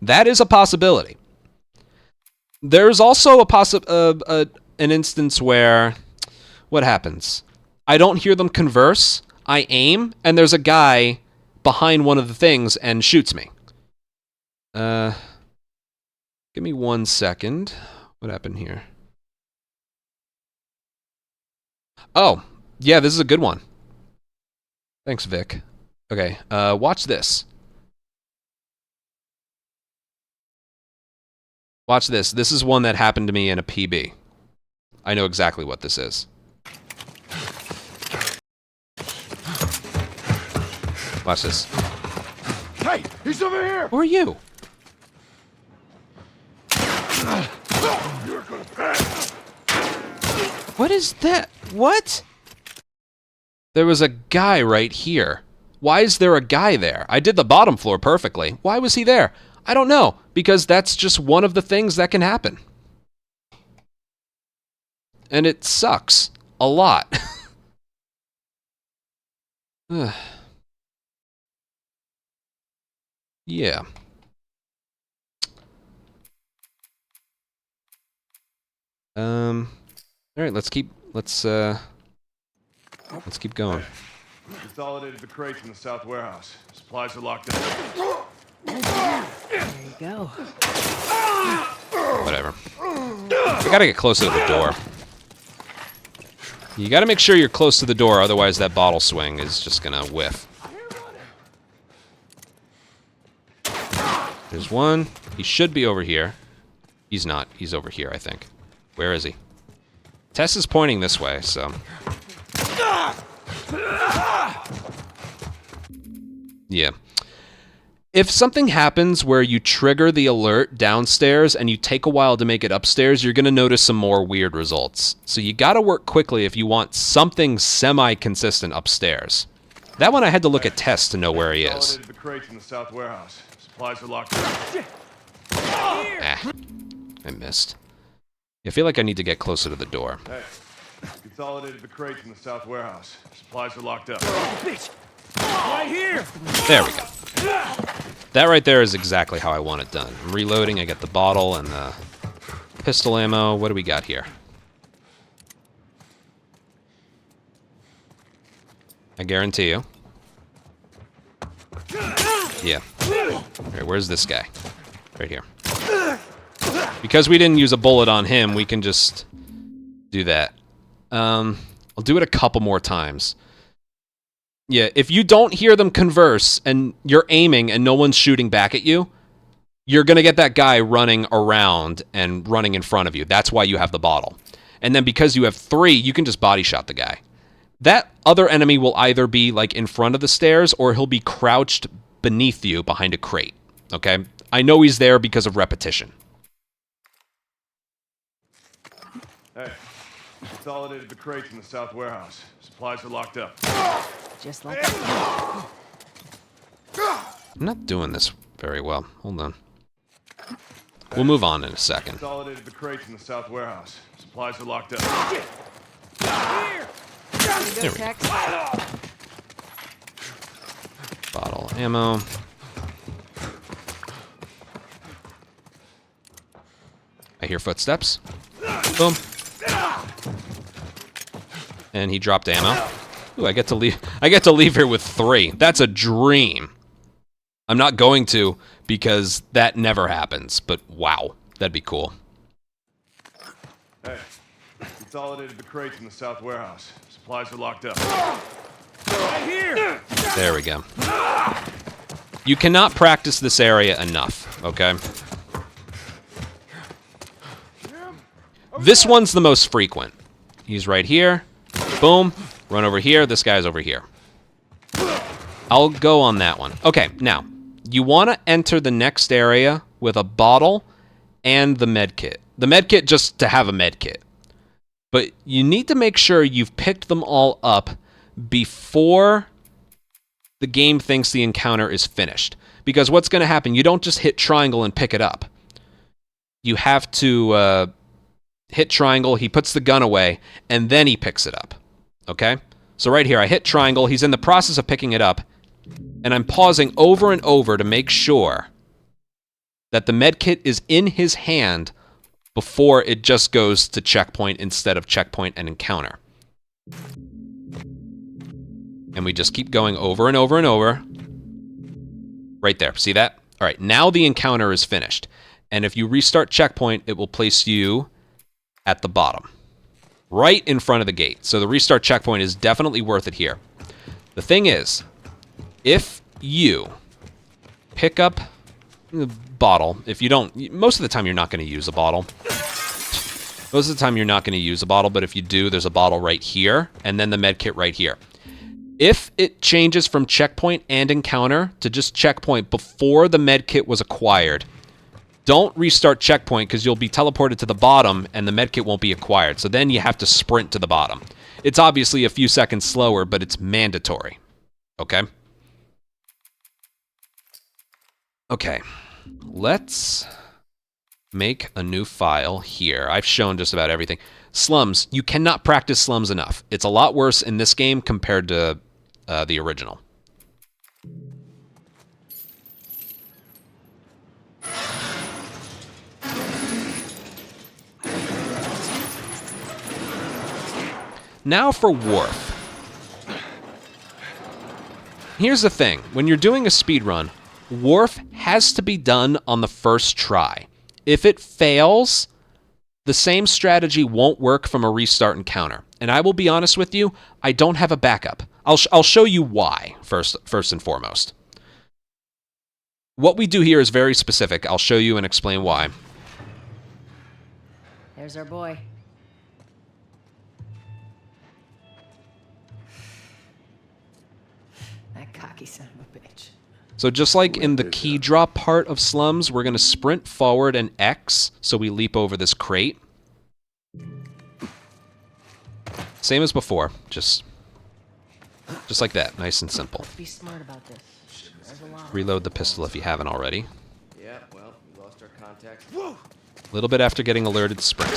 That is a possibility. There's also an instance where, what happens? I don't hear them converse, I aim, and there's a guy behind one of the things and shoots me. Give me 1 second. What happened here? Oh, yeah, this is a good one. Thanks, Vic. Okay, watch this. Watch this. This is one that happened to me in a PB. I know exactly what this is. Watch this. Hey, he's over here! Who are you? You're gonna pay! What is that? What? There was a guy right here. Why is there a guy there? I did the bottom floor perfectly. Why was he there? I don't know, because that's just one of the things that can happen. And it sucks a lot. Yeah. All right, let's keep going. Consolidated the crates in the south warehouse. Supplies are locked up. There you go. Whatever. We gotta get closer to the door. You gotta make sure you're close to the door, otherwise that bottle swing is just gonna whiff. There's one. He should be over here. He's not. He's over here, I think. Where is he? Tess is pointing this way, so... Yeah. If something happens where you trigger the alert downstairs and you take a while to make it upstairs, you're going to notice some more weird results. So you got to work quickly if you want something semi-consistent upstairs. That one I had to look at Tess to know where he is. Consolidated the crates in the south warehouse. Supplies are locked up. Ah, I missed. I feel like I need to get closer to the door. Hey, consolidated the crates in the south warehouse. Supplies are locked up. Bitch! Right here! There we go. That right there is exactly how I want it done. I'm reloading, I get the bottle and the pistol ammo. What do we got here? I guarantee you. Yeah. Alright, where's this guy? Right here. Because we didn't use a bullet on him, we can just do that. I'll do it a couple more times. Yeah, if you don't hear them converse and you're aiming and no one's shooting back at you, you're going to get that guy running around and running in front of you. That's why you have the bottle. And then because you have 3, you can just body shot the guy. That other enemy will either be like in front of the stairs or he'll be crouched beneath you behind a crate. Okay? I know he's there because of repetition. Hey, consolidated the crates in the south warehouse. Supplies are locked up. Just like that. I'm not doing this very well. Hold on. We'll move on in a second. Consolidated the crates in the south warehouse. Supplies are locked up. There we go. Tex. Bottle ammo. I hear footsteps. Boom. And he dropped ammo. Ooh, I get to leave here with 3. That's a dream. I'm not going to because that never happens, but wow, that'd be cool. Hey, consolidated the crates in the south warehouse. Supplies are locked up. Right here! There we go. You cannot practice this area enough, okay? This one's the most frequent. He's right here. Boom. Run over here. This guy's over here. I'll go on that one. Okay, now, you want to enter the next area with a bottle and the med kit. The med kit just to have a med kit. But you need to make sure you've picked them all up before the game thinks the encounter is finished. Because what's going to happen, you don't just hit triangle and pick it up. You have to hit triangle, he puts the gun away, and then he picks it up. Okay? So right here, I hit triangle, he's in the process of picking it up, and I'm pausing over and over to make sure that the med kit is in his hand before it just goes to checkpoint instead of checkpoint and encounter. And we just keep going over and over and over. Right there, see that? All right, now the encounter is finished. And if you restart checkpoint, it will place you at the bottom. Right in front of the gate. So the restart checkpoint is definitely worth it here. The thing is, if you pick up the bottle, if you don't, most of the time you're not going to use a bottle. Most of the time you're not going to use a bottle, but if you do, there's a bottle right here, and then the med kit right here. If it changes from checkpoint and encounter to just checkpoint before the med kit was acquired, don't restart checkpoint because you'll be teleported to the bottom and the medkit won't be acquired. So then you have to sprint to the bottom. It's obviously a few seconds slower, but it's mandatory. Okay? Okay. Let's make a new file here. I've shown just about everything. Slums. You cannot practice slums enough. It's a lot worse in this game compared to the original. Now for Worf. Here's the thing. When you're doing a speedrun, Worf has to be done on the first try. If it fails, the same strategy won't work from a restart encounter. And I will be honest with you, I don't have a backup. I'll show you why, first and foremost. What we do here is very specific. I'll show you and explain why. There's our boy. That cocky son of a bitch. So just like in the key drop part of Slums, we're going to sprint forward and X, so we leap over this crate. Same as before, just like that, nice and simple. Be smart about this. There's a lot. Reload the pistol if you haven't already. Yeah, well, we lost our contact. A little bit after getting alerted, sprint.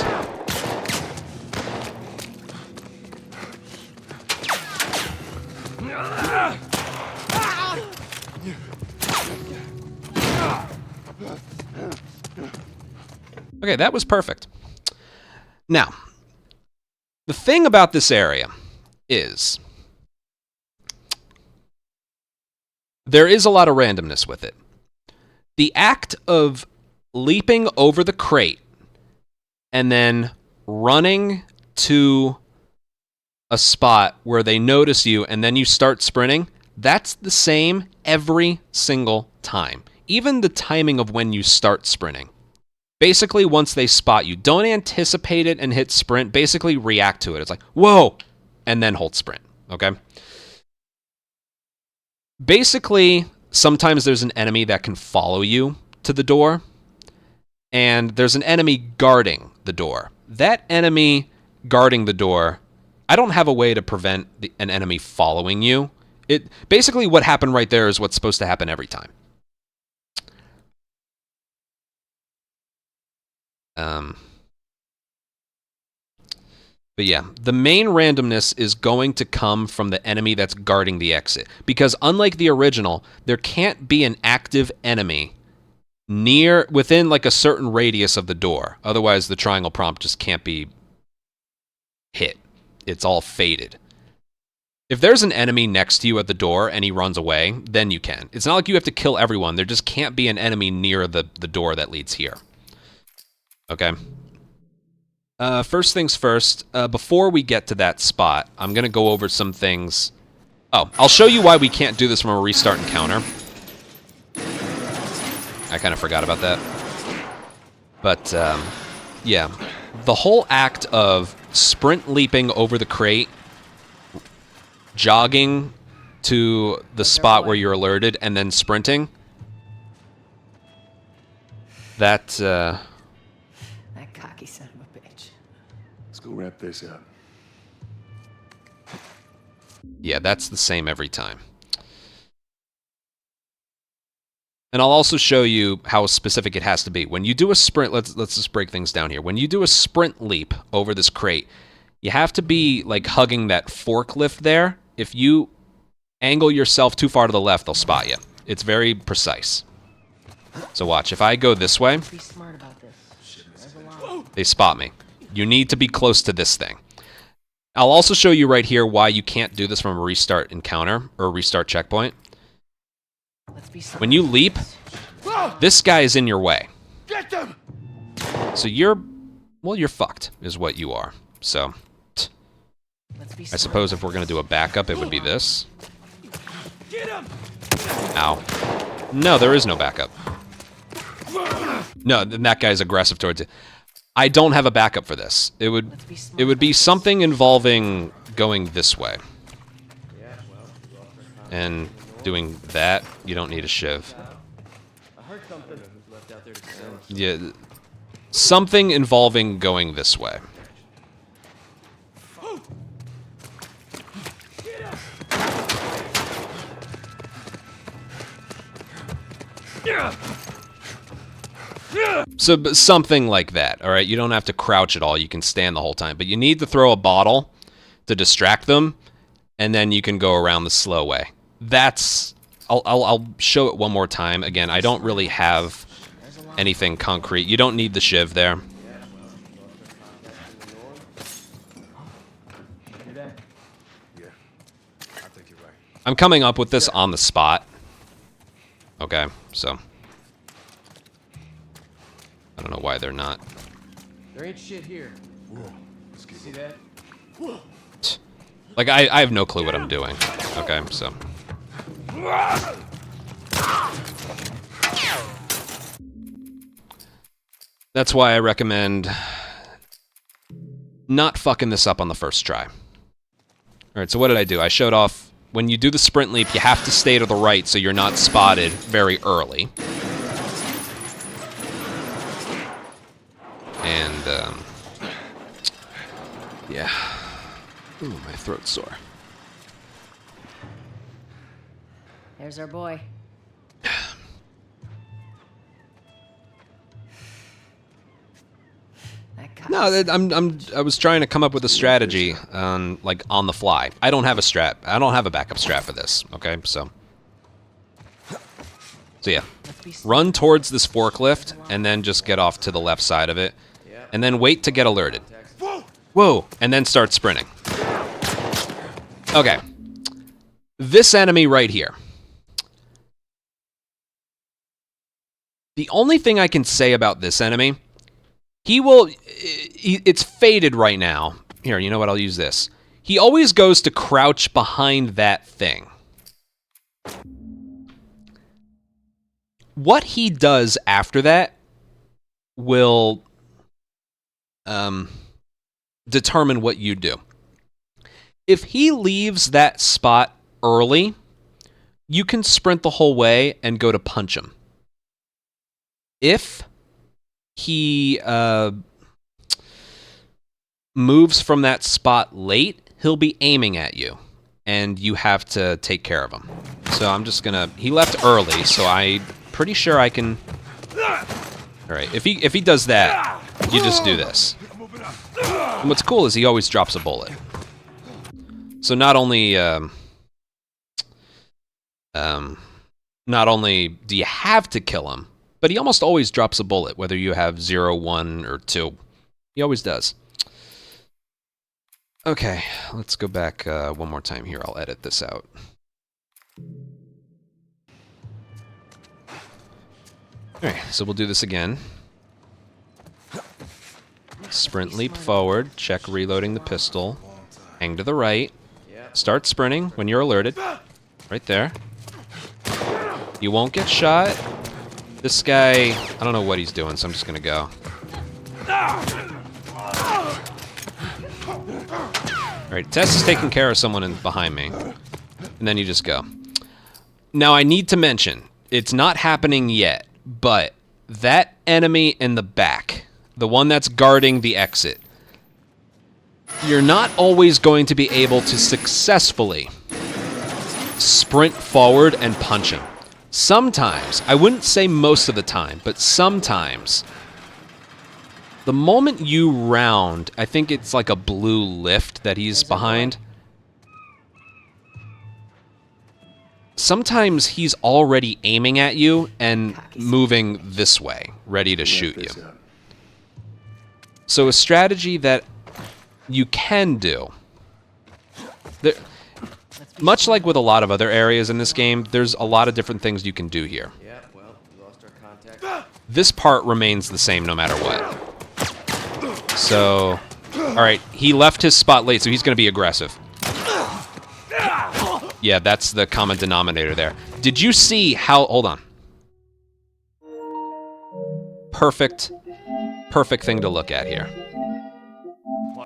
Okay, that was perfect. Now, the thing about this area is there is a lot of randomness with it. The act of leaping over the crate and then running to a spot where they notice you and then you start sprinting, that's the same every single time. Even the timing of when you start sprinting. Basically, once they spot you, don't anticipate it and hit sprint. Basically, react to it. It's like, whoa, and then hold sprint, okay? Basically, sometimes there's an enemy that can follow you to the door, and there's an enemy guarding the door. That enemy guarding the door, I don't have a way to prevent an enemy following you. Basically, what happened right there is what's supposed to happen every time. But yeah, the main randomness is going to come from the enemy that's guarding the exit. Because unlike the original, there can't be an active enemy within like a certain radius of the door. Otherwise, the triangle prompt just can't be hit. It's all faded. If there's an enemy next to you at the door and he runs away, then you can. It's not like you have to kill everyone. There just can't be an enemy near the door that leads here. Okay. First things first, before we get to that spot, I'm going to go over some things. Oh, I'll show you why we can't do this from a restart encounter. I kind of forgot about that. But, yeah. The whole act of sprint leaping over the crate, jogging to the spot where you're alerted, and then sprinting, that cocky son of a bitch. Let's go wrap this up. yeah, that's the same every time. And I'll also show you how specific it has to be. When you do a sprint, let's just break things down here. When you do a sprint leap over this crate, you have to be like hugging that forklift there. If you angle yourself too far to the left, they'll spot you. It's very precise. So watch, if I go this way, Be smart about this. There's a lot. they spot me. You need to be close to this thing. I'll also show you right here why you can't do this from a restart encounter or a restart checkpoint. Let's be smart. When you leap, this guy is in your way. Get them! So you're fucked, is what you are. So, Let's be I smart. suppose if we're going to do a backup, it would be this. Get him! Ow. No, there is no backup. No, then that guy's aggressive towards it. I don't have a backup for this. It would be something involving going this way. And doing that, you don't need a shiv. I heard something left out there to sell. Yeah, something involving going this way. So something like that, all right? You don't have to crouch at all. You can stand the whole time. But you need to throw a bottle to distract them, and then you can go around the slow way. That's... I'll show it one more time. Again, I don't really have anything concrete. You don't need the shiv there. Yeah, I think you're right. I'm coming up with this on the spot. Okay, so why they're not. There ain't shit here. See that? Like, I have no clue what I'm doing. Okay, so. That's why I recommend not fucking this up on the first try. Alright, so what did I do? I showed off, when you do the sprint leap, you have to stay to the right so you're not spotted very early. And, yeah. Ooh, my throat's sore. There's our boy. No, I was trying to come up with a strategy on, like, on the fly. I don't have a strat. I don't have a backup strat for this, okay? So yeah. Run towards this forklift, and then just get off to the left side of it. And then wait to get alerted. Whoa! And then start sprinting. Okay. This enemy right here. The only thing I can say about this enemy, it's faded right now. Here, you know what? I'll use this. He always goes to crouch behind that thing. What he does after that will determine what you do. If he leaves that spot early, you can sprint the whole way and go to punch him. If he moves from that spot late, he'll be aiming at you, and you have to take care of him. So I'm just gonna... He left early, so I'm pretty sure I can... Alright, if he does that, you just do this. And what's cool is he always drops a bullet. So not only do you have to kill him, but he almost always drops a bullet, whether you have 0, 1, or 2. He always does. Okay, let's go back one more time here. I'll edit this out. Alright, so we'll do this again. Sprint leap forward, check reloading the pistol, hang to the right, start sprinting when you're alerted. Right there. You won't get shot. This guy, I don't know what he's doing, so I'm just gonna go. Alright, Tess is taking care of someone behind me. And then you just go. Now I need to mention, it's not happening yet, but that enemy in the back, the one that's guarding the exit, you're not always going to be able to successfully sprint forward and punch him. Sometimes, I wouldn't say most of the time, but sometimes, the moment you round, I think it's like a blue lift that he's behind. Sometimes he's already aiming at you and moving this way, ready to shoot you. So a strategy that you can do, much like with a lot of other areas in this game, there's a lot of different things you can do here. Yeah, well, we lost our contact. This part remains the same no matter what. So, alright, he left his spot late, so he's going to be aggressive. Yeah, that's the common denominator there. Did you see how... Hold on. Perfect thing to look at here.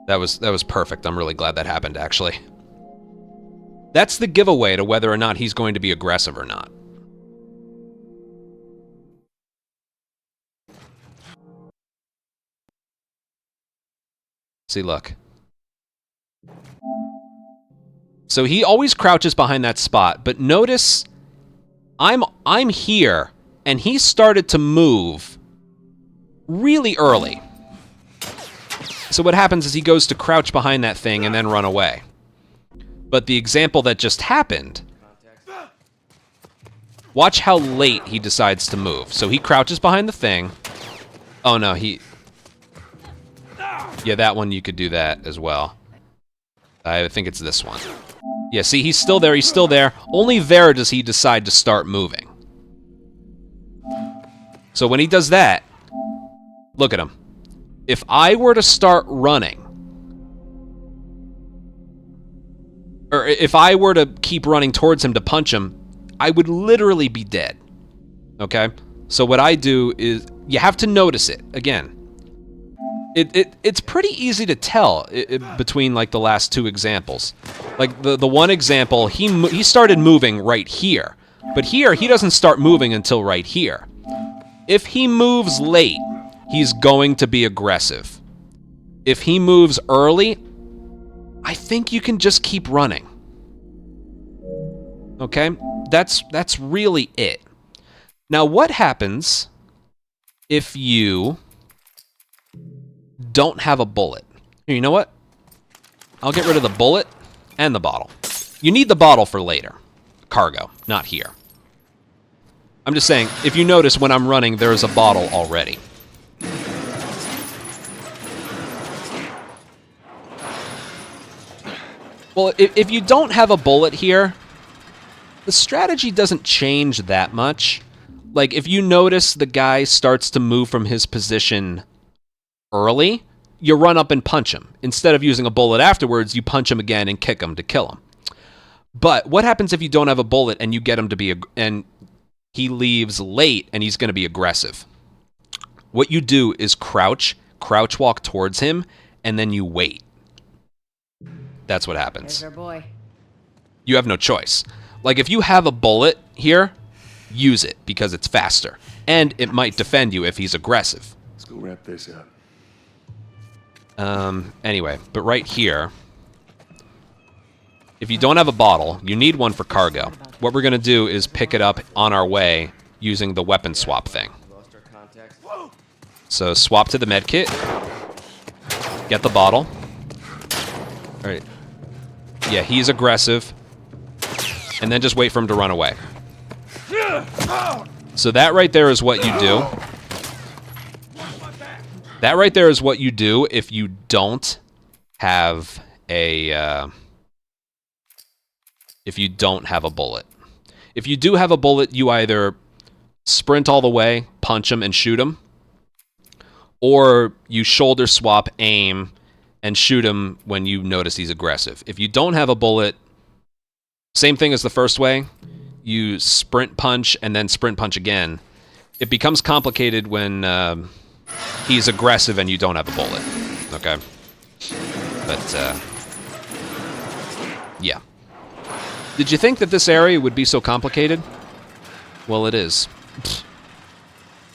That was perfect. I'm really glad that happened, actually. That's the giveaway to whether or not he's going to be aggressive or not. See, look. So he always crouches behind that spot, but notice I'm here, and he started to move really early. So what happens is he goes to crouch behind that thing and then run away. But the example that just happened, watch how late he decides to move. So he crouches behind the thing. Oh no, yeah, that one you could do that as well. I think it's this one. Yeah, see, he's still there. Only there does he decide to start moving. So when he does that, Look at him. If I were to start running, or if I were to keep running towards him to punch him, I would literally be dead. Okay? So what I do is, you have to notice it. Again, it's pretty easy to tell between like the last two examples. Like the one example, he started moving right here. But here, he doesn't start moving until right here. If he moves late, he's going to be aggressive. If he moves early, I think you can just keep running. Okay? That's really it. Now, what happens if you don't have a bullet? Here, you know what? I'll get rid of the bullet and the bottle. You need the bottle for later. Cargo, not here. I'm just saying, if you notice when I'm running, there's a bottle already. Well, if you don't have a bullet here, the strategy doesn't change that much. Like, if you notice the guy starts to move from his position early, you run up and punch him. Instead of using a bullet afterwards, you punch him again and kick him to kill him. But what happens if you don't have a bullet and you get him to be and he leaves late and he's going to be aggressive? What you do is crouch walk towards him, and then you wait. That's what happens. There's our boy. You have no choice. Like, if you have a bullet here, use it because it's faster. And it might defend you if he's aggressive. Let's go wrap this up. Anyway, but right here, if you don't have a bottle, you need one for cargo. What we're going to do is pick it up on our way using the weapon swap thing. So swap to the med kit. Get the bottle. All right. Yeah, he's aggressive. And then just wait for him to run away. So that right there is what you do. That right there is what you do if you don't have a... if you don't have a bullet. If you do have a bullet, you either sprint all the way, punch him, and shoot him, or you shoulder swap, aim, and shoot him when you notice he's aggressive. If you don't have a bullet, same thing as the first way. You sprint punch and then sprint punch again. It becomes complicated when he's aggressive and you don't have a bullet. Okay? But, yeah. Did you think that this area would be so complicated? Well, it is.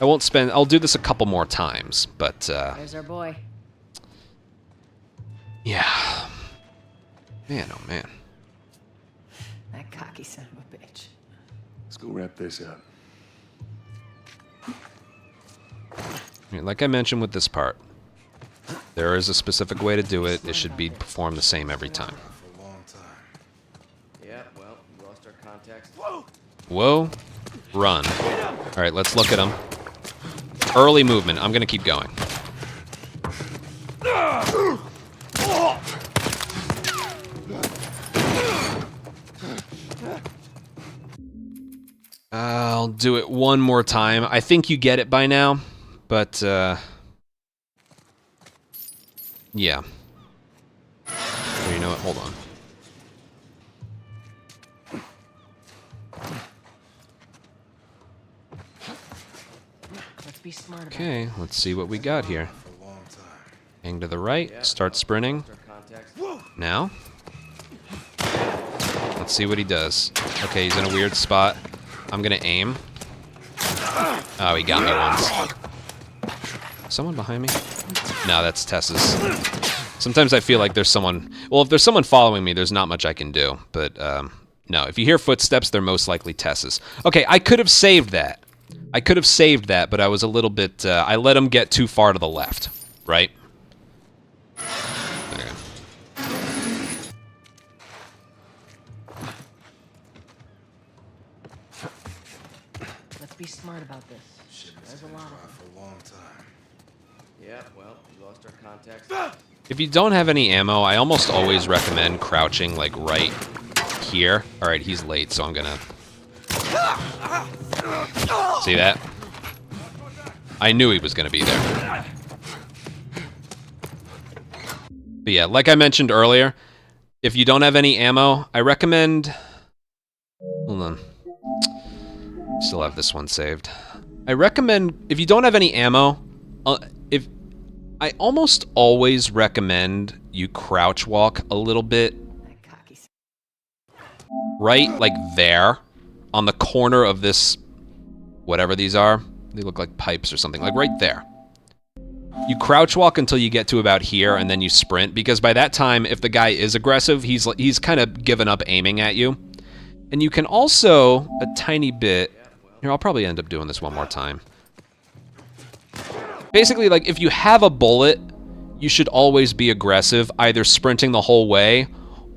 I'll do this a couple more times, but, There's our boy. yeah. Man, oh man. That cocky son of a bitch. Let's go wrap this up. Like I mentioned with this part, there is a specific way to do it. It should be performed the same every time. Yeah, well, we lost our contacts. Whoa. Run. Alright, let's look at him. Early movement. I'm gonna keep going. I'll do it one more time. I think you get it by now, but, yeah. Or you know what? Hold on. Let's be smart about Okay, let's see what we got here. Hang to the right, start sprinting. Now. Let's see what he does. Okay, he's in a weird spot. I'm gonna aim. Oh, he got me once. Someone behind me? No, that's Tess's. Sometimes I feel like there's someone... Well, if there's someone following me, there's not much I can do. But, no, if you hear footsteps, they're most likely Tess's. Okay, I could have saved that. I could have saved that, but I was a little bit... I let him get too far to the left, right? Okay. Let's be smart about this. There's a lot of them. For a long time. Yeah, well, we lost our contacts. If you don't have any ammo, I almost always recommend crouching, like, right here. Alright, he's late, so I'm gonna... See that? I knew he was going to be there. But yeah, like I mentioned earlier, if you don't have any ammo, I recommend... Hold on. Still have this one saved. I recommend, if you don't have any ammo, I almost always recommend you crouch walk a little bit. Right, like there, on the corner of this, whatever these are. They look like pipes or something, like right there. You crouch walk until you get to about here, and then you sprint, because by that time, if the guy is aggressive, he's kind of given up aiming at you. And you can also, a tiny bit... Here, I'll probably end up doing this one more time. Basically, like, if you have a bullet, you should always be aggressive, either sprinting the whole way,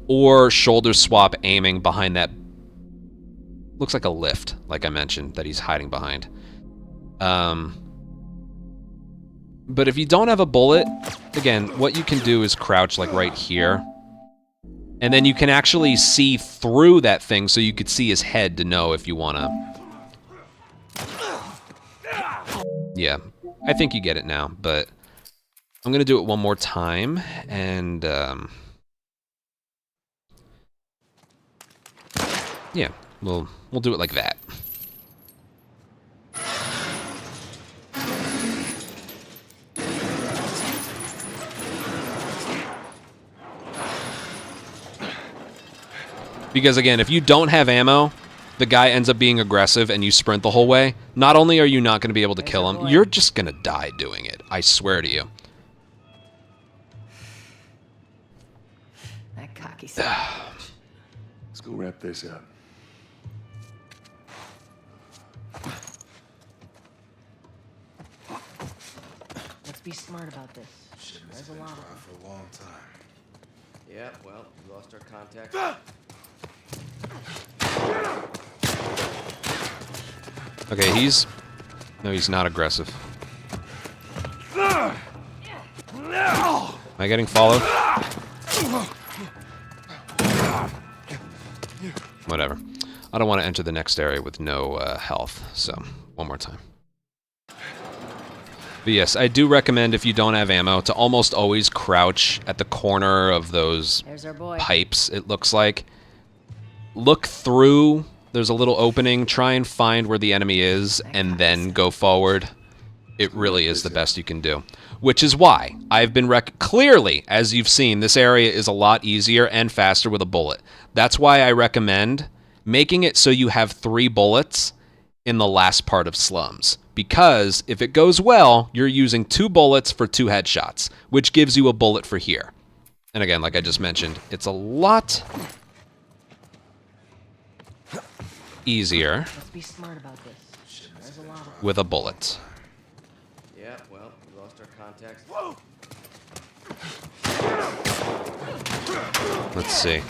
or shoulder swap aiming behind that... Looks like a lift, like I mentioned, that he's hiding behind. But if you don't have a bullet, again, what you can do is crouch, like, right here. And then you can actually see through that thing, so you could see his head to know if you want to... Yeah, I think you get it now, but I'm going to do it one more time, and... Yeah, we'll do it like that. Because again, if you don't have ammo, the guy ends up being aggressive and you sprint the whole way, not only are you not going to be able to kill him, you're just going to die doing it. I swear to you. That cocky son. Let's go wrap this up. Let's be smart about this. There's a lot of them. For a long time. Yeah, well, we lost our contact. Okay, he's... No, he's not aggressive. Am I getting followed? Whatever. I don't want to enter the next area with no health, so one more time. But yes, I do recommend, if you don't have ammo, to almost always crouch at the corner of those pipes, it looks like. Look through, there's a little opening, try and find where the enemy is, and then go forward. It really is the best you can do. Which is why I've been clearly, as you've seen, this area is a lot easier and faster with a bullet. That's why I recommend making it so you have 3 bullets in the last part of slums. Because if it goes well, you're using 2 bullets for 2 headshots, which gives you a bullet for here. And again, like I just mentioned, it's a lot easier with a bullet. Yeah, well, we lost our contacts. Let's see.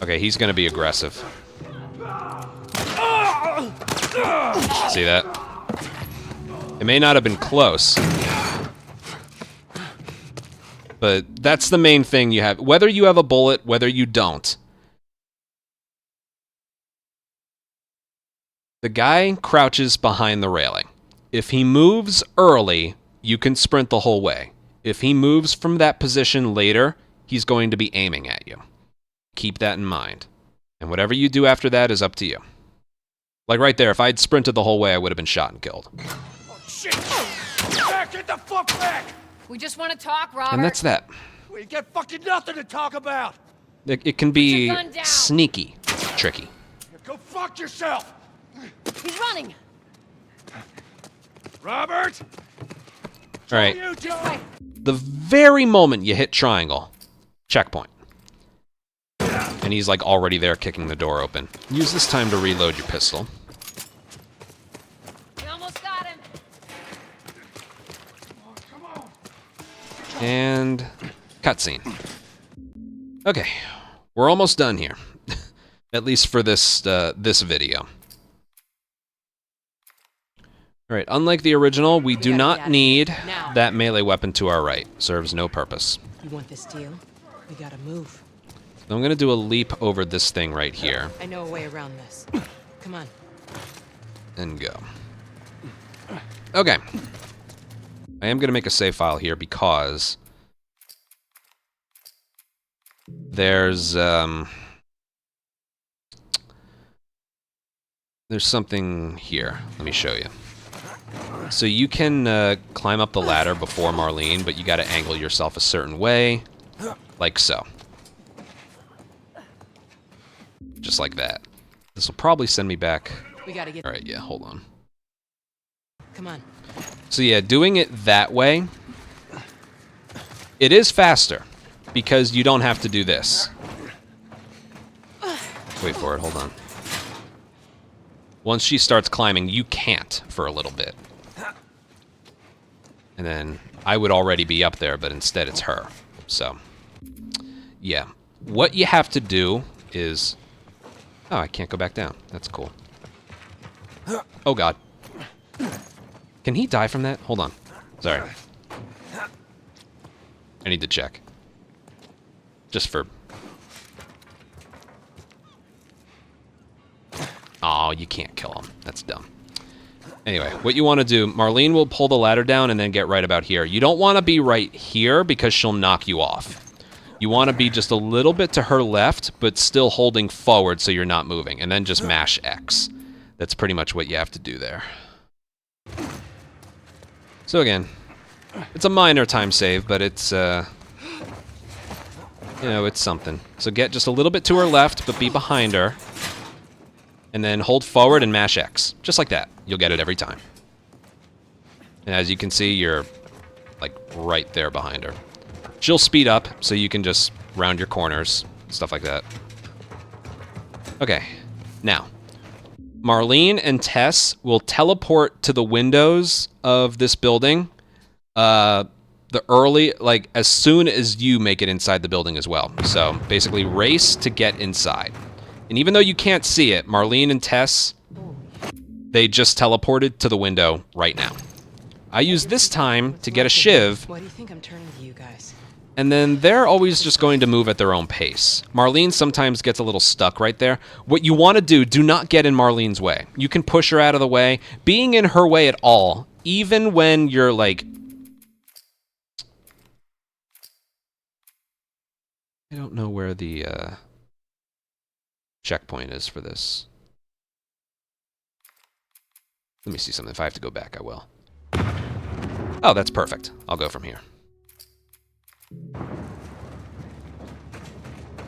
Okay, he's gonna be aggressive. See that? It may not have been close, but that's the main thing you have. Whether you have a bullet, whether you don't. The guy crouches behind the railing. If he moves early, you can sprint the whole way. If he moves from that position later, he's going to be aiming at you. Keep that in mind. And whatever you do after that is up to you. Like right there, if I'd sprinted the whole way, I would have been shot and killed. Oh, shit! Back, get the fuck back! We just want to talk, Robert. And that's that. We got fucking nothing to talk about! It can be Put your gun down. sneaky, tricky. Go fuck yourself! He's running. Robert! All right. You, Joe! The very moment you hit triangle, checkpoint. And he's like already there kicking the door open. Use this time to reload your pistol. We almost got him. And cutscene. Okay, we're almost done here. At least for this this video. Alright, unlike the original, we do not need that melee weapon to our right. Serves no purpose. You want this deal? We gotta move. I'm gonna do a leap over this thing right here. I know a way around this. Come on. And go. Okay. I am going to make a save file here because there's something here. Let me show you. So you can climb up the ladder before Marlene, but you got to angle yourself a certain way, like so. Just like that. This will probably send me back. We gotta get. All right, yeah, hold on. Come on. So yeah, doing it that way, it is faster because you don't have to do this. Wait for it, hold on. Once she starts climbing, you can't for a little bit. And then I would already be up there, but instead it's her. So, yeah. What you have to do is... Oh, I can't go back down. That's cool. Oh, God. Can he die from that? Hold on. Sorry. I need to check. Just for... Oh, you can't kill him. That's dumb. Anyway, what you want to do, Marlene will pull the ladder down and then get right about here. You don't want to be right here because she'll knock you off. You want to be just a little bit to her left, but still holding forward so you're not moving. And then just mash X. That's pretty much what you have to do there. So again, it's a minor time save, but it's, you know, it's something. So get just a little bit to her left, but be behind her. And then hold forward and mash X. Just like that. You'll get it every time. And as you can see, you're, like, right there behind her. She'll speed up, so you can just round your corners, stuff like that. Okay, now. Marlene and Tess will teleport to the windows of this building as soon as you make it inside the building as well. So, basically, race to get inside. And even though you can't see it, Marlene and Tess, they just teleported to the window right now. I use this time to get a shiv. Why do you think I'm turning to you guys? And then they're always just going to move at their own pace. Marlene sometimes gets a little stuck right there. What you want to do not get in Marlene's way. You can push her out of the way. Being in her way at all, even when you're like... I don't know where the checkpoint is for this. Let me see something. If I have to go back, I will. Oh, that's perfect. I'll go from here.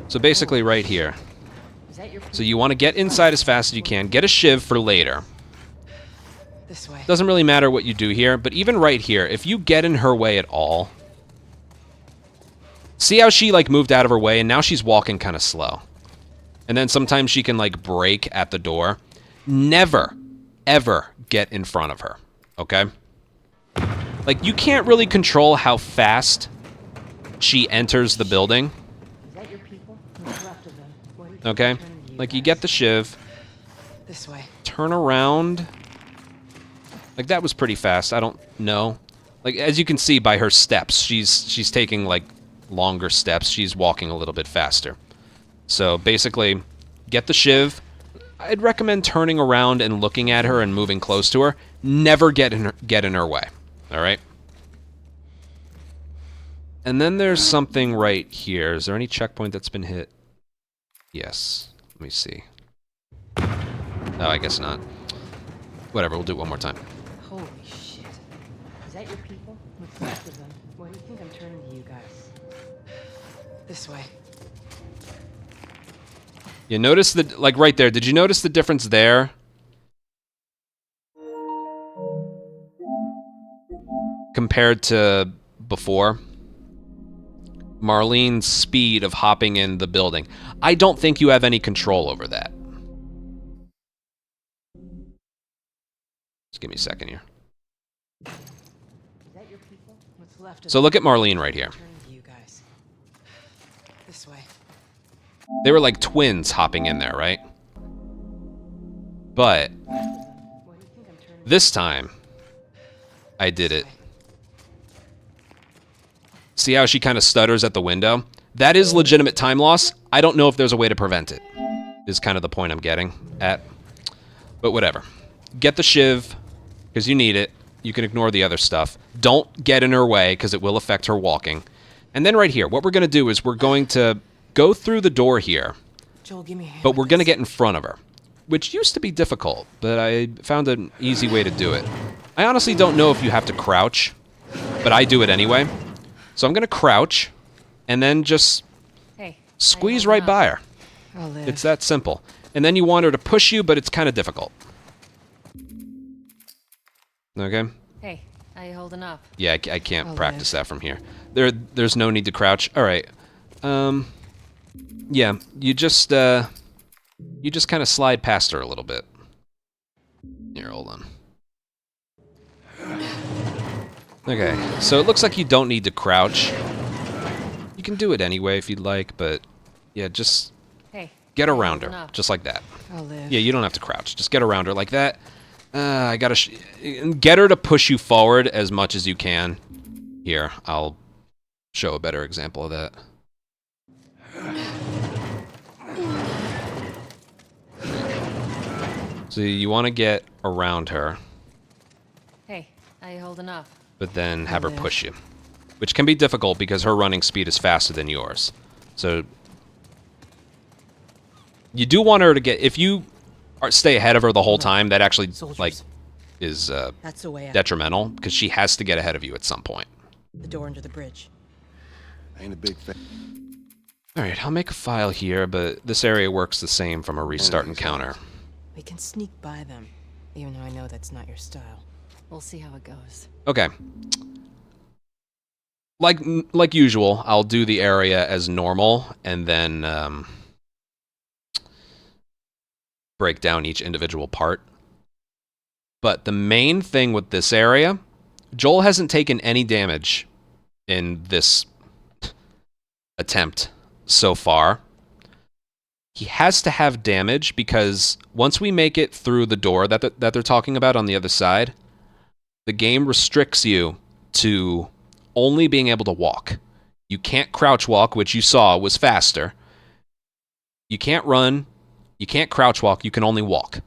So basically right here. So you want to get inside as fast as you can. Get a shiv for later. This way. Doesn't really matter what you do here, but even right here, if you get in her way at all... See how she, like, moved out of her way, and now she's walking kind of slow. And then sometimes she can, like, brake at the door. Never, ever get in front of her, okay? Like, you can't really control how fast she enters the building. Okay? Like, you get the shiv. This way. Turn around. Like, that was pretty fast. I don't know. Like, as you can see by her steps, she's taking, like, longer steps. She's walking a little bit faster. So, basically, get the shiv. I'd recommend turning around and looking at her and moving close to her. Never get in her way. All right? And then there's something right here. Is there any checkpoint that's been hit? Yes. Let me see. Oh, I guess not. Whatever, we'll do it one more time. Holy shit. Is that your people? What's left of them? Why do you think I'm turning to you guys? This way. You notice the, like right there, did you notice the difference there? Compared to before? Marlene's speed of hopping in the building. I don't think you have any control over that. Just give me a second here. So look at Marlene right here. This way. They were like twins hopping in there, right? But this time, I did it. See how she kind of stutters at the window? That is legitimate time loss. I don't know if there's a way to prevent it, is kind of the point I'm getting at. But whatever. Get the shiv, because you need it. You can ignore the other stuff. Don't get in her way, because it will affect her walking. And then right here, what we're going to do is we're going to go through the door here, Joel, give me a hand. but we're going to get in front of her, which used to be difficult, but I found an easy way to do it. I honestly don't know if you have to crouch, but I do it anyway. So I'm going to crouch, and then just squeeze right by her. I'll live. It's that simple. And then you want her to push you, but it's kind of difficult. Okay? Hey, how you holding up? Yeah, I can't I'll practice that from here. There's no need to crouch. All right. Yeah, you just kind of slide past her a little bit. Here, hold on. Okay, so it looks like you don't need to crouch. You can do it anyway if you'd like, but yeah, just get around her, just like that. I'll live. Yeah, you don't have to crouch. Just get around her like that. I gotta get her to push you forward as much as you can. Here, I'll show a better example of that. So you want to get around her. Hey, how you holding up? But then have her push you, which can be difficult because her running speed is faster than yours. So you do want her to get, if you stay ahead of her the whole time, that actually like is That's the way out. detrimental because she has to get ahead of you at some point. The door under the bridge. Ain't a big fan. All right, I'll make a file here, but this area works the same from a restart encounter. We can sneak by them, even though I know that's not your style. We'll see how it goes. Okay. Like usual, I'll do the area as normal and then break down each individual part. But the main thing with this area, Joel hasn't taken any damage in this attempt so far. He has to have damage because once we make it through the door that they're talking about on the other side, the game restricts you to only being able to walk. You can't crouch walk, which you saw was faster. You can't run. You can't crouch walk. You can only walk.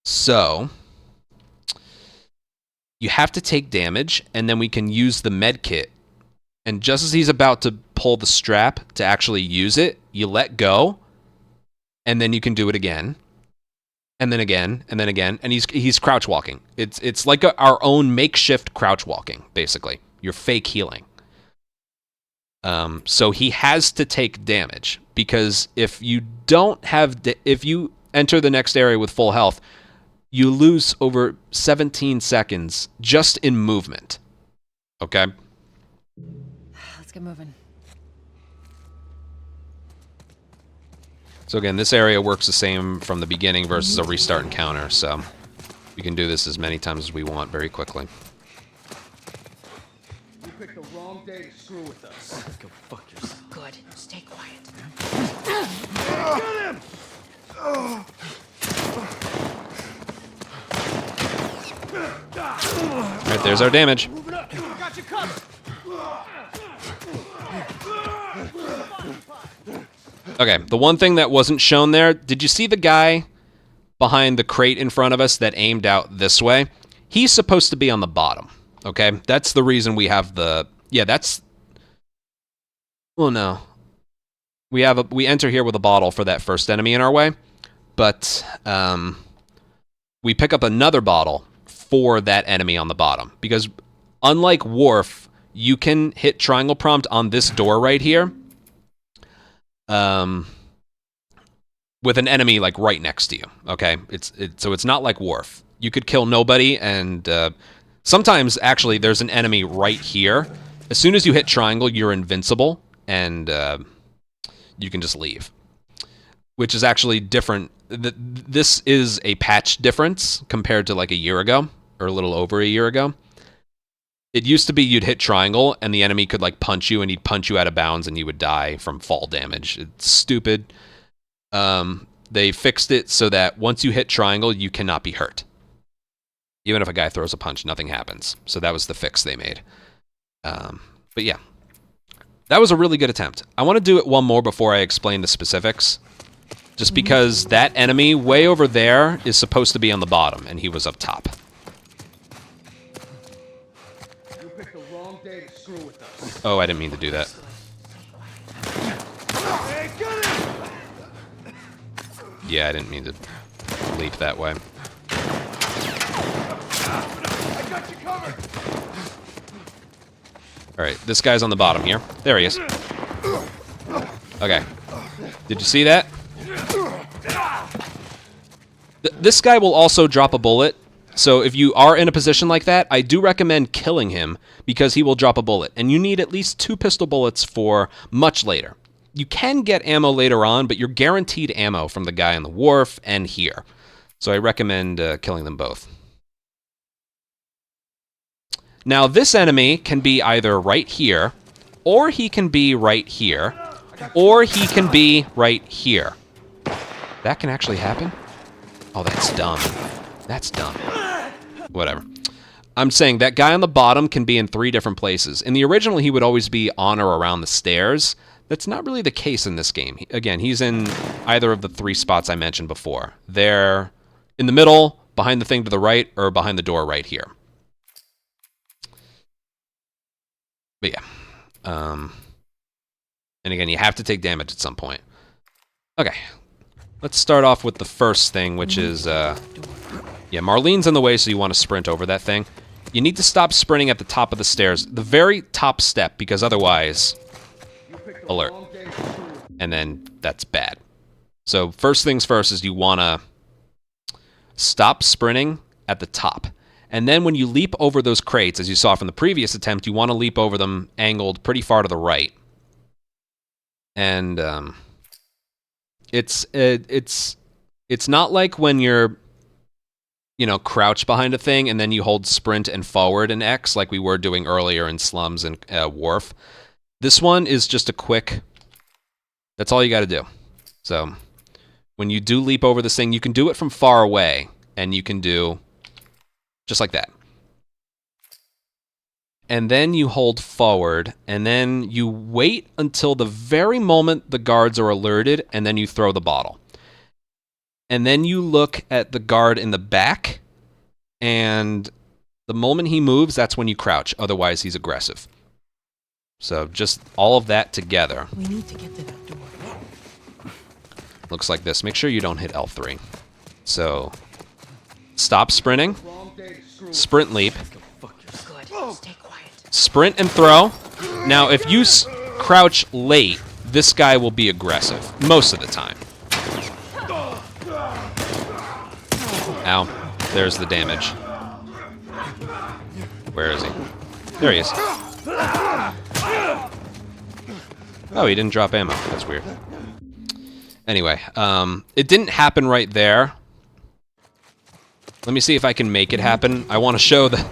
So you have to take damage, and then we can use the med kit. And just as he's about to pull the strap to actually use it, you let go, and then you can do it again. And then again, and then again, and he's crouch walking. It's like our own makeshift crouch walking, basically. You're fake healing. So he has to take damage because if you don't have, if you enter the next area with full health, you lose over 17 seconds just in movement. Okay. Let's get moving. So again, this area works the same from the beginning versus a restart encounter, so we can do this as many times as we want very quickly. You picked the wrong day to screw with us. Go fuck yourself. Good. Stay quiet. Get him! All right, there's our damage. Got you covered. Okay, the one thing that wasn't shown there, did you see the guy behind the crate in front of us that aimed out this way? He's supposed to be on the bottom, okay? That's the reason we have the... Yeah, that's... Well, no. We enter here with a bottle for that first enemy in our way, but we pick up another bottle for that enemy on the bottom, because unlike Worf, you can hit triangle prompt on this door right here, with an enemy like right next to you. Okay, so it's not like Worf. You could kill nobody, and sometimes actually there's an enemy right here. As soon as you hit triangle, you're invincible, and you can just leave, which is actually different. This is a patch difference compared to like a year ago, or a little over a year ago. It used to be you'd hit triangle and the enemy could like punch you and he'd punch you out of bounds and you would die from fall damage. It's stupid. They fixed it so that once you hit triangle, you cannot be hurt. Even if a guy throws a punch, nothing happens. So that was the fix they made. But yeah, that was a really good attempt. I want to do it one more before I explain the specifics. Just because that enemy way over there is supposed to be on the bottom and he was up top. Oh, I didn't mean to do that. Hey, get him! Yeah, I didn't mean to leap that way. I got you covered! Alright, this guy's on the bottom here. There he is. Okay. Did you see that? This guy will also drop a bullet. So if you are in a position like that, I do recommend killing him because he will drop a bullet. And you need at least 2 pistol bullets for much later. You can get ammo later on, but you're guaranteed ammo from the guy on the wharf and here. So I recommend killing them both. Now this enemy can be either right here, or he can be right here, or he can be right here. That can actually happen? Oh, that's dumb. That's dumb. Whatever. I'm saying that guy on the bottom can be in 3 different places. In the original, he would always be on or around the stairs. That's not really the case in this game. Again, he's in either of the 3 spots I mentioned before. They're in the middle, behind the thing to the right, or behind the door right here. But yeah. And again, you have to take damage at some point. Okay. Let's start off with the first thing, which is... yeah, Marlene's in the way, so you want to sprint over that thing. You need to stop sprinting at the top of the stairs. The very top step, because otherwise... Alert. And then that's bad. So first things first is you want to stop sprinting at the top. And then when you leap over those crates, as you saw from the previous attempt, you want to leap over them angled pretty far to the right. And it's not like when you're, you know, crouched behind a thing and then you hold sprint and forward and X like we were doing earlier in Slums and Wharf. This one is just a quick, that's all you got to do. So when you do leap over this thing, you can do it from far away, and you can do just like that. And then you hold forward, and then you wait until the very moment the guards are alerted, and then you throw the bottle. And then you look at the guard in the back, and the moment he moves, that's when you crouch. Otherwise, he's aggressive. So just all of that together. We need to get to that door. Looks like this. Make sure you don't hit L3. So stop sprinting. Sprint leap. Good. Stay quiet. Sprint and throw. Now, if you crouch late, this guy will be aggressive most of the time. Ow. There's the damage. Where is he? There he is. Oh, he didn't drop ammo. That's weird. Anyway, it didn't happen right there. Let me see if I can make it happen. I want to show that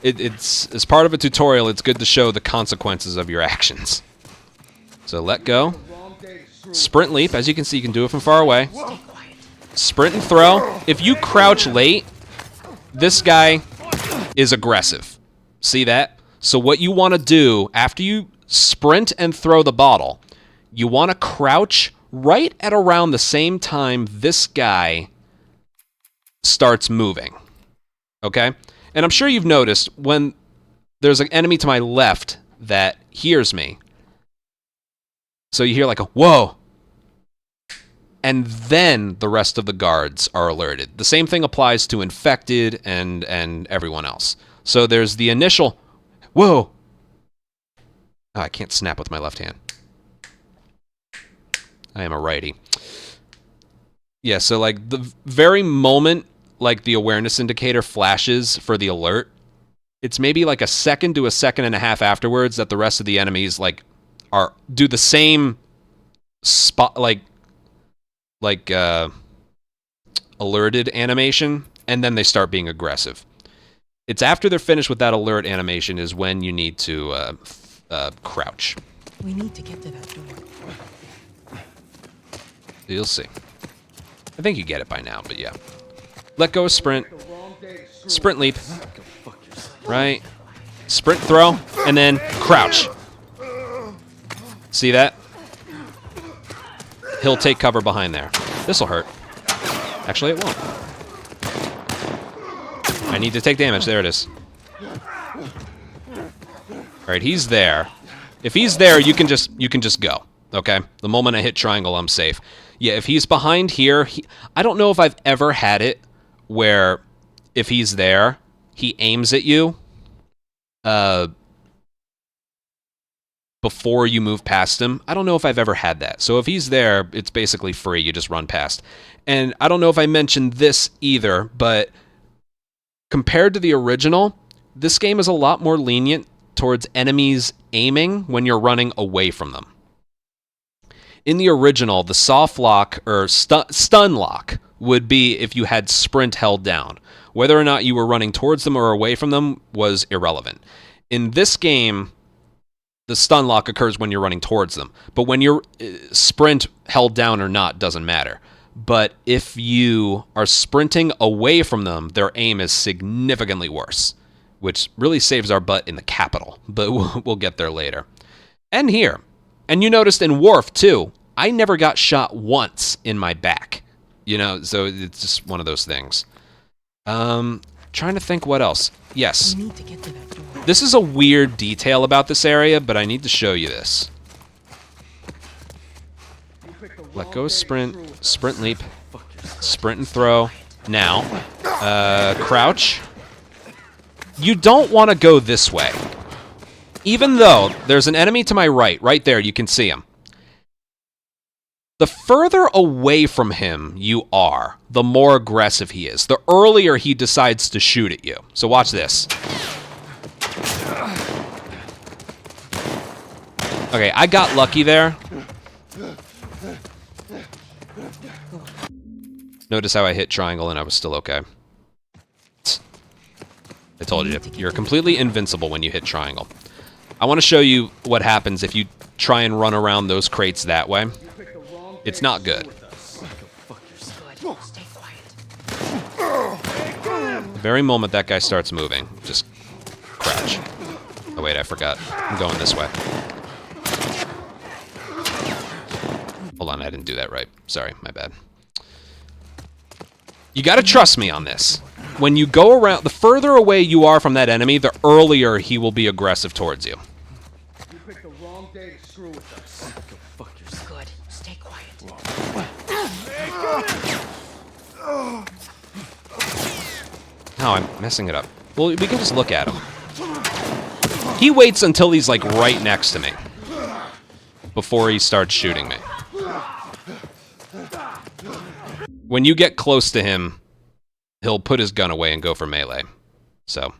it's as part of a tutorial, it's good to show the consequences of your actions. So let go. Sprint leap. As you can see, you can do it from far away. Sprint and throw. If you crouch late, this guy is aggressive. See that? So what you want to do after you sprint and throw the bottle, you want to crouch right at around the same time this guy starts moving. Okay? And I'm sure you've noticed when there's an enemy to my left that hears me. So you hear like a whoa. And then the rest of the guards are alerted. The same thing applies to infected and everyone else. So there's the initial whoa. Oh, I can't snap with my left hand. I am a righty. Yeah, so like the very moment like the awareness indicator flashes for the alert, it's maybe like a second to a second and a half afterwards that the rest of the enemies like do the same spot like alerted animation, and then they start being aggressive. It's after they're finished with that alert animation is when you need to crouch. We need to get to that door. You'll see. I think you get it by now, but yeah. Let go of sprint. Sprint leap. Right. Sprint throw, and then crouch. See that? He'll take cover behind there. This'll hurt. Actually, it won't. I need to take damage. There it is. Alright, he's there. If he's there, you can just go. Okay? The moment I hit triangle, I'm safe. Yeah, if he's behind here, I don't know if I've ever had it where if he's there, he aims at you before you move past him. I don't know if I've ever had that. So if he's there, it's basically free. You just run past. And I don't know if I mentioned this either, but compared to the original, this game is a lot more lenient towards enemies aiming when you're running away from them. In the original, the soft lock or stun lock would be if you had sprint held down. Whether or not you were running towards them or away from them was irrelevant. In this game, the stun lock occurs when you're running towards them. But when you're sprint held down or not doesn't matter. But if you are sprinting away from them, their aim is significantly worse, which really saves our butt in the capital. But we'll get there later. And here. And you noticed in Wharf, too, I never got shot once in my back. You know, so it's just one of those things. Trying to think what else. Yes. We need to get to that door. This is a weird detail about this area, but I need to show you this. Let go sprint, sprint leap, sprint and throw. Now, crouch. You don't want to go this way. Even though there's an enemy to my right there, you can see him. The further away from him you are, the more aggressive he is. The earlier he decides to shoot at you. So watch this. Okay, I got lucky there. Notice how I hit triangle and I was still okay. I told you, you're completely invincible when you hit triangle. I want to show you what happens if you try and run around those crates that way. It's not good. The very moment that guy starts moving, just crouch. Oh wait, I forgot. I'm going this way. Hold on, I didn't do that right. Sorry, my bad. You gotta trust me on this. When you go around, the further away you are from that enemy, the earlier he will be aggressive towards you. You picked the wrong day to screw with us. Good. Stay quiet. No, I'm messing it up. Well, we can just look at him. He waits until he's like right next to me before he starts shooting me. When you get close to him, he'll put his gun away and go for melee. So,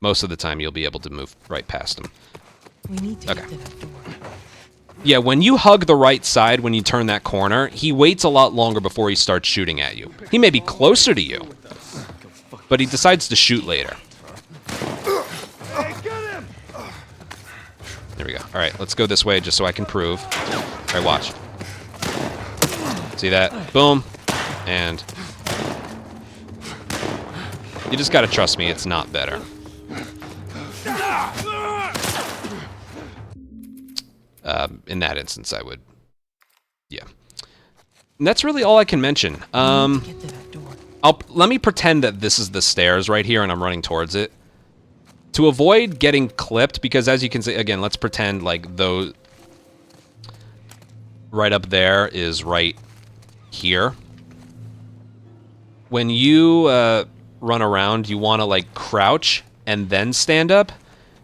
most of the time you'll be able to move right past him. We need to get to that door. Yeah, when you hug the right side when you turn that corner, he waits a lot longer before he starts shooting at you. He may be closer to you, but he decides to shoot later. There we go. All right, let's go this way just so I can prove. All right, watch. See that? Boom. And you just gotta trust me, it's not better. In that instance, I would... Yeah. And that's really all I can mention. Let me pretend that this is the stairs right here and I'm running towards it. To avoid getting clipped, because as you can see, again, let's pretend like those... Right up there is right here. When you run around, you want to like crouch and then stand up,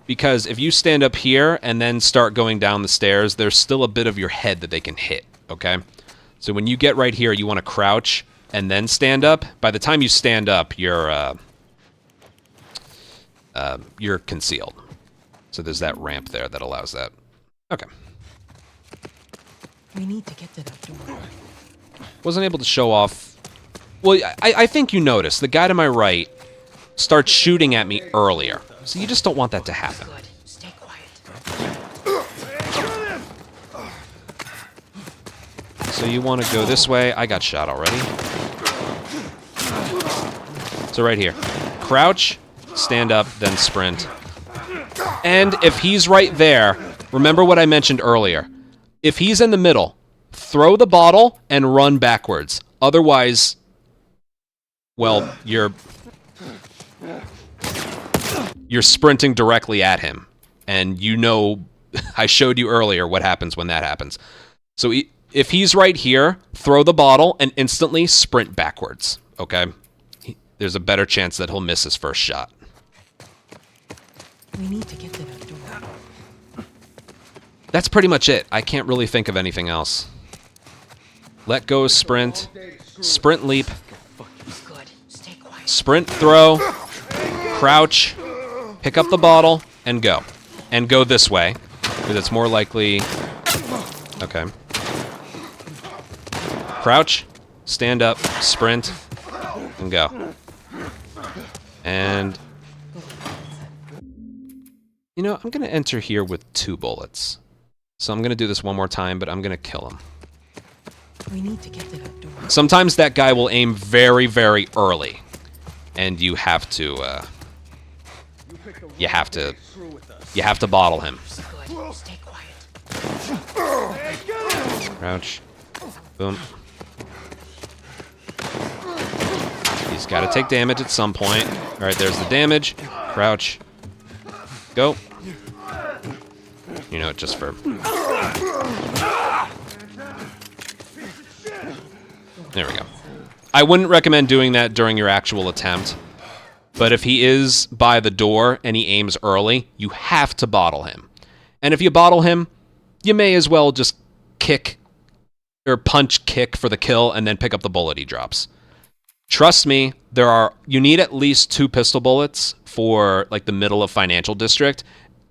because if you stand up here and then start going down the stairs, there's still a bit of your head that they can hit, okay? So when you get right here, you want to crouch and then stand up. By the time you stand up, you're concealed. So there's that ramp there that allows that. Okay. We need to get to that door. Wasn't able to show off. Well, I think you noticed. The guy to my right starts shooting at me earlier. So you just don't want that to happen. Good. Stay quiet. So you want to go this way. I got shot already. So right here. Crouch, stand up, then sprint. And if he's right there, remember what I mentioned earlier. If he's in the middle, throw the bottle and run backwards. Otherwise... Well, you're sprinting directly at him, and you know I showed you earlier what happens when that happens. So if he's right here, throw the bottle and instantly sprint backwards, okay? There's a better chance that he'll miss his first shot. We need to get to that door. That's pretty much it. I can't really think of anything else. Let go, sprint. Sprint, leap. Good. Stay quiet. Sprint, throw. Crouch. Pick up the bottle, and go. And go this way, because it's more likely... Okay. Crouch. Stand up. Sprint. And go. And... You know, I'm going to enter here with 2 bullets. So I'm going to do this one more time, but I'm going to kill him. We need to get to that door. Sometimes that guy will aim very, very early. And you have to, you have to bottle him. Good. Stay quiet. Crouch. Boom. He's got to take damage at some point. All right, there's the damage. Crouch. Go. You know, just for... There we go. I wouldn't recommend doing that during your actual attempt. But if he is by the door and he aims early, you have to bottle him. And if you bottle him, you may as well just kick or punch kick for the kill and then pick up the bullet he drops. Trust me, you need at least 2 pistol bullets for like the middle of Financial District.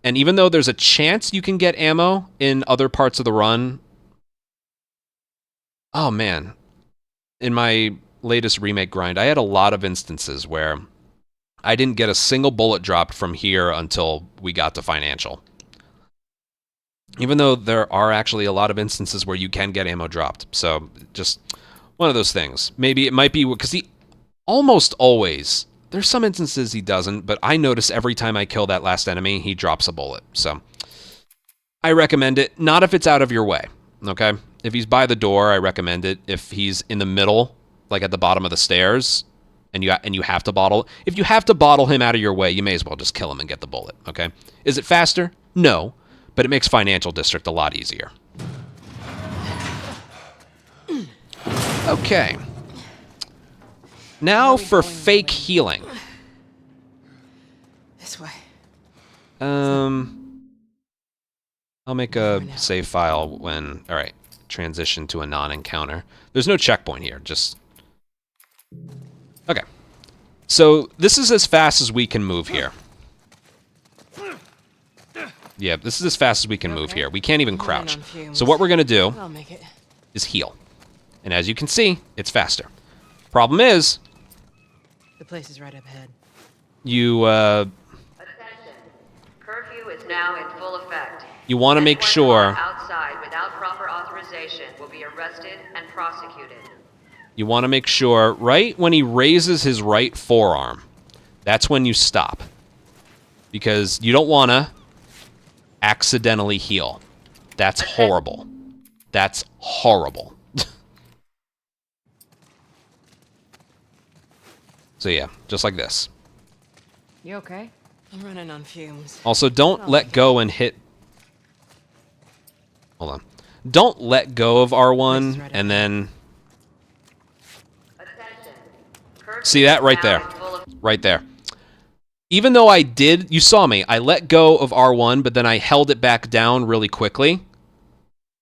And even though there's a chance you can get ammo in other parts of the run, oh man, in my latest remake grind, I had a lot of instances where I didn't get a single bullet dropped from here until we got to Financial. Even though there are actually a lot of instances where you can get ammo dropped. So just one of those things. Maybe it might be because he almost always... There's some instances he doesn't, but I notice every time I kill that last enemy, he drops a bullet. So I recommend it. Not if it's out of your way, okay? If he's by the door, I recommend it. If he's in the middle, like at the bottom of the stairs, and you have to bottle... If you have to bottle him out of your way, you may as well just kill him and get the bullet, okay? Is it faster? No, but it makes Financial District a lot easier. Okay. Now for fake healing. This way. I'll make a save file when... Alright, transition to a non-encounter. There's no checkpoint here, just... Okay. So, this is as fast as we can move here. Yeah, this is as fast as we can move here. We can't even crouch. So what we're going to do is heal. And as you can see, it's faster. Problem is... The place is right up ahead. You, Attention. Curfew is now in full effect. You want to make sure... outside without proper authorization will be arrested and prosecuted. You want to make sure, right when he raises his right forearm, that's when you stop. Because you don't want to accidentally heal. That's horrible. That's horrible. So yeah, just like this. You okay? I'm running on fumes. Also, don't let go and hit... Hold on. Don't let go of R1 and then... See that right there? Right there. Even though I did... You saw me. I let go of R1, but then I held it back down really quickly.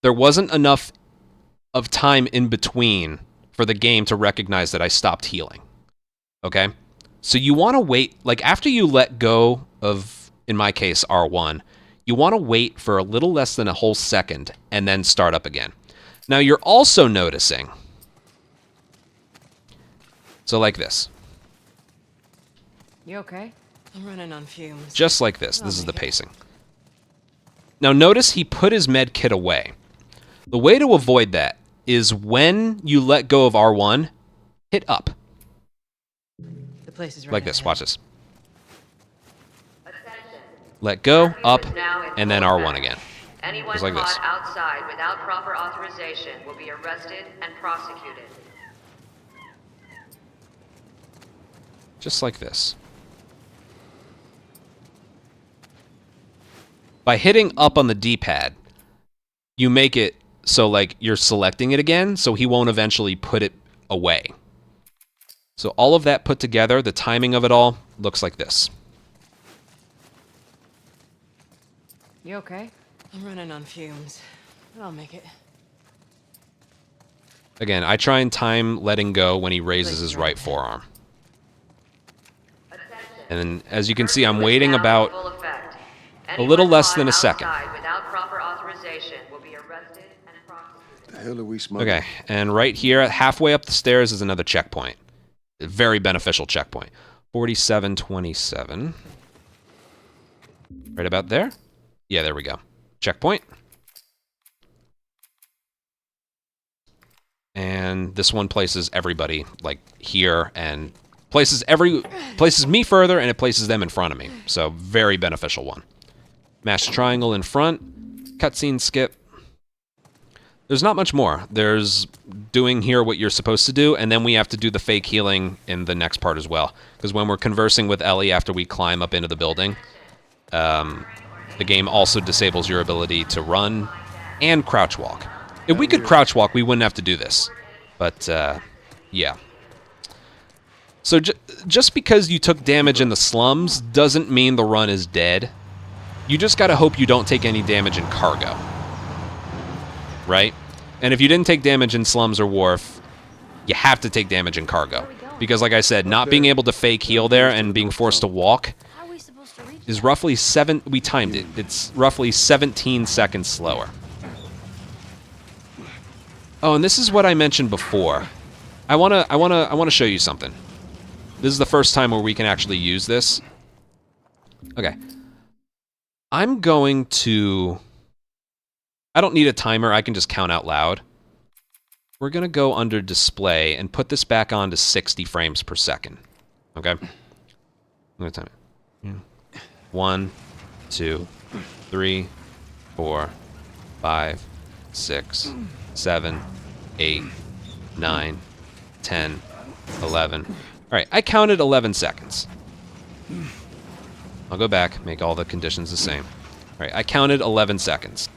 There wasn't enough of time in between for the game to recognize that I stopped healing. Okay? So you want to wait, like after you let go of, in my case, R1, you want to wait for a little less than a whole second and then start up again. Now you're also noticing, so like this. You okay? I'm running on fumes. Just like this. This is the pacing. Now notice he put his med kit away. The way to avoid that is when you let go of R1, hit up. The place is right like this. ahead. Watch this. Let go, up, and then R1 again. Anyone Just like this. caught outside without proper authorization will be arrested and prosecuted. Just like this. By hitting up on the D-pad, you make it so like you're selecting it again, so he won't eventually put it away. So all of that put together, the timing of it all looks like this. You okay? I'm running on fumes. But I'll make it. Again, I try and time letting go when he raises his right forearm. And then, as you can see, I'm waiting about a little less than a second. Without proper authorization will be arrested and prosecuted. The hell are we smoking? Okay, and right here, halfway up the stairs is another checkpoint. A very beneficial checkpoint. 4727. Right about there? Yeah, there we go. Checkpoint. And this one places everybody, like, here, and places me further, and it places them in front of me. So, very beneficial one. Mash triangle in front. Cutscene skip. There's not much more. There's doing here what you're supposed to do, and then we have to do the fake healing in the next part as well. Because when we're conversing with Ellie after we climb up into the building, the game also disables your ability to run and crouch walk. If we could crouch walk, we wouldn't have to do this. But, yeah. So just because you took damage in the slums doesn't mean the run is dead. You just gotta hope you don't take any damage in cargo. Right? And if you didn't take damage in slums or wharf, you have to take damage in cargo. Because like I said, not being able to fake heal there and being forced to walk is roughly we timed it. It's roughly 17 seconds slower. Oh, and this is what I mentioned before. I wanna show you something. This is the first time where we can actually use this. Okay. I'm going to... I don't need a timer, I can just count out loud. We're gonna go under display and put this back on to 60 frames per second. Okay? I'm gonna time it. 1, 2, 3, 4, 5, 6, 7, 8, 9, 10, 11. Alright, I counted 11 seconds. I'll go back, make all the conditions the same. Alright, I counted 11 seconds.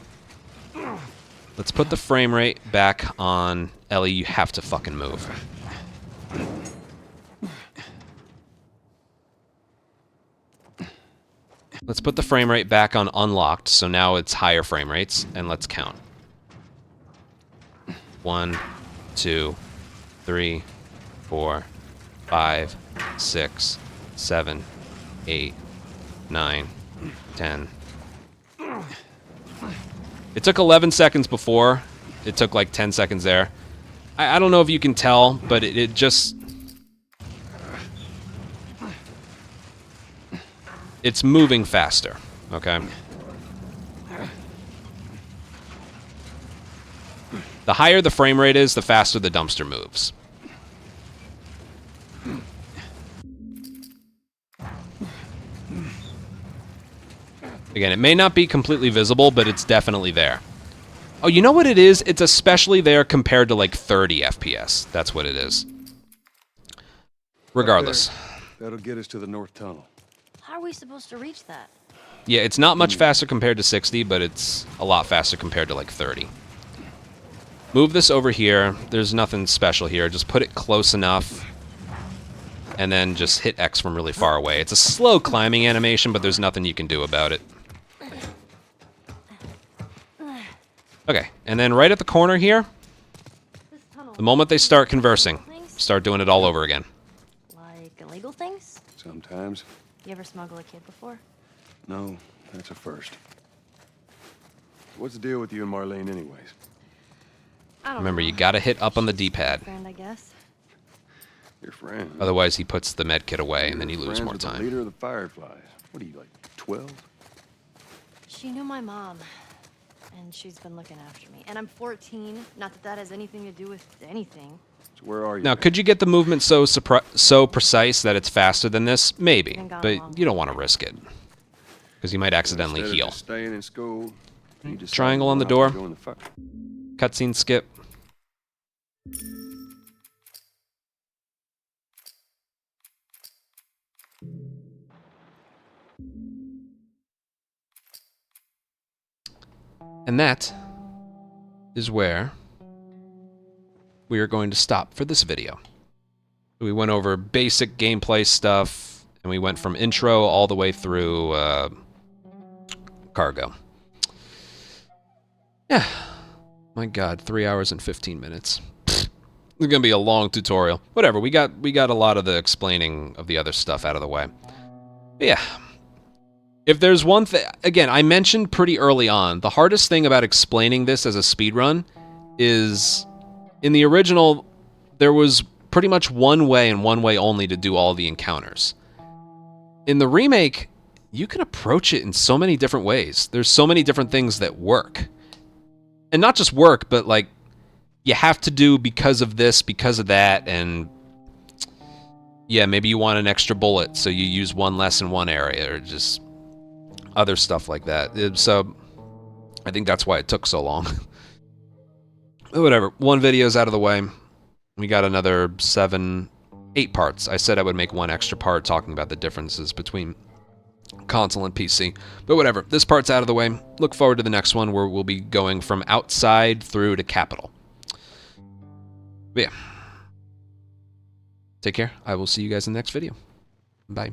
Let's put the frame rate back on... Ellie, you have to fucking move. Let's put the frame rate back on unlocked, so now it's higher frame rates, and let's count. 1, 2, 3, 4, 5, 6, 7, 8, 9, 10. It took 11 seconds before. It took like 10 seconds there. I don't know if you can tell, but it just... It's moving faster, okay? The higher the frame rate is, the faster the dumpster moves. Again, it may not be completely visible, but it's definitely there. Oh, you know what it is? It's especially there compared to like 30 FPS. That's what it is. Regardless. That'll get us to the north tunnel. How are we supposed to reach that? Yeah, it's not much faster compared to 60, but it's a lot faster compared to like 30. Move this over here. There's nothing special here. Just put it close enough. And then just hit X from really far away. It's a slow climbing animation, but there's nothing you can do about it. Okay, and then right at the corner here, the moment they start conversing, start doing it all over again. Like illegal things? Sometimes. You ever smuggle a kid before? No, that's a first. What's the deal with you and Marlene anyways? I don't Remember, know. you gotta hit up on the D-pad. Friend, I guess. Your friend. Otherwise, he puts the med kit away, and then you You're lose friends more with the time. leader of the Fireflies. What are you, like, 12? She knew my mom, and she's been looking after me. And I'm 14. Not that that has anything to do with anything. So where are you? Now, then? could you get the movement so precise that it's faster than this? Maybe, Been gone a but long you don't want to risk it. Because you might accidentally Instead of heal. just staying in school, you decided Triangle to on the go out door. and join the Cutscene skip. And that is where we are going to stop for this video. We went over basic gameplay stuff, and we went from intro all the way through cargo. Yeah. My God, 3 hours and 15 minutes. It's gonna be a long tutorial. Whatever, we got a lot of the explaining of the other stuff out of the way. But yeah. If there's one thing, again, I mentioned pretty early on, the hardest thing about explaining this as a speedrun is, in the original, there was pretty much one way and one way only to do all the encounters. In the remake, you can approach it in so many different ways. There's so many different things that work. And not just work, but like, you have to do because of this, because of that, and yeah, maybe you want an extra bullet, so you use one less in one area, or just other stuff like that. So, I think that's why it took so long. Whatever, one video's out of the way. We got another 8 parts. I said I would make one extra part talking about the differences between console and PC. But whatever, this part's out of the way. Look forward to the next one where we'll be going from outside through to Capital. But yeah. Take care. I will see you guys in the next video. Bye.